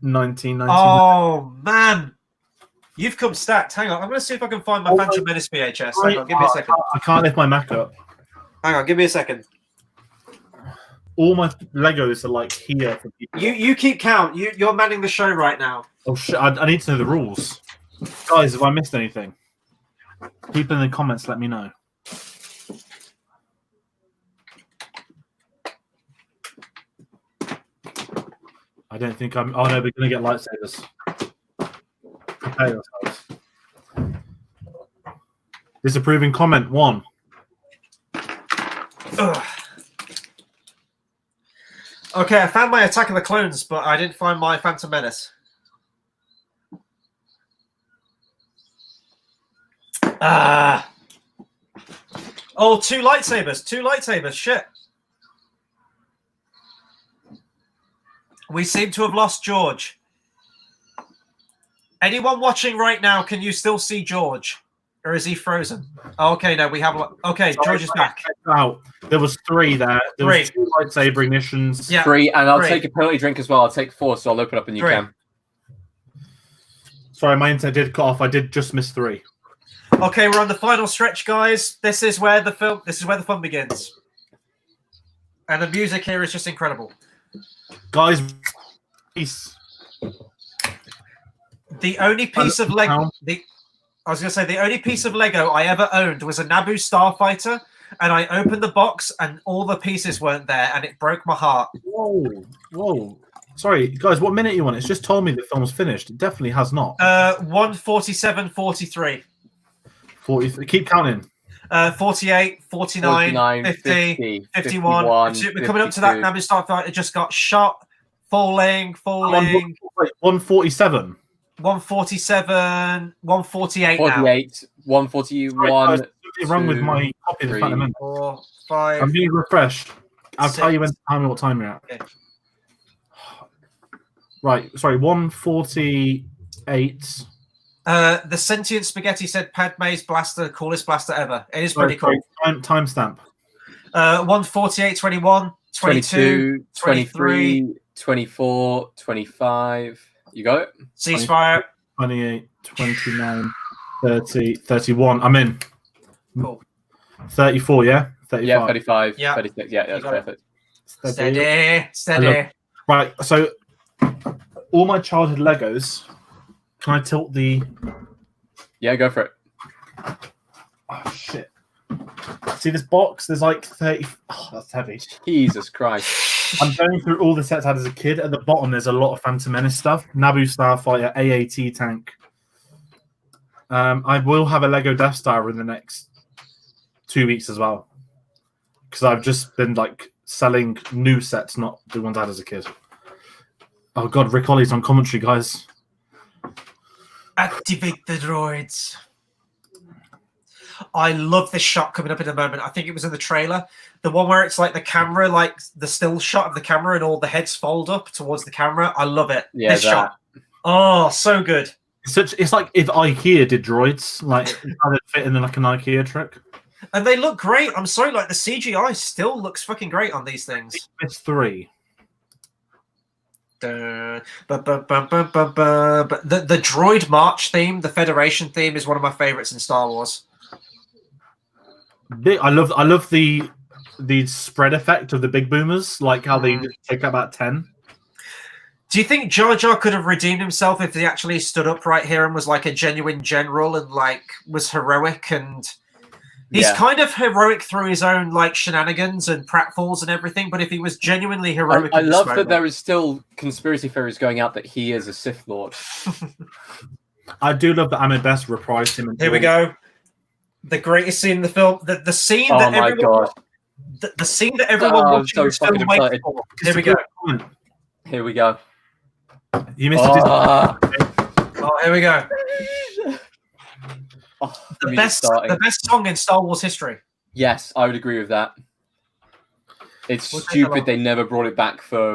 1999. Oh man, you've come stacked. Hang on, I'm going to see if I can find my Phantom Menace VHS. Hang on, give me a second. I can't lift my Mac up. Hang on, give me a second. All my Legos are like here for people. You keep count. You're manning the show right now. Oh shit! I need to know the rules, guys. If I missed anything, people in the comments let me know. I don't think I'm. Oh no, we're gonna get lightsabers. Prepare yourselves. Disapproving comment 1. Ugh. Okay, I found my Attack of the Clones, but I didn't find my Phantom Menace. Oh, two lightsabers. Shit. We seem to have lost George. Anyone watching right now, can you still see George? Or is he frozen? Oh, okay, no, we have... Okay, George is back. Out. There was 3 there. There was 2 lightsaber ignitions. Yeah. 3, and I'll 3. take a penalty drink as well. I'll take 4, so I'll open up a new 3. cam. Sorry, my internet did cut off. I did just miss 3. Okay, we're on the final stretch, guys. This is where the fun begins. And the music here is just incredible. Guys, peace. The only piece of Lego... I was going to say, the only piece of Lego I ever owned was a Naboo Starfighter, and I opened the box, and all the pieces weren't there, and it broke my heart. Whoa. Sorry, guys, what minute you on? It's just told me the film's finished. It definitely has not. 1:47:43. 40. Keep counting. 48, 49, 50, 51. We're coming up to that Naboo Starfighter. It just got shot, falling. 147. 147, 148 now. 48, 141. What's wrong with my copy of the Phantom Menace? 4, 5. I'm being refreshed. I'll 6. tell you when to tell me what time you're at. Okay. Right, sorry, 148. The sentient spaghetti said Padme's blaster, coolest blaster ever. It is pretty cool. Timestamp. 1:48:21, 22, 23, 24, 25. You got it? Ceasefire. 28, 29, 30, 31. I'm in. Cool. 34, yeah? 35. Yeah, 35, Yeah. 36. Yeah, that's perfect. Steady. Right, so all my childhood Legos. Can I tilt the... Yeah, go for it. Oh, shit. See this box? There's like 30... Oh, that's heavy. Jesus Christ. I'm going through all the sets I had as a kid. At the bottom, there's a lot of Phantom Menace stuff. Naboo Starfighter, AAT tank. I will have a Lego Death Star in the next 2 weeks as well. Because I've just been like selling new sets, not the ones I had as a kid. Oh god, Rick Ollie's on commentary, guys. Activate the droids. I love this shot coming up in a moment. I think it was in the trailer. The one where it's like the camera, like the still shot of the camera and all the heads fold up towards the camera. I love it. Yeah, this shot. Oh, so good. It's like if IKEA did droids, like how they fit in like an IKEA trick. And they look great. I'm sorry, like the CGI still looks fucking great on these things. It's 3. The droid march theme, the Federation theme, is one of my favorites in Star Wars. I love the spread effect of the big boomers, like how they take about 10. Do you think Jar Jar could have redeemed himself if he actually stood up right here and was like a genuine general and like was heroic? And he's kind of heroic through his own like shenanigans and pratfalls and everything. But if he was genuinely heroic, I love that there is still conspiracy theories going out that he is a Sith Lord. I do love that Ahmed Best reprised him. Here we go. The greatest scene in the film. The scene Oh that my everyone. god! The scene that everyone watching this film waits for. Here we go. Here we go. You missed Oh, here we go. The best song in Star Wars history. Yes, I would agree with that. It's stupid they never brought it back for.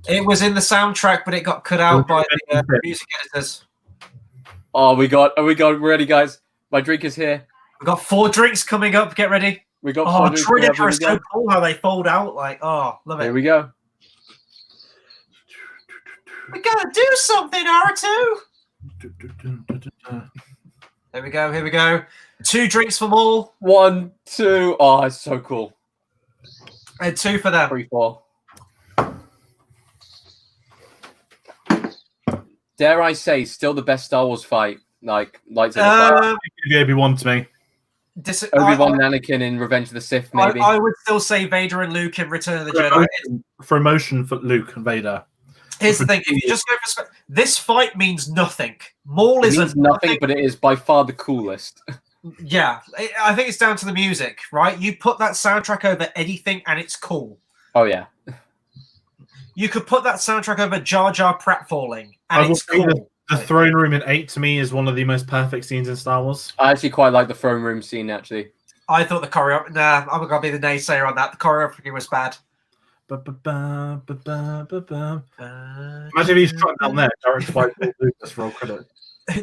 It was in the soundtrack, but it got cut out by the music editors. We got ready, guys. My drink is here. We got 4 drinks coming up. Get ready. We got 4 drinks. Droideka is so cool how they fold out. Like, love it. Here we go. We gotta do something, R2. Here we go. Here we go. 2 drinks for Maul. 1, 2. Oh, it's so cool. And 2 for them. 3, 4. Dare I say, still the best Star Wars fight, like lightsaber fight. Obi-Wan to me. Obi-Wan and Anakin in Revenge of the Sith, maybe. I would still say Vader and Luke in Return of the Jedi. For emotion for Luke and Vader. Here's the thing: if you just go for this fight means nothing. Maul is nothing, but it is by far the coolest. Yeah, I think it's down to the music, right? You put that soundtrack over anything, and it's cool. Oh yeah. You could put that soundtrack over Jar Jar pratfalling, and it's cool. The throne room in 8 to me is one of the most perfect scenes in Star Wars. I actually quite like the throne room scene. Actually, I thought the choreography. Nah, I'm gonna be the naysayer on that. The choreography was bad. Imagine if he's shot down there, directed by Lucas for all credit.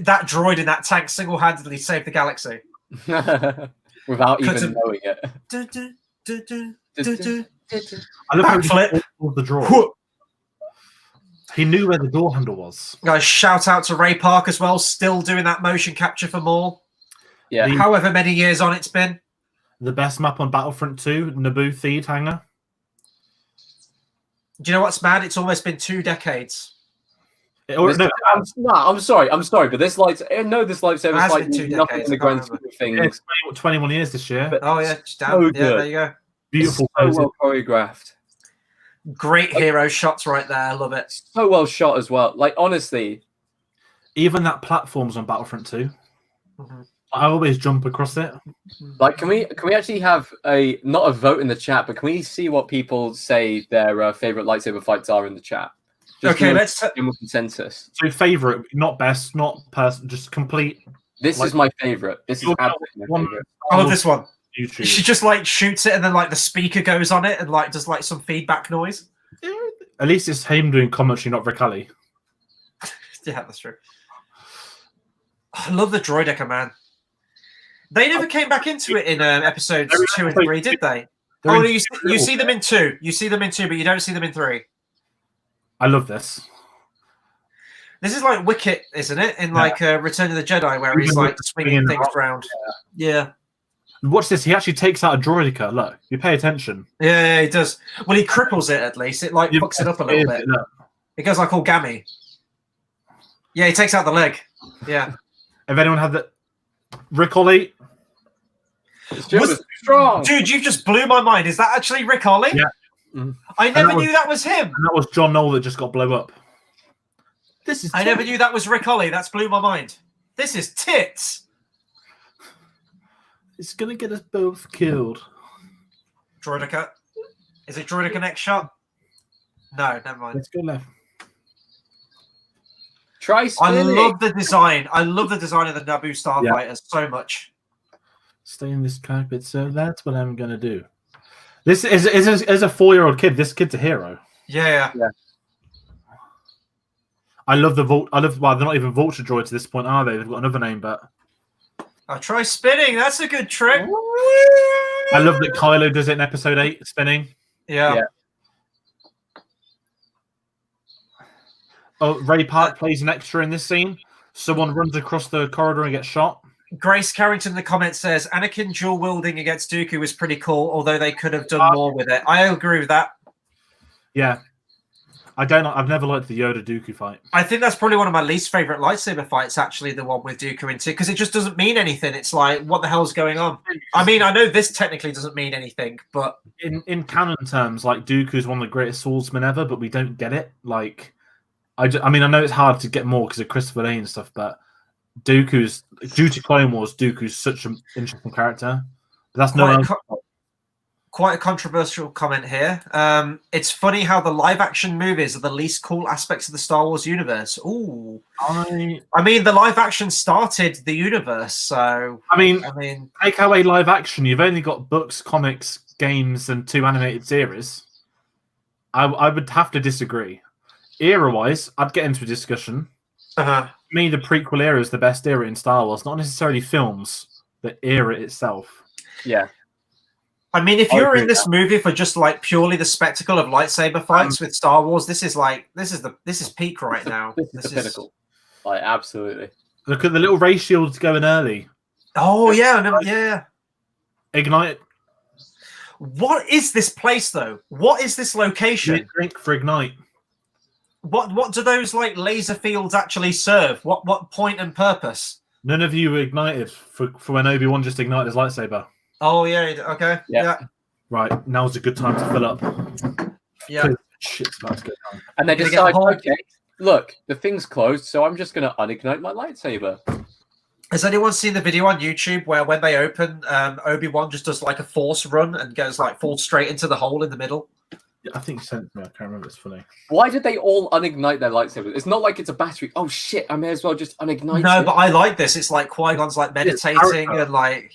That droid in that tank single-handedly saved the galaxy. Without even knowing it. I love how he pulled the drawer. He knew where the door handle was. Guys, shout out to Ray Park as well, still doing that motion capture for Maul. Yeah. However many years on it's been. The best map on Battlefront 2, Naboo Theed Hangar. Do you know what's mad? It's almost been 2 decades. I'm sorry, but this lightsaber fight means nothing in the grand scheme of things. Yeah, it's 21 years this year. There you go. Beautiful, so well choreographed. Great hero shots right there. I love it. So well shot as well. Like honestly, even that platforms on Battlefront 2. I always jump across it. Like, can we actually have not a vote in the chat, but can we see what people say their favorite lightsaber fights are in the chat? Just okay, let's general consensus. So favorite, not best, not person, just complete. This is my favorite. This is absolutely my favorite. I love this one. YouTube. She just like shoots it, and then like the speaker goes on it, and like does like some feedback noise. At least it's him doing commentary, not Rick Alley. Yeah, that's true. I love the droideka, man. They never came back into it in episodes 2 and 3, did they? Oh, you see them in 2. You see them in 2, but you don't see them in 3. I love this. This is like Wicket, isn't it? In like Return of the Jedi, where he's like swinging things around. Yeah. Watch this. He actually takes out a droideka. Look, you pay attention. Yeah, he does. Well, he cripples it at least. It like fucks it up a little bit. It goes like all gammy. Yeah, he takes out the leg. Yeah. If anyone had the Rick Ollie. Strong. Dude, you just blew my mind. Is that actually Rick Ollie? Yeah. I never knew that was him. And that was John Knoll that just got blown up. I never knew that was Rick Ollie. That's blew my mind. This is tits. It's gonna get us both killed. Droideka. Is it Droideka next shot? No, never mind. Let's go left. Try I spinning. love the design. I love the design of the Naboo starfighters so much. Stay in this cockpit, so that's what I'm gonna do. This is as a 4-year-old kid. This kid's a hero. Yeah. I love the Vault. Well, they're not even Vulture droids at this point, are they? They've got another name, but I'll try spinning. That's a good trick. I love that Kylo does it in Episode 8, spinning. Yeah. Oh, Ray Park plays an extra in this scene. Someone runs across the corridor and gets shot. Grace Carrington in the comments says Anakin dual wielding against Dooku was pretty cool, although they could have done more with it. I agree with that. Yeah. I've never liked the Yoda Dooku fight. I think that's probably one of my least favorite lightsaber fights, actually, the one with Dooku into, because it just doesn't mean anything. It's like, what the hell's going on? I mean, I know this technically doesn't mean anything, but in canon terms, like Dooku is one of the greatest swordsmen ever, but we don't get it. Like, I mean, I know it's hard to get more because of Christopher Lee and stuff, but due to Clone Wars, Dooku's such an interesting character. But that's quite a controversial comment here. It's funny how the live-action movies are the least cool aspects of the Star Wars universe. Ooh. I mean, the live-action started the universe, so... I mean, take away live-action, you've only got books, comics, games, and 2 animated series. I would have to disagree. Era-wise, I'd get into a discussion. Uh-huh. For me, the prequel era is the best era in Star Wars, not necessarily films, the era itself. Yeah. I mean, if you're in this movie for just like purely the spectacle of lightsaber fights with Star Wars, this is peak right now. This is the pinnacle. Like, absolutely. Look at the little ray shields going early. Oh yeah. Ignite. What is this place though? What is this location? Drink for Ignite. What do those like laser fields actually serve? What point and purpose? None of you were ignited for when Obi-Wan just ignited his lightsaber. Oh yeah, okay. Yeah. Right, now's a good time to fill up. Yeah. Shit's about to go down. And they decide, okay, look, the thing's closed, so I'm just going to unignite my lightsaber. Has anyone seen the video on YouTube where when they open, Obi-Wan just does like a force run and goes like falls straight into the hole in the middle? Yeah, I think you sent it to me. I can't remember. It's funny. Why did they all unignite their lightsabers? It's not like it's a battery. Oh shit! I may as well just unignite. No, it. but I like this. It's like Qui-Gon's like meditating and like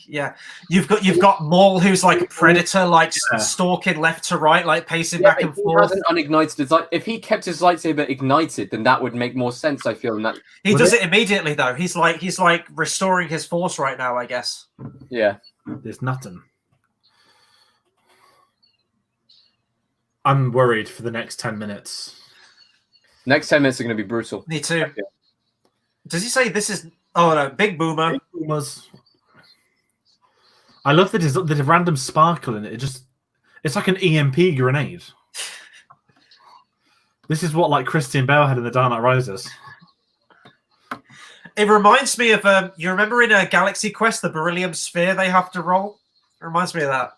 you've got Maul who's like a predator, like stalking left to right, like pacing back and forth. He hasn't unignited his light. If he kept his lightsaber ignited, then that would make more sense. I feel. That he does it immediately though. He's like restoring his force right now, I guess. Yeah. There's nothing. I'm worried for the next 10 minutes. Next 10 minutes are going to be brutal. Me too. Yeah. Does he say this is... Oh, no. Big Boomer. Big Boomers. I love that there's a random sparkle in it. It's like an EMP grenade. This is what like Christian Bale had in The Dark Knight Rises. It reminds me of... you remember in Galaxy Quest, the beryllium sphere they have to roll? It reminds me of that.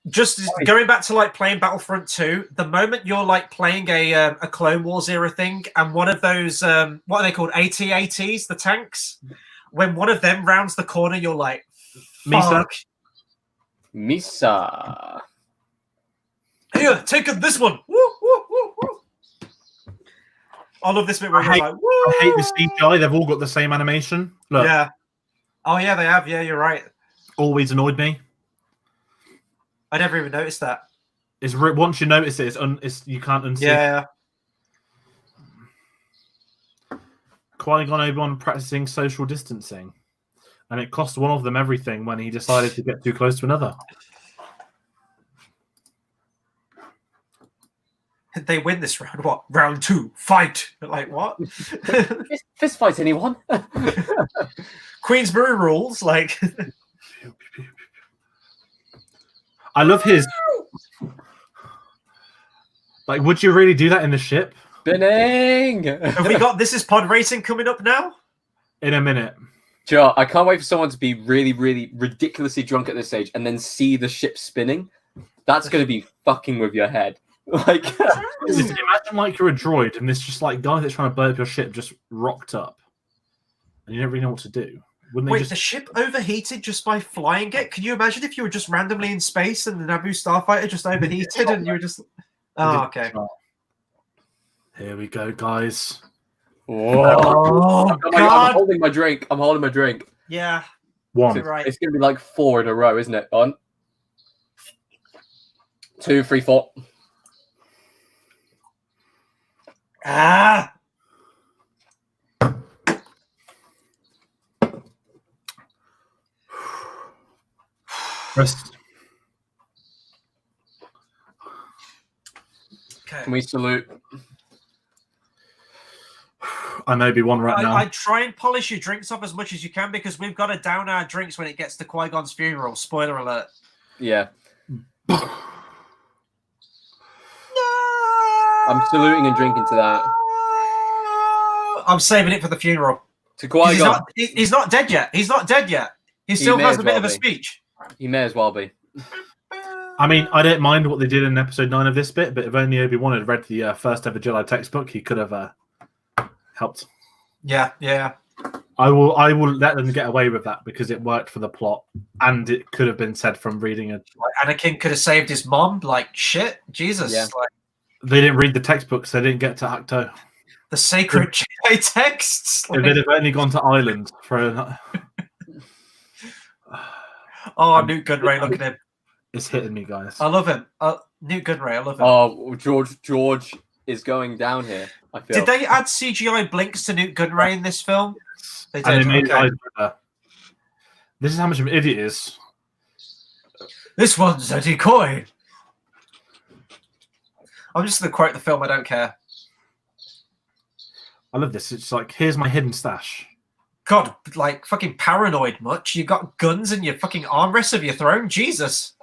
Just going back to like playing Battlefront 2, the moment you're like playing a Clone Wars era thing, and one of those what are they called, AT-ATs, the tanks, when one of them rounds the corner, you're like, fuck. Misa. Here, take this one. Woo, woo, woo, woo. I love this bit where you're like, woo. I hate the CGI. They've all got the same animation. Look. Yeah. Oh yeah, they have. Yeah, you're right. Always annoyed me. I never even noticed that. Once you notice it, it's you can't unsee. Yeah. Qui-Gon Obi-Wan practicing social distancing, and it cost one of them everything when he decided to get too close to another. They win this round. What? Round 2, fight. Like what? Fist fight, anyone? Queensbury rules. Like. I love his. Like, would you really do that in the ship? Spinning! Have we got This Is Pod Racing coming up now? In a minute. Joe, I can't wait for someone to be really, really ridiculously drunk at this stage and then see the ship spinning. That's going to be fucking with your head. Like, imagine like you're a droid and this just like guy that's trying to blow up your ship just rocked up, and you don't really know what to do. Wait, the ship overheated just by flying it? Can you imagine if you were just randomly in space and the Naboo starfighter just overheated and you were just... Oh, okay. Here we go, guys. Oh, I'm God. holding my drink. I'm holding my drink. Yeah. One. Right. It's going to be like 4 in a row, isn't it? 1, 2, 3, 4. Ah. Rest. Okay. Can we salute? I may be one right now. I try and polish your drinks off as much as you can because we've got to down our drinks when it gets to Qui-Gon's funeral. Spoiler alert. Yeah. No! I'm saluting and drinking to that. I'm saving it for the funeral. To Qui-Gon. He's not dead yet. He's not dead yet. He still has a bit of a speech. He may as well be. I mean, I don't mind what they did in episode 9 of this bit, but if only Obi-Wan had read the first ever Jedi textbook, he could have helped. Yeah. I will let them get away with that because it worked for the plot, and it could have been said from reading it. Like Anakin could have saved his mom. Like shit, Jesus. Yeah. Like, They didn't read the textbooks; they didn't get to Acto. the sacred Jedi texts. If they'd have only gone to Ireland for. Oh, Newt Gunray, look at him. It's hitting me, guys. I love him. Newt Gunray, I love him. Oh, George is going down here. I feel. Did they add CGI blinks to Newt Gunray in this film? They did. And they made his Okay. eyes better. This is how much of an idiot he is. This one's a decoy. I'm just going to quote the film. I don't care. I love this. It's like, here's my hidden stash. God, like fucking paranoid much? You got guns in your fucking armrests of your throne? Jesus.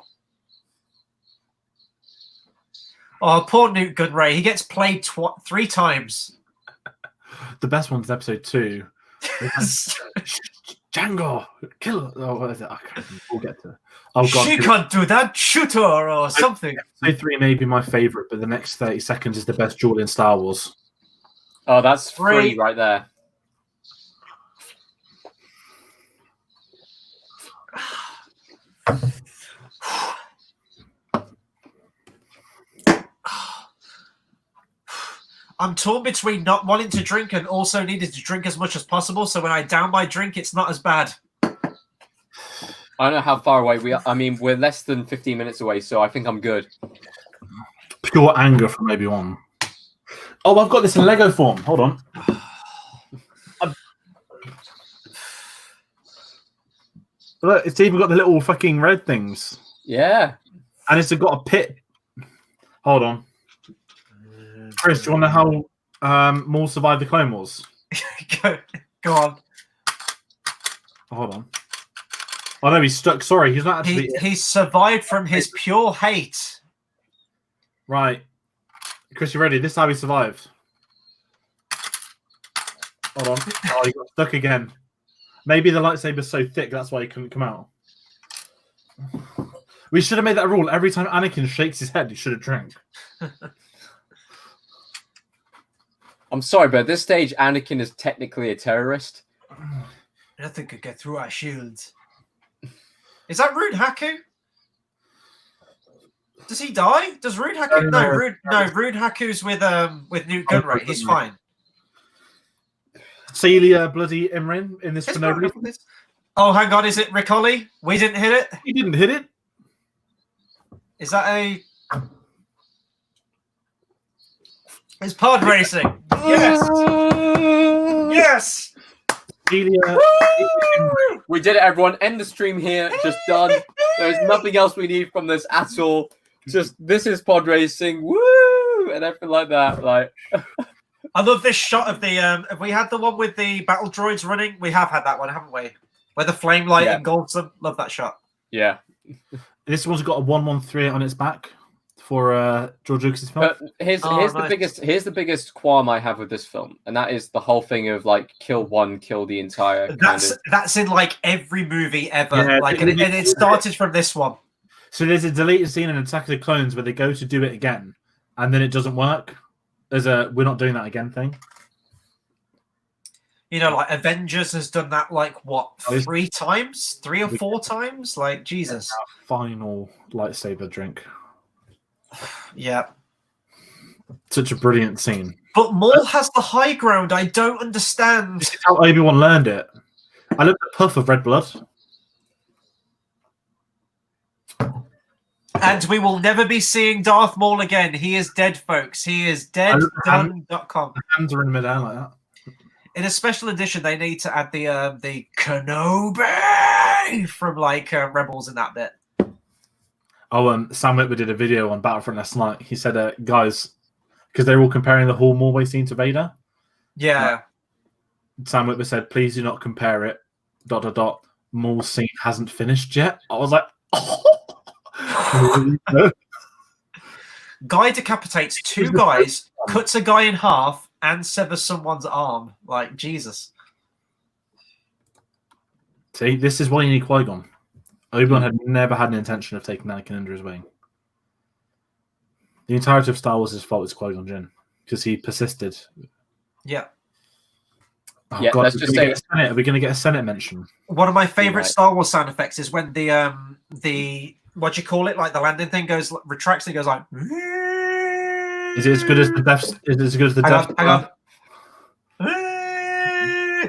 Oh, poor Newt Gunray. He gets played 3 times. The best one's episode 2. Django, kill her. Oh, what is it? I can't remember. We'll get to it. Oh, God. She can't do that. Shoot her or something. Episode 3 may be my favourite, but the next 30 seconds is the best duel in Star Wars. Oh, that's 3 free right there. I'm torn between not wanting to drink and also needing to drink as much as possible. So when I down my drink, it's not as bad. I don't know how far away we are. I mean, we're less than 15 minutes away, so I think I'm good. Pure anger from Obi-Wan. Oh, I've got this in Lego form. Hold on. Look, it's even got the little fucking red things. Yeah. And it's got a pit. Hold on. Chris, do you want to know how Maul survived the Clone Wars? Go on. Hold on. Oh, no, he's stuck. Sorry, he's not actually... He survived from his pure hate. Right. Chris, you ready? This is how he survived. Hold on. Oh, he got stuck again. Maybe the lightsaber's so thick, that's why he couldn't come out. We should have made that a rule. Every time Anakin shakes his head, he should have drank. I'm sorry, but at this stage, Anakin is technically a terrorist. Nothing could get through our shields. Is that Rude Haku? Does he die? Does Rude Haku? No, Rude Haku's with Newt Gunray. He's fine. Celia bloody Imran in this for no reason. Oh, hang on. Is it Rick Ollie? We didn't hit it? He didn't hit it. Is that a... It's pod racing. Yes. Yes. Celia. We did it, everyone. End the stream here. Just done. There's nothing else we need from this at all. Just, this is pod racing. Woo! And everything like that. Like... I love this shot of the... have we had the one with the battle droids running? We have had that one, haven't we? Where the flame light engulfs them. Love that shot. Yeah. This one's got a 113 on its back for George Lucas's film. But here's the biggest qualm I have with this film, and that is the whole thing of like kill one, kill the entire. That's in like every movie ever. Yeah, like, and it started from this one. So there's a deleted scene in Attack of the Clones where they go to do it again, and then it doesn't work. There's a "we're not doing that again" thing. You know, like Avengers has done that like what 3 times, 3 or 4 times. Like Jesus. Final lightsaber drink. Yeah. Such a brilliant scene. But Maul has the high ground. I don't understand. This is how Obi-Wan learned it. I looked at Puff of red blood. And we will never be seeing Darth Maul again. He is dead, folks. He is dead. Done.com. The hands are in midair like that. In a special edition, they need to add the Kenobi from like Rebels in that bit. Oh, Sam Witwer did a video on Battlefront last night. He said, guys, because they're all comparing the whole Morway scene to Vader. Yeah. Sam Witwer said, please do not compare it. ... Maul's scene hasn't finished yet. I was like, oh. Guy decapitates two guys, cuts a guy in half, and severs someone's arm. Like, Jesus. See, this is why you need Qui-Gon. Obi-Wan had never had an intention of taking Anakin under his wing. The entirety of Star Wars' fault is Qui-Gon Jinn, because he persisted. Yeah. Oh, Yeah, God, let's just say are we going to get a Senate mention? One of my favorite Right. Star Wars sound effects is when the what do you call it? Like the landing thing retracts and goes like. Is it as good as the Death? Is it as good as the Death? Hang on.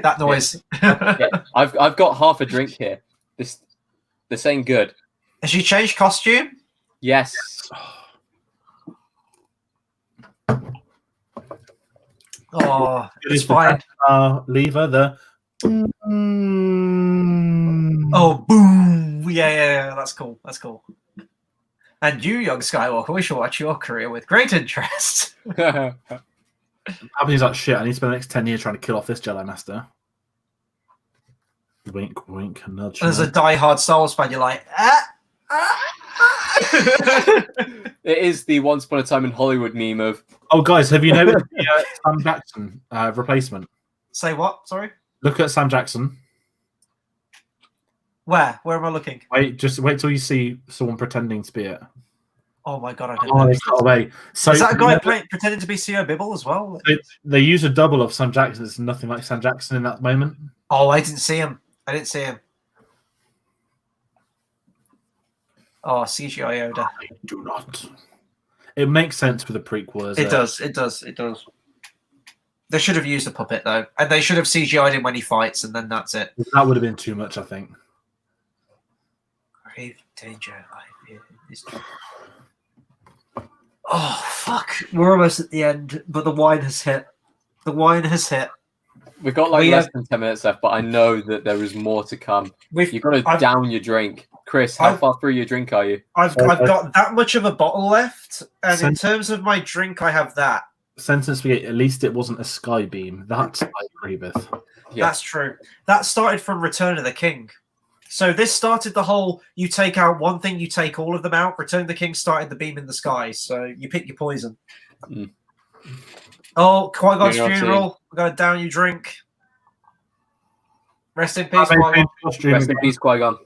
That noise. Yeah, I've got half a drink here. This ain't good. Has she changed costume? Yes. Oh, it's fine. Lever the. Oh, boom! Yeah. That's cool. That's cool. And you, young Skywalker, we shall watch your career with great interest. He's like, shit, I need to spend the next 10 years trying to kill off this Jedi Master. Wink, wink, nudge. As a die-hard Star Wars fan, you're like, It is the Once Upon a Time in Hollywood meme of. Oh, guys, have you noticed the Sam Jackson replacement? Say what? Sorry? Look at Sam Jackson. Where? Where am I looking? Wait till you see someone pretending to be it. Oh my god, I didn't Oh, know. they cut away. So Is that a guy pretending to be C.O. Bibble as well? they use a double of Sam Jackson. It's nothing like Sam Jackson in that moment. Oh, I didn't see him. I Oh, CGI Yoda. I do not. It makes sense with the prequel. It does. They should have used a puppet though, and they should have CGI'd him when he fights, and then that's it. That would have been too much, I think. Grave danger. Oh fuck! We're almost at the end, but the wine has hit. We've got like less than 10 minutes left, but I know that there is more to come. You've got to down your drink. Chris, how far through your drink are you? I've got that much of a bottle left, and in terms of my drink, I have that. Sentence spaghetti. At least it wasn't a sky beam. That I agree with. Yeah. That's true. That started from Return of the King. So this started the whole, you take out one thing, you take all of them out. Return of the King started the beam in the sky. So you pick your poison. Mm. Oh, Qui-Gon's You're not funeral. We're going to down your drink. Rest in peace, Qui-Gon. Rest in peace, Qui-Gon.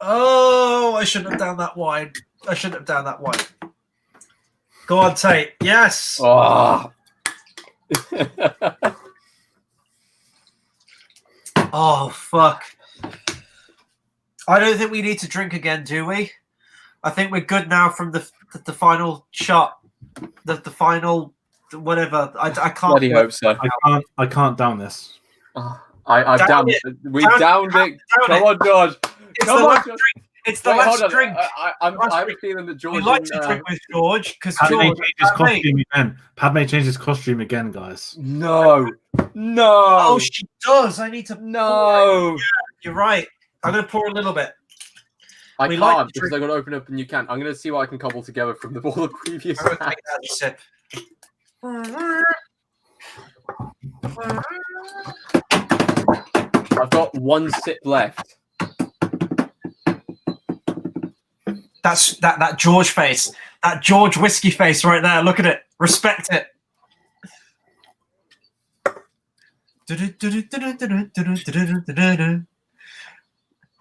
Oh, I shouldn't have down that wine. Go on, Tate. Yes. Oh. Oh, fuck. I don't think we need to drink again, do we? I think we're good now from the final shot. The final whatever. I can't. Bloody hope so. I can't down this. I've downed it. We've downed it. Come on, George. Come on, George. It's the last drink. I'm feeling that George. We like to drink with George because Padme George. changed his costume again. Padme changed his costume again, guys. No. Oh, she does. I need to. No. You're right. I'm going to pour a little bit. I We can't like to because I got to open up and you can't. I'm going to see what I can cobble together from all the previous. I'm going to take that sip. I've got one sip left. That's that George face. That George whiskey face right there. Look at it. Respect it.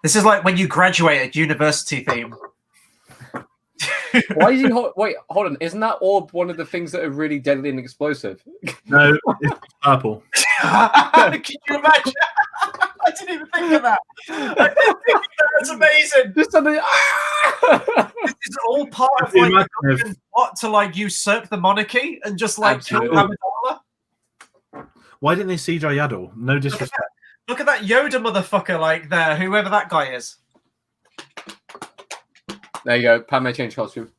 This is like when you graduated university theme. Why is he? Wait, hold on. Isn't that orb one of the things that are really deadly and explosive? No, it's purple. Can you imagine? I didn't even think of that. That's amazing. Just something. This is all part of Can you like the imagine Gungan plot to like usurp the monarchy and just like kill Absolutely. Amidala. Why didn't they CGI Yaddle? No disrespect. Look at that Yoda motherfucker, like there, whoever that guy is. There you go. Padme changed costume.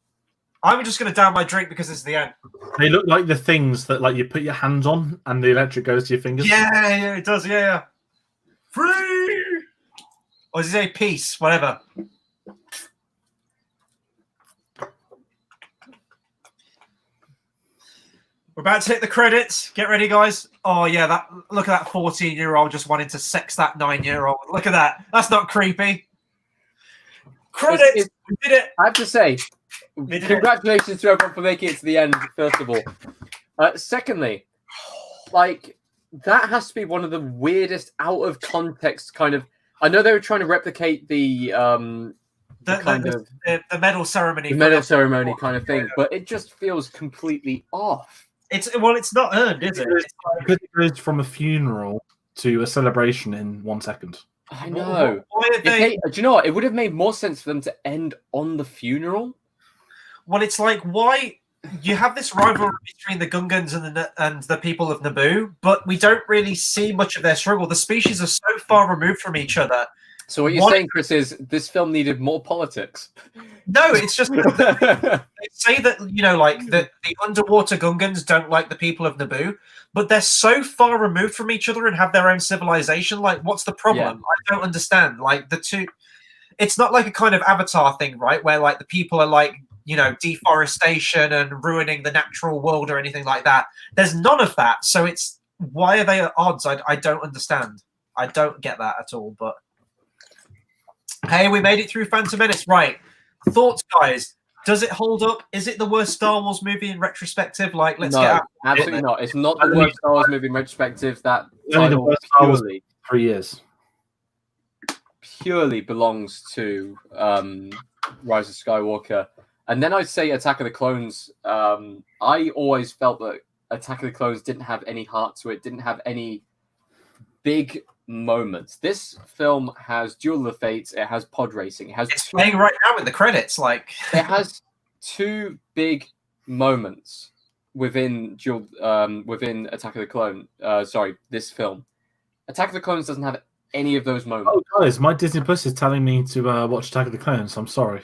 I'm just gonna down my drink because it's the end. They look like the things that like you put your hands on and the electric goes to your fingers. Yeah, it does. Yeah. Free. Or does he say peace? Whatever. We're about to hit the credits. Get ready, guys. Oh yeah, look at that 14-year-old just wanting to sex that 9-year-old. Look at that. That's not creepy. Credits. We did it. I have to say, did it. congratulations to everyone for making it to the end, first of all. Secondly, like, that has to be one of the weirdest out of context kind of. I know they were trying to replicate the medal ceremony. The medal ceremony kind of thing, but it just feels completely off. It's not earned, is it? Because it goes from a funeral to a celebration in 1 second. I know. Why did they... Do you know what? It would have made more sense for them to end on the funeral. Well, it's like, why you have this rivalry between the Gungans and the people of Naboo, but we don't really see much of their struggle. The species are so far removed from each other. So what you're saying, Chris, is this film needed more politics? No, it's just they say that, you know, like the underwater Gungans don't like the people of Naboo, but they're so far removed from each other and have their own civilization. Like, what's the problem? Yeah. I don't understand. Like, the two, it's not like a kind of Avatar thing, right? Where like the people are like, you know, deforestation and ruining the natural world or anything like that. There's none of that. So it's, why are they at odds? I don't understand. I don't get that at all. But hey, we made it through Phantom Menace. Right. Thoughts, guys. Does it hold up? Is it the worst Star Wars movie in retrospective? Like, let's get out. Absolutely not. It's not the worst Star Wars movie in retrospective. That Only the title worst Star Wars 3 years. purely belongs to Rise of Skywalker. And then I'd say Attack of the Clones. I always felt that Attack of the Clones didn't have any heart to it, didn't have any big moments. This film has Duel of the Fates, it has pod racing, It's playing right now in the credits. Like, it has two big moments within within Attack of the Clone. This film. Attack of the Clones doesn't have any of those moments. Oh, guys, my Disney Plus is telling me to watch Attack of the Clones. I'm sorry.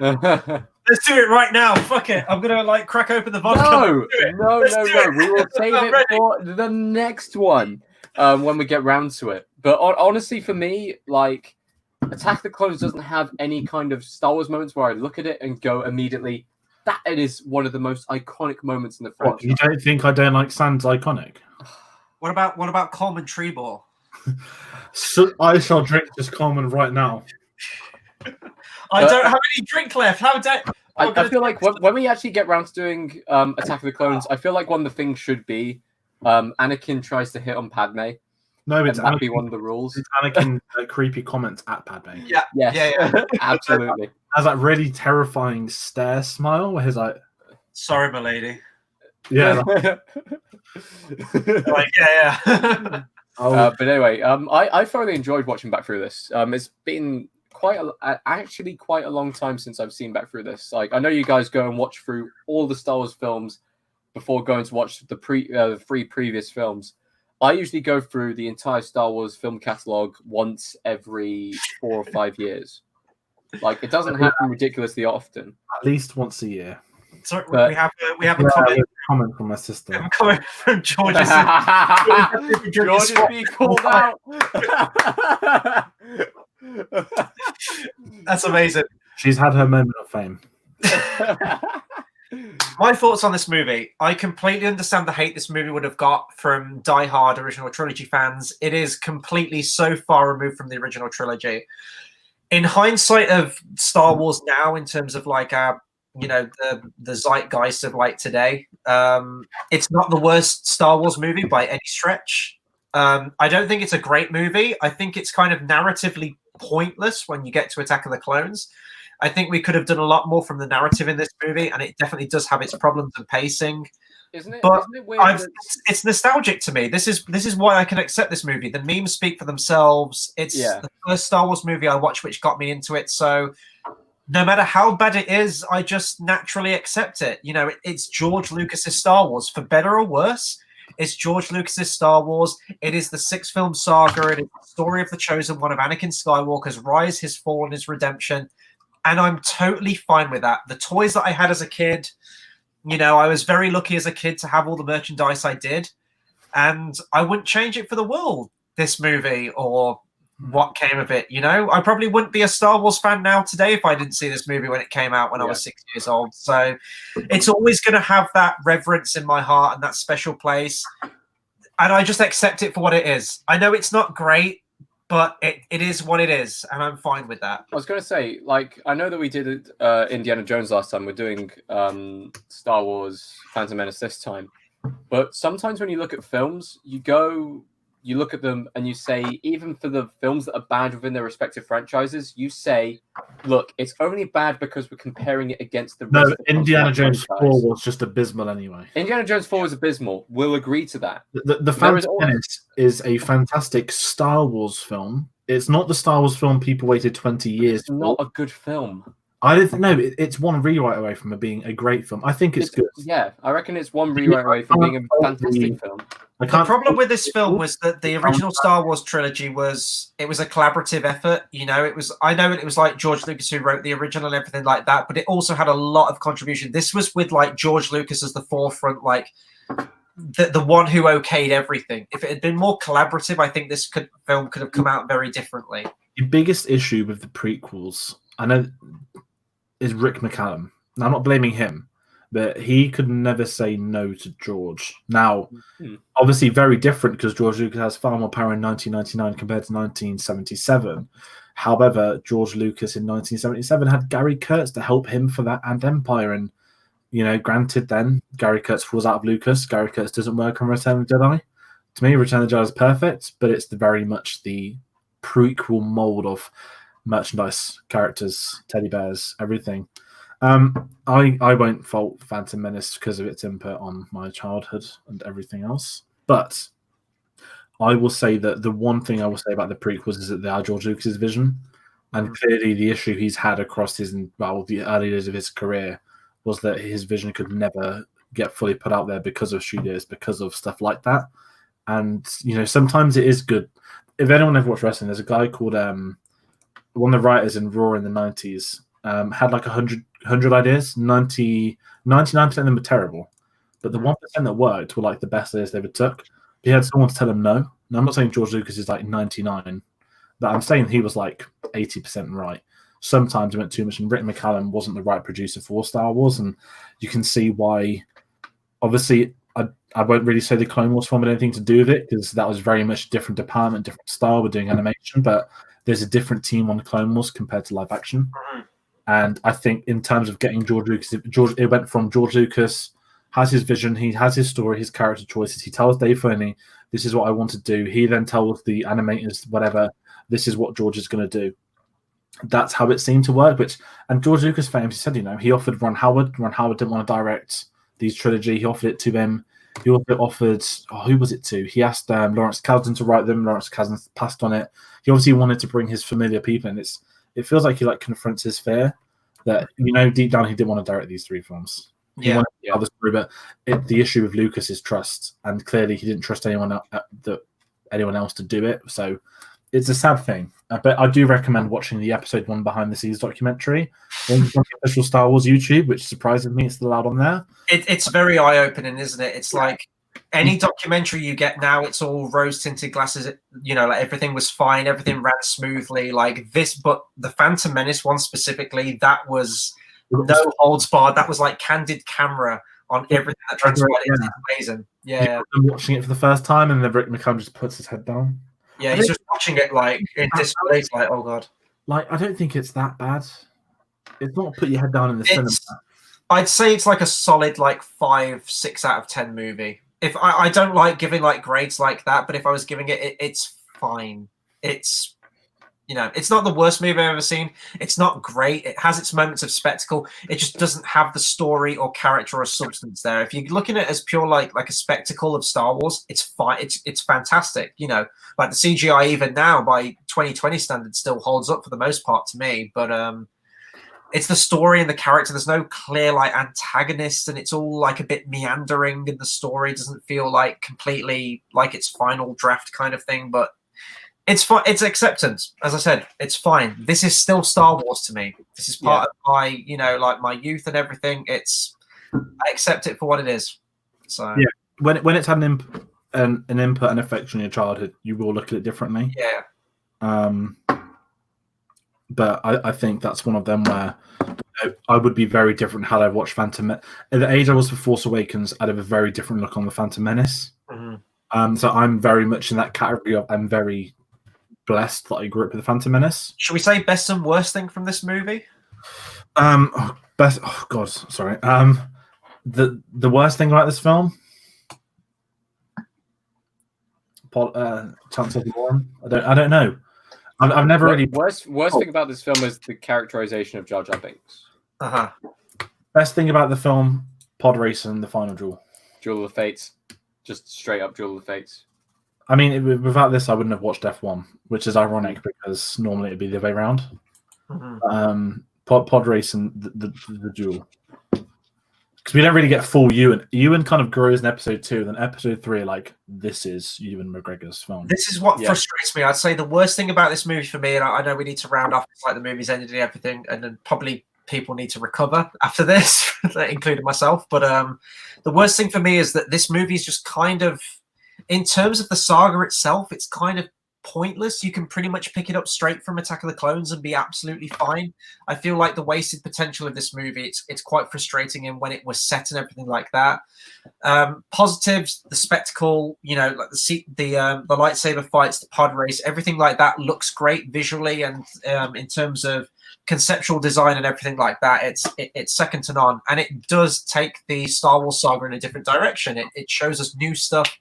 Not now. let's do it right now. Fuck it. I'm gonna like crack open the vodka. No. We will save it for the next one when we get round to it. But honestly, for me, like, Attack of the Clones doesn't have any kind of Star Wars moments where I look at it and go immediately, that it is one of the most iconic moments in the franchise. You don't think I don't like Sans iconic? What about Coleman Treeball? So I shall drink this Coleman right now. I don't have any drink left. How dare I feel like when we actually get round to doing Attack of the Clones, I feel like one of the things should be Anakin tries to hit on Padme. No, it's that'd Anakin, be one of the rules. It's Anakin creepy comments at Padme. Yeah. Yes. Yeah. Absolutely. Has that really terrifying stare smile where he's like, "Sorry, my lady." Yeah. Like, yeah. But anyway, I thoroughly enjoyed watching back through this. It's been quite a long time since I've seen back through this. Like, I know you guys go and watch through all the Star Wars films before going to watch the three previous films. I usually go through the entire Star Wars film catalog once every 4 or 5 years. Like, it doesn't happen ridiculously often. At least once a year. Sorry, But- we have a comment. From my sister. We have a comment from George. George is being called out. That's amazing. She's had her moment of fame. My thoughts on this movie. I completely understand the hate this movie would have got from die-hard original trilogy fans. It is completely so far removed from the original trilogy. In hindsight of Star Wars now, in terms of like the zeitgeist of like today, it's not the worst Star Wars movie by any stretch. I don't think it's a great movie. I think it's kind of narratively pointless when you get to Attack of the Clones. I think we could have done a lot more from the narrative in this movie, and it definitely does have its problems and pacing. Isn't it? But isn't it weird it's nostalgic to me. This is why I can accept this movie. The memes speak for themselves. It's the first Star Wars movie I watched which got me into it. So no matter how bad it is, I just naturally accept it. You know, it's George Lucas's Star Wars, for better or worse. It's George Lucas's Star Wars. It is the 6-film saga. It is the story of the chosen one, of Anakin Skywalker's rise, his fall, and his redemption. And I'm totally fine with that. The toys that I had as a kid, you know, I was very lucky as a kid to have all the merchandise I did. And I wouldn't change it for the world, this movie, or what came of it. You know, I probably wouldn't be a Star Wars fan now today if I didn't see this movie when it came out when I was 6 years old. So it's always going to have that reverence in my heart and that special place. And I just accept it for what it is. I know it's not great, but it is what it is, and I'm fine with that. I was going to say, like, I know that we did Indiana Jones last time. We're doing Star Wars Phantom Menace this time. But sometimes when you look at films, you look at them and you say, even for the films that are bad within their respective franchises, you say, look, it's only bad because we're comparing it against the rest No, of the Indiana Jones franchise. 4 was just abysmal anyway. Indiana Jones 4 is abysmal. We'll agree to that. The Phantom Menace is a fantastic Star Wars film. It's not the Star Wars film people waited 20 years for. Not a good film. I don't know. It's one rewrite away from it being a great film. I think it's good. Yeah, I reckon it's one rewrite away from being a fantastic film. The problem with this film was that the original Star Wars trilogy was a collaborative effort. You know, I know it was like George Lucas who wrote the original and everything like that, but it also had a lot of contribution. This was with like George Lucas as the forefront, like the one who okayed everything. If it had been more collaborative, I think this film could have come out very differently. The biggest issue with the prequels, I know, is Rick McCallum. Now, I'm not blaming him, but he could never say no to George. Now, obviously very different because George Lucas has far more power in 1999 compared to 1977. However, George Lucas in 1977 had Gary Kurtz to help him for that and Empire. And, you know, granted then, Gary Kurtz falls out of Lucas. Gary Kurtz doesn't work on Return of the Jedi. To me, Return of the Jedi is perfect, but it's very much the prequel mold of merchandise, characters, teddy bears, everything. I won't fault Phantom Menace because of its input on my childhood and everything else. But I will say that the one thing I will say about the prequels is that they are George Lucas's vision. And clearly the issue he's had across the early days of his career was that his vision could never get fully put out there because of studios, because of stuff like that. And, you know, sometimes it is good. If anyone ever watched wrestling, there's a guy called one of the writers in Raw in the 90s had like 100 ideas. 99% of them were terrible, but the 1% that worked were like the best ideas they ever took. He had someone to tell him no. Now, I'm not saying George Lucas is like 99, but I'm saying he was like 80% right. Sometimes he went too much, and Rick McCallum wasn't the right producer for Star Wars, and you can see why. Obviously, I won't really say the Clone Wars film had anything to do with it because that was very much a different department, different style. We're doing animation, but there's a different team on the Clone Wars compared to live action. And I think in terms of getting George Lucas, it went from George Lucas has his vision, he has his story, his character choices. He tells Dave Filoni, this is what I want to do. He then tells the animators, whatever, this is what George is going to do. That's how it seemed to work. And George Lucas famously said, you know, he offered Ron Howard. Ron Howard didn't want to direct these trilogy. He offered it to him. He also offered, who was it to? He asked Lawrence Kasdan to write them. Lawrence Kasdan passed on it. He obviously wanted to bring his familiar people, and it feels like he like confronts his fear that, you know, deep down he didn't want to direct these 3 films. He wanted to tell the story, but the issue with Lucas is trust, and clearly he didn't trust anyone else to do it. So it's a sad thing. But I do recommend watching the episode 1 behind the scenes documentary on the official Star Wars YouTube, which surprises me it's still out on there. It's very eye-opening, isn't it? It's like any documentary you get now, it's all rose-tinted glasses. You know, like everything was fine, everything ran smoothly. Like this, but the Phantom Menace one specifically, that was no holds barred. That was like candid camera on everything that transpired. It's amazing. Yeah. I'm watching it for the first time, and then Rick McCallum just puts his head down. Yeah, he's just watching it like in disbelief, like, oh god. Like, I don't think it's that bad. It's not put your head down in the cinema. I'd say it's like a solid like 5-6 out of 10 movie. If I don't like giving like grades like that, but if I was giving it, it's fine. It's, you know, it's not the worst movie I've ever seen. It's not great. It has its moments of spectacle. It just doesn't have the story or character or substance there. If you're looking at it as pure like a spectacle of Star Wars, it's fine. It's fantastic. You know, like the CGI even now by 2020 standards still holds up for the most part to me. But it's the story and the character. There's no clear like antagonist, and it's all like a bit meandering in the story. It doesn't feel like completely like its final draft kind of thing, but it's fine. It's acceptance. As I said, it's fine. This is still Star Wars to me. This is part of my, like my youth and everything. I accept it for what it is. So yeah, when it's had an input and effect on your childhood, you will look at it differently. Yeah. But I think that's one of them where I would be very different had I watched Phantom Menace. At the age I was for Force Awakens, I'd have a very different look on the Phantom Menace. Mm-hmm. So I'm very much in that category of I'm very blessed that I grew up with the Phantom Menace. Should we say best and worst thing from this movie? Best. Oh God, sorry. The worst thing about this film. Chance of the Warren. I don't know. I've never really. Worst thing about this film is the characterization of Jar Jar Binks. Best thing about the film: pod race and the final duel. Duel of the Fates, just straight up Duel of the Fates. I mean, without this, I wouldn't have watched F1, which is ironic because normally it'd be the other way around. Mm-hmm. Pod race and the duel. Because we don't really get full Ewan. Ewan kind of grows in episode 2, then episode 3, like, this is Ewan McGregor's film. This is what frustrates me. I'd say the worst thing about this movie for me, and I know we need to round off, it's like the movie's ended and everything, and then probably people need to recover after this, including myself. But the worst thing for me is that this movie is just kind of, in terms of the saga itself, it's kind of pointless. You can pretty much pick it up straight from Attack of the Clones and be absolutely fine. I feel like the wasted potential of this movie, it's quite frustrating in when it was set and everything like that. Positives, the spectacle, like the lightsaber fights, the pod race, everything like that looks great visually, and in terms of conceptual design and everything like that, it's second to none. And it does take the Star Wars saga in a different direction. It shows us new stuff.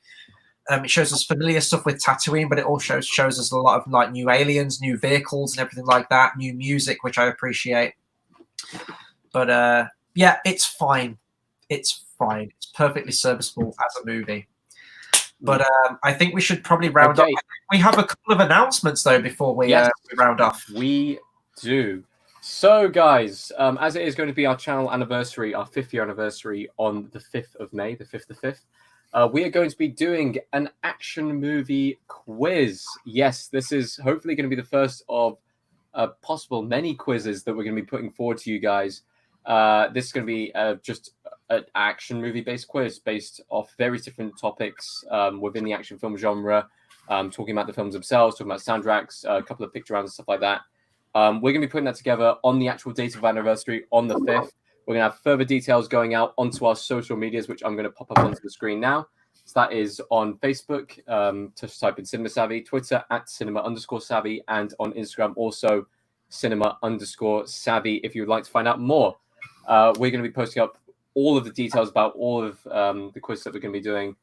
It shows us familiar stuff with Tatooine, but it also shows us a lot of like new aliens, new vehicles, and everything like that. New music, which I appreciate. But yeah, it's fine. It's fine. It's perfectly serviceable as a movie. But I think we should probably round up. We have a couple of announcements though before we round off. We do. So, guys, as it is going to be our channel anniversary, our 5th year anniversary on the 5th of May, the 5th of 5th. We are going to be doing an action movie quiz. Yes, this is hopefully going to be the first of possible many quizzes that we're going to be putting forward to you guys. This is going to be just an action movie based quiz based off various different topics within the action film genre, talking about the films themselves, talking about soundtracks, a couple of picture rounds and stuff like that. We're going to be putting that together on the actual date of anniversary on the 5th. We're going to have further details going out onto our social medias, which I'm going to pop up onto the screen now. So that is on Facebook, just type in Cinema Savvy, Twitter @cinema_savvy, and on Instagram also cinema_savvy if you would like to find out more. We're going to be posting up all of the details about all of the quizzes that we're going to be doing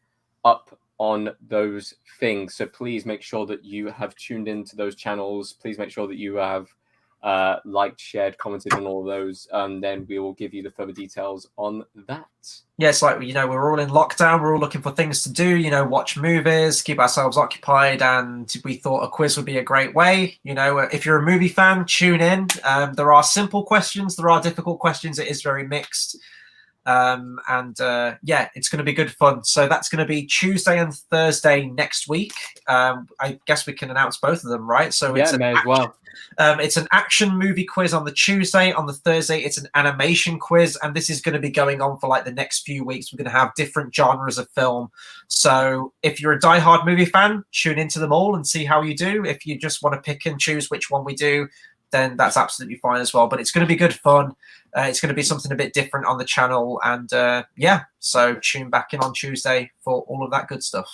up on those things. So please make sure that you have tuned into those channels. Please make sure that you have liked, shared, commented on all of those, and then we will give you the further details on that. Yes, like we're all in lockdown. We're all looking for things to do. Watch movies, keep ourselves occupied, and we thought a quiz would be a great way. If you're a movie fan, tune in. There are simple questions, there are difficult questions. It is very mixed. Yeah, it's going to be good fun. So that's going to be Tuesday and Thursday next week. I guess we can announce both of them, right? So yeah, may as well. It's an action movie quiz on the Tuesday. On the Thursday, it's an animation quiz, and this is going to be going on for like the next few weeks. We're going to have different genres of film. So if you're a diehard movie fan, tune into them all and see how you do. If you just want to pick and choose which one we do, then that's absolutely fine as well. But it's going to be good fun. It's going to be something a bit different on the channel. And yeah, so tune back in on Tuesday for all of that good stuff.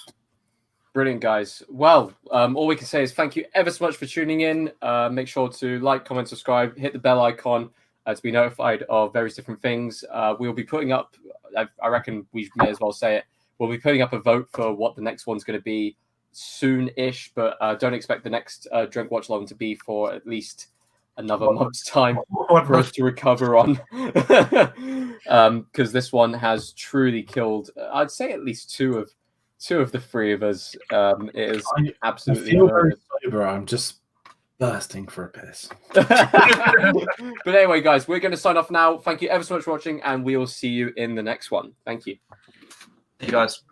Brilliant, guys. Well, all we can say is thank you ever so much for tuning in. Make sure to like, comment, subscribe, hit the bell icon to be notified of various different things. We'll be putting up, I reckon we may as well say it, we'll be putting up a vote for what the next one's going to be soon-ish, but don't expect the next Drink Watch Along to be for at least another month's time for us to recover on. Because this one has truly killed, I'd say at least two of the three of us. It is absolutely. I feel very sober. I'm just Bursting for a piss. But anyway, guys, we're going to sign off now. Thank you ever so much for watching, and we will see you in the next one. Thank you. See you guys.